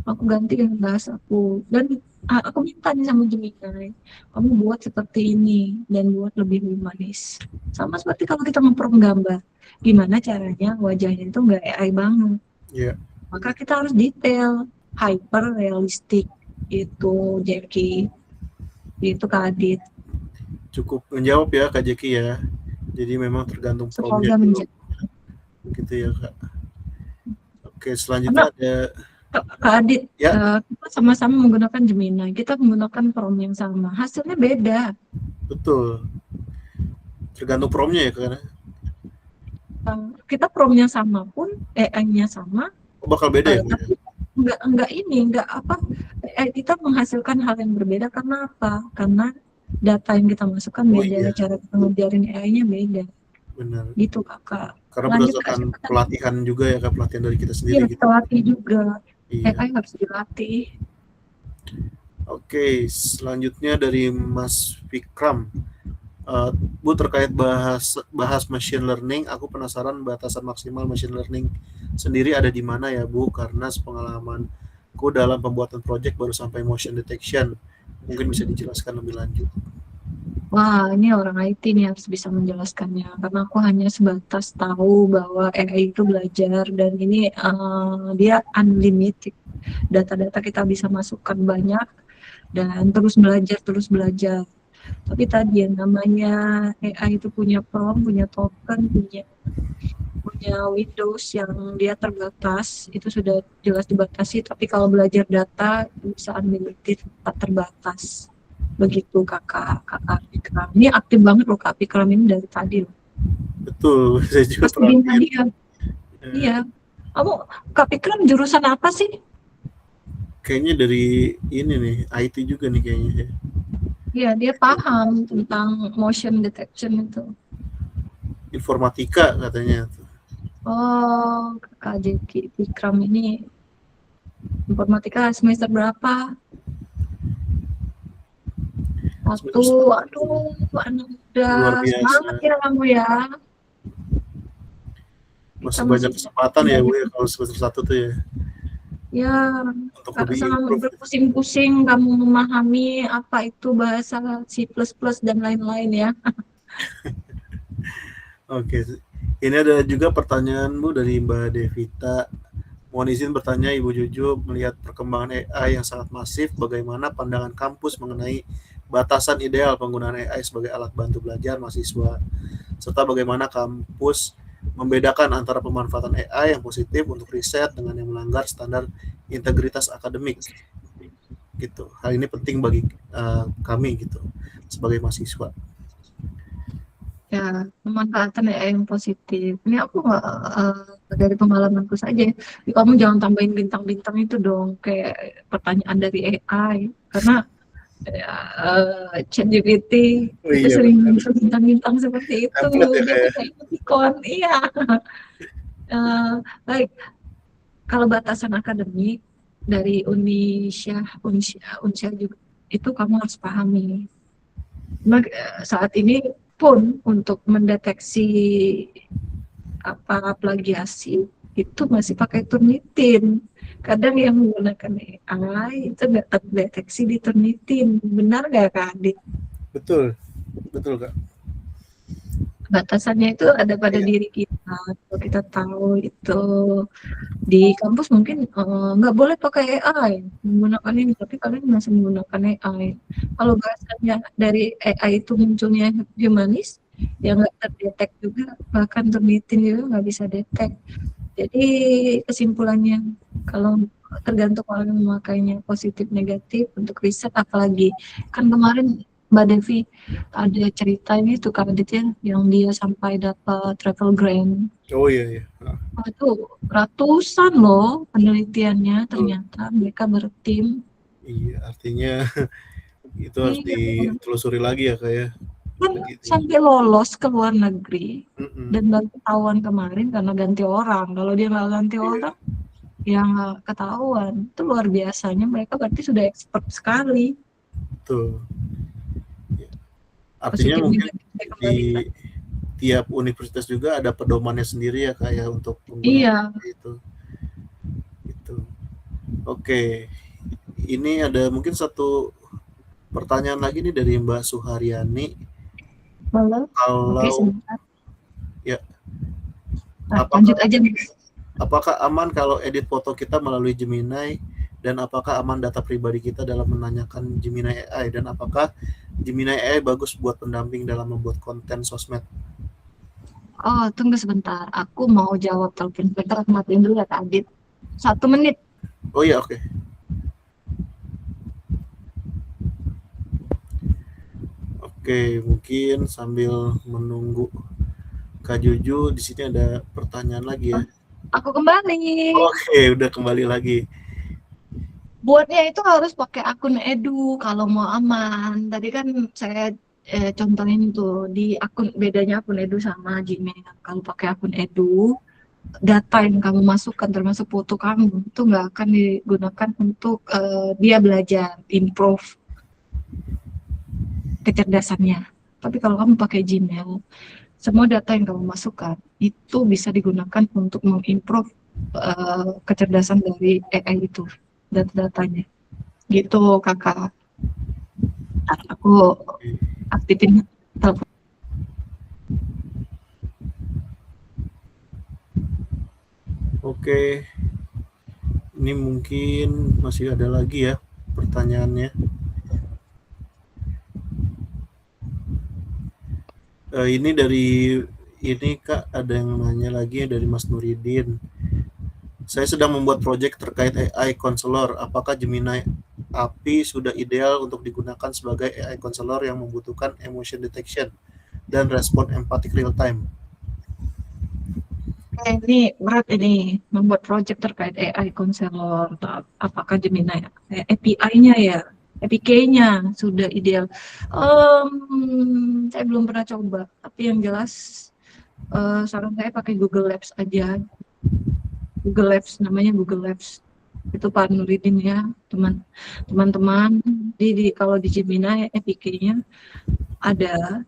Aku ganti dengan bahasaku. Dan aku minta nih sama Gemini, kamu buat seperti ini dan buat lebih humanis. Sama seperti kalau kita memprompt gambar, gimana caranya wajahnya itu nggak AI banget. Iya. Maka kita harus detail, hyper realistik. Itu Jackie, itu Kak Adit. Cukup menjawab ya Kak Jeki ya. Jadi memang tergantung Semoga promnya dulu. menjawab. Gitu ya Kak. Oke, selanjutnya ada Kak Adit, Ya. kita sama-sama menggunakan Gemini, kita menggunakan prompt yang sama, hasilnya beda. betul. Tergantung promnya ya Kak. Kita promptnya sama pun, AI-nya sama, Oh, bakal beda ya. Bu, ya? tapi kita menghasilkan hal yang berbeda karena apa? Karena data yang kita masukkan Oh, beda, iya. cara kita ngajarin AI-nya beda. Benar. Gitu Kakak. Karena Lanjut, berdasarkan Kak. pelatihan juga ya Kak, pelatihan dari kita sendiri Iya, gitu. kita latih juga. Iya. AI harus dilatih. Oke, selanjutnya dari Mas Fikram. Bu, terkait bahas machine learning, aku penasaran batasan maksimal machine learning sendiri ada di mana ya Bu? Karena sepengalamanku dalam pembuatan project baru sampai motion detection. Mungkin bisa dijelaskan lebih lanjut. Wah, ini orang IT nih harus bisa menjelaskannya. Karena aku hanya sebatas tahu bahwa AI itu belajar dan ini dia unlimited. Data-data kita bisa masukkan banyak dan terus belajar. Tapi tadi yang namanya AI itu punya prompt, punya token, punya Windows yang dia terbatas, itu sudah jelas dibatasi. Tapi kalau belajar data itu bisa unlimited, tak terbatas. Begitu kakak Fikram. Ini aktif banget loh Kak Fikram ini dari tadi loh. Betul, saya juga Pas tadi perhatian. dia. Iya. Kamu Kak Fikram jurusan apa sih? Kayaknya dari ini nih, IT juga nih kayaknya ya. Iya, dia paham tentang motion detection itu. Informatika katanya. Oh, Kak Jeki Fikram ini informatika semester berapa? Satu, aduh, anak muda, Luar biasa. semangat ya kamu ya. Masih Kita banyak masih kesempatan ya Bu ya kalau semester 1 tuh ya. ya, Untuk Kak, lebih selama improve. berpusing-pusing kamu memahami apa itu bahasa C++ dan lain-lain ya. Oke, ini ada juga pertanyaan Bu dari Mbak Devita. Mohon izin bertanya Ibu Juju, melihat perkembangan AI yang sangat masif, bagaimana pandangan kampus mengenai batasan ideal penggunaan AI sebagai alat bantu belajar mahasiswa, serta bagaimana kampus membedakan antara pemanfaatan AI yang positif untuk riset dengan yang melanggar standar integritas akademik. Gitu. Hal ini penting bagi kami gitu sebagai mahasiswa. Ya, pemanfaatan AI yang positif. Ini aku dari pengalamanku saja. Kamu jangan tambahin bintang-bintang itu dong, kayak pertanyaan dari AI. Karena ChatGPT Oh, itu iya, sering benar. muncul bintang-bintang seperti itu. Template ya, Dia kayak. punya emoticon. Iya. Baik, kalau batasan akademik dari Unsyah juga itu kamu harus pahami. Saat ini pun untuk mendeteksi apa plagiasi itu masih pakai Turnitin. Kadang yang menggunakan AI itu nggak terdeteksi di Turnitin. Benar nggak Kak Adit? Betul. Betul Kak. Batasannya itu ada pada Iya. diri kita. Kalau kita tahu itu di kampus mungkin nggak boleh pakai AI menggunakan ini, tapi kalian masih menggunakan AI. Kalau bahasanya dari AI itu munculnya humanis, ya nggak terdetek juga, bahkan termitin juga nggak bisa detek. Jadi kesimpulannya, kalau tergantung orang memakainya positif negatif untuk riset, apalagi kan kemarin Mbak Devi ada cerita ini tuh Kak Adit ya, yang dia sampai dapat travel grant. Oh iya iya. Oh, itu ratusan loh penelitiannya, Betul. ternyata mereka bertim. Iya, artinya itu harus Iya, ditelusuri lagi ya Kak ya. kan Begitu. sampai lolos ke luar negeri Mm-mm. dan baru ketahuan kemarin karena ganti orang. Kalau dia nggak ganti Iya. orang, ya nggak ketahuan. Itu luar biasanya, mereka berarti sudah expert sekali. Betul. Artinya Positif mungkin negatif saya di kembalikan. tiap universitas juga ada pedomannya sendiri ya Kak ya untuk Iya, penggunaan itu. Itu. Oke. Ini ada mungkin satu pertanyaan lagi nih dari Mbak Suharyani. halo. Oke, Kalau sebentar. ya, Nah, apakah lanjut aja, Mas. apakah aman kalau edit foto kita melalui Gemini, dan apakah aman data pribadi kita dalam menanyakan Gemini AI, dan apakah Gemini AI bagus buat pendamping dalam membuat konten sosmed? Oh, tunggu sebentar. Aku mau jawab telepon. Bentar, aku matiin dulu ya, Kak Adit. 1 menit. Oh iya, oke. Oke, mungkin sambil menunggu Kak Juju, di sini ada pertanyaan lagi ya. Aku kembali. Oke, udah kembali lagi. Buatnya itu harus pakai akun Edu kalau mau aman. Tadi kan saya contohin tuh di akun, bedanya akun Edu sama Gmail. Kalau pakai akun Edu, data yang kamu masukkan termasuk foto kamu itu nggak akan digunakan untuk dia belajar, improve kecerdasannya. Tapi kalau kamu pakai Gmail, semua data yang kamu masukkan itu bisa digunakan untuk mengimprove kecerdasan dari AI itu, data-datanya. Gitu kakak. Aku aktifin telepon. Oke, ini mungkin masih ada lagi ya pertanyaannya. Ini dari Kak, ada yang nanya lagi dari Mas Nuridin. Saya sedang membuat proyek terkait AI counselor. Apakah Gemini API sudah ideal untuk digunakan sebagai AI counselor yang membutuhkan emotion detection dan respon empatik real time? Ini berat ini, membuat project terkait AI counselor. Apakah Gemini API-nya ya, APK-nya sudah ideal? Saya belum pernah coba, tapi yang jelas saran saya pakai Google Labs aja. Google Labs, namanya Google Labs. Itu Pak Nuridin ya, teman-teman. Kalau di Gemini APK-nya ada,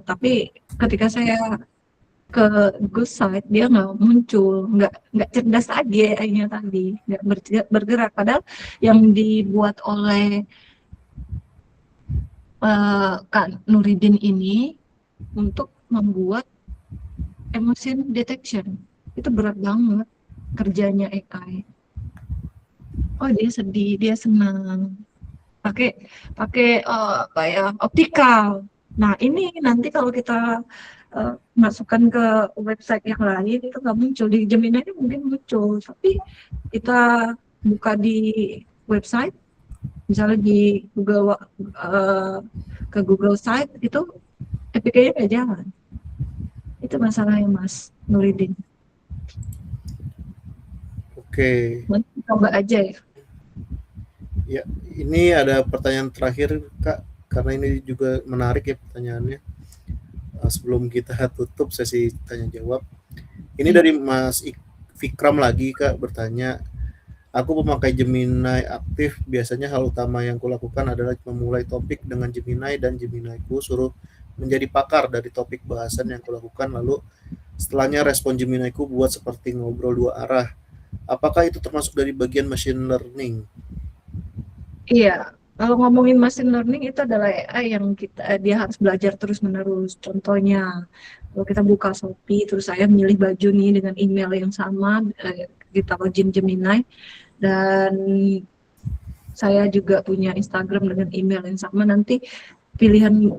tapi ketika saya ke Google Site dia nggak muncul, nggak cerdas lagi AI-nya tadi, nggak bergerak. Padahal yang dibuat oleh Kak Nuridin ini untuk membuat emotion detection itu berat banget kerjanya AI. Oh, dia sedih, dia senang, pakai apa ya, optikal. Nah ini nanti kalau kita masukkan ke website yang lain itu nggak muncul. Di Gemini ini mungkin muncul, tapi kita buka di website, misalnya di Google ke Google Site itu APK-nya nggak jalan. Itu masalahnya Mas Nuridin. Oke. Mungkin coba aja ya. Ya, ini ada pertanyaan terakhir Kak, karena ini juga menarik ya pertanyaannya. Sebelum kita tutup sesi tanya jawab, ini dari Mas Fikram lagi Kak, bertanya, aku memakai Gemini aktif, biasanya hal utama yang kulakukan adalah memulai topik dengan Gemini dan Gemini ku suruh menjadi pakar dari topik bahasan yang kulakukan, lalu setelahnya respon Gemini ku buat seperti ngobrol dua arah. Apakah itu termasuk dari bagian machine learning? Iya, Kalau ngomongin machine learning itu adalah AI yang dia harus belajar terus-menerus. Contohnya, kalau kita buka Shopee, terus saya milih baju nih dengan email yang sama, kita login Gemini, dan saya juga punya Instagram dengan email yang sama, nanti pilihan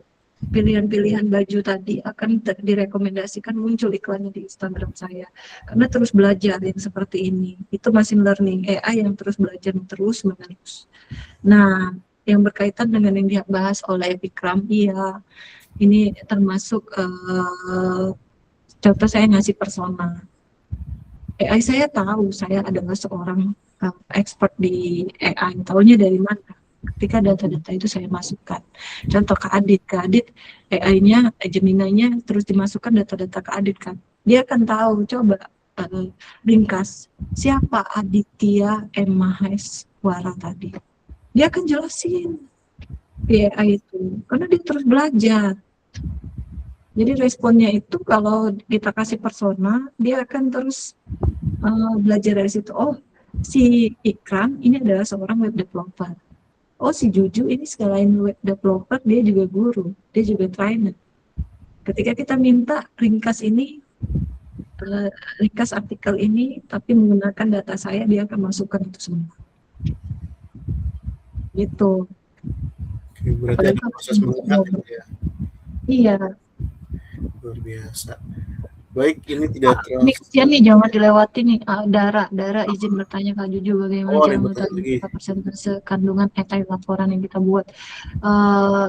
baju tadi akan direkomendasikan muncul iklannya di Instagram saya. Karena terus belajar yang seperti ini. Itu machine learning, AI yang terus belajar terus menerus. Nah, yang berkaitan dengan yang dibahas oleh Bikram, iya, ini termasuk contoh saya ngasih persona. AI saya tahu saya adalah seorang expert di AI, tahunya dari mana? Ketika data-data itu saya masukkan. Contoh Kak Adit AI-nya, Gemini-nya terus dimasukkan data-data Kak Adit kan. Dia akan tahu, coba ringkas, siapa Aditya M. Maheswara tadi. Dia akan jelasin di AI itu, karena dia terus belajar. Jadi responnya itu kalau kita kasih persona, dia akan terus belajar dari situ. Oh, si Ikram ini adalah seorang web developer. Oh, si Juju ini selain web developer, dia juga guru, dia juga trainer. Ketika kita minta ringkas ini, ringkas artikel ini, tapi menggunakan data saya, dia akan masukkan itu semua. Gitu. Oke, berarti ada proses mengikat ya. Iya. Luar biasa. Baik, ini tidak Ini kesian nih, jangan dilewati nih. Dara izin bertanya Kak Juju, bagaimana cara mengetahui persentase kandungan AI laporan yang kita buat?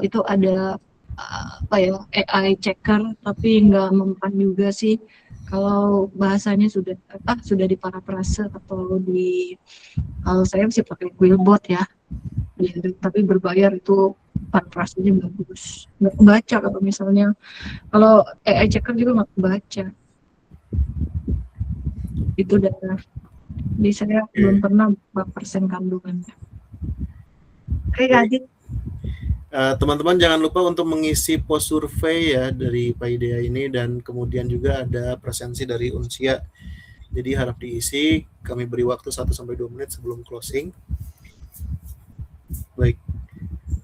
Itu ada apa ya, AI checker, tapi nggak mempan juga sih. Kalau bahasanya sudah di parafrase atau kalau saya sih pakai Quillbot ya. Tapi berbayar itu parafrasenya bagus. Nggak baca kalau misalnya, kalau AI checker juga nggak baca. Itu data. Jadi saya belum pernah berapa persen kandungannya. Oke, Adit. Teman-teman jangan lupa untuk mengisi post survei ya dari Pak Idea ini, dan kemudian juga ada presensi dari Unsia. Jadi harap diisi, kami beri waktu 1-2 menit sebelum closing. Baik.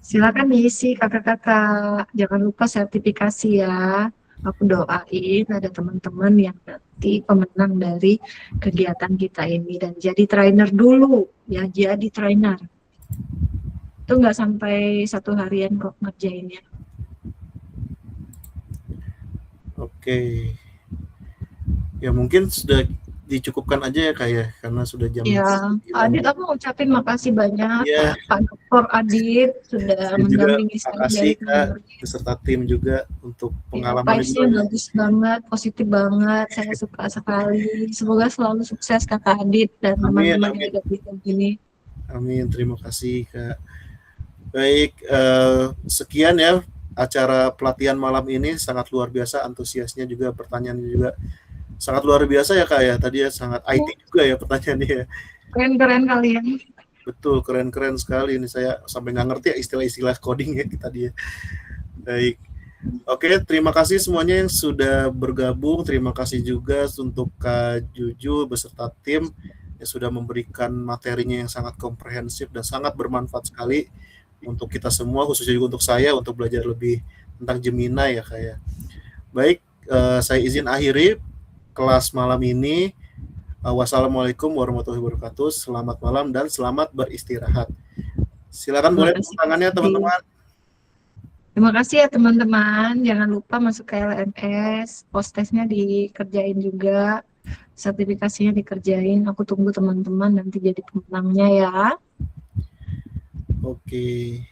Silakan diisi kakak-kakak. Jangan lupa sertifikasi ya. Aku doain ada teman-teman yang nanti pemenang dari kegiatan kita ini, dan jadi trainer dulu ya, jadi trainer. Itu nggak sampai 1 harian kok ngerjainnya. Oke. Ya mungkin sudah dicukupkan aja ya Kak ya, karena sudah jam. Ya, Adit, aku mau ucapin makasih banyak ya, Pak Dr. Adit sudah mendampingi saya dari Kak, beserta tim juga untuk pengalaman ini. Bagus banget, positif banget, saya suka sekali. Semoga selalu sukses Kakak Adit dan teman-teman yang ada di sini. Amin, terima kasih Kak. Baik, sekian ya acara pelatihan malam ini, sangat luar biasa antusiasnya juga, pertanyaannya juga sangat luar biasa ya Kak ya, tadi ya sangat IT juga ya pertanyaannya. Keren-keren kalian. Betul, keren-keren sekali, ini saya sampai nggak ngerti ya istilah-istilah coding ya tadi ya. Baik, oke, terima kasih semuanya yang sudah bergabung, terima kasih juga untuk Kak Juju beserta tim yang sudah memberikan materinya yang sangat komprehensif dan sangat bermanfaat sekali untuk kita semua, khususnya juga untuk saya, untuk belajar lebih tentang Gemini ya Kak ya. Baik, saya izin akhiri kelas malam ini. Wassalamualaikum warahmatullahi wabarakatuh. Selamat malam dan selamat beristirahat. Silakan boleh tepuk tangannya teman-teman. Terima kasih ya teman-teman. Jangan lupa masuk ke LMS, post-testnya dikerjain juga, sertifikasinya dikerjain. Aku tunggu teman-teman nanti jadi pemenangnya ya. Oke.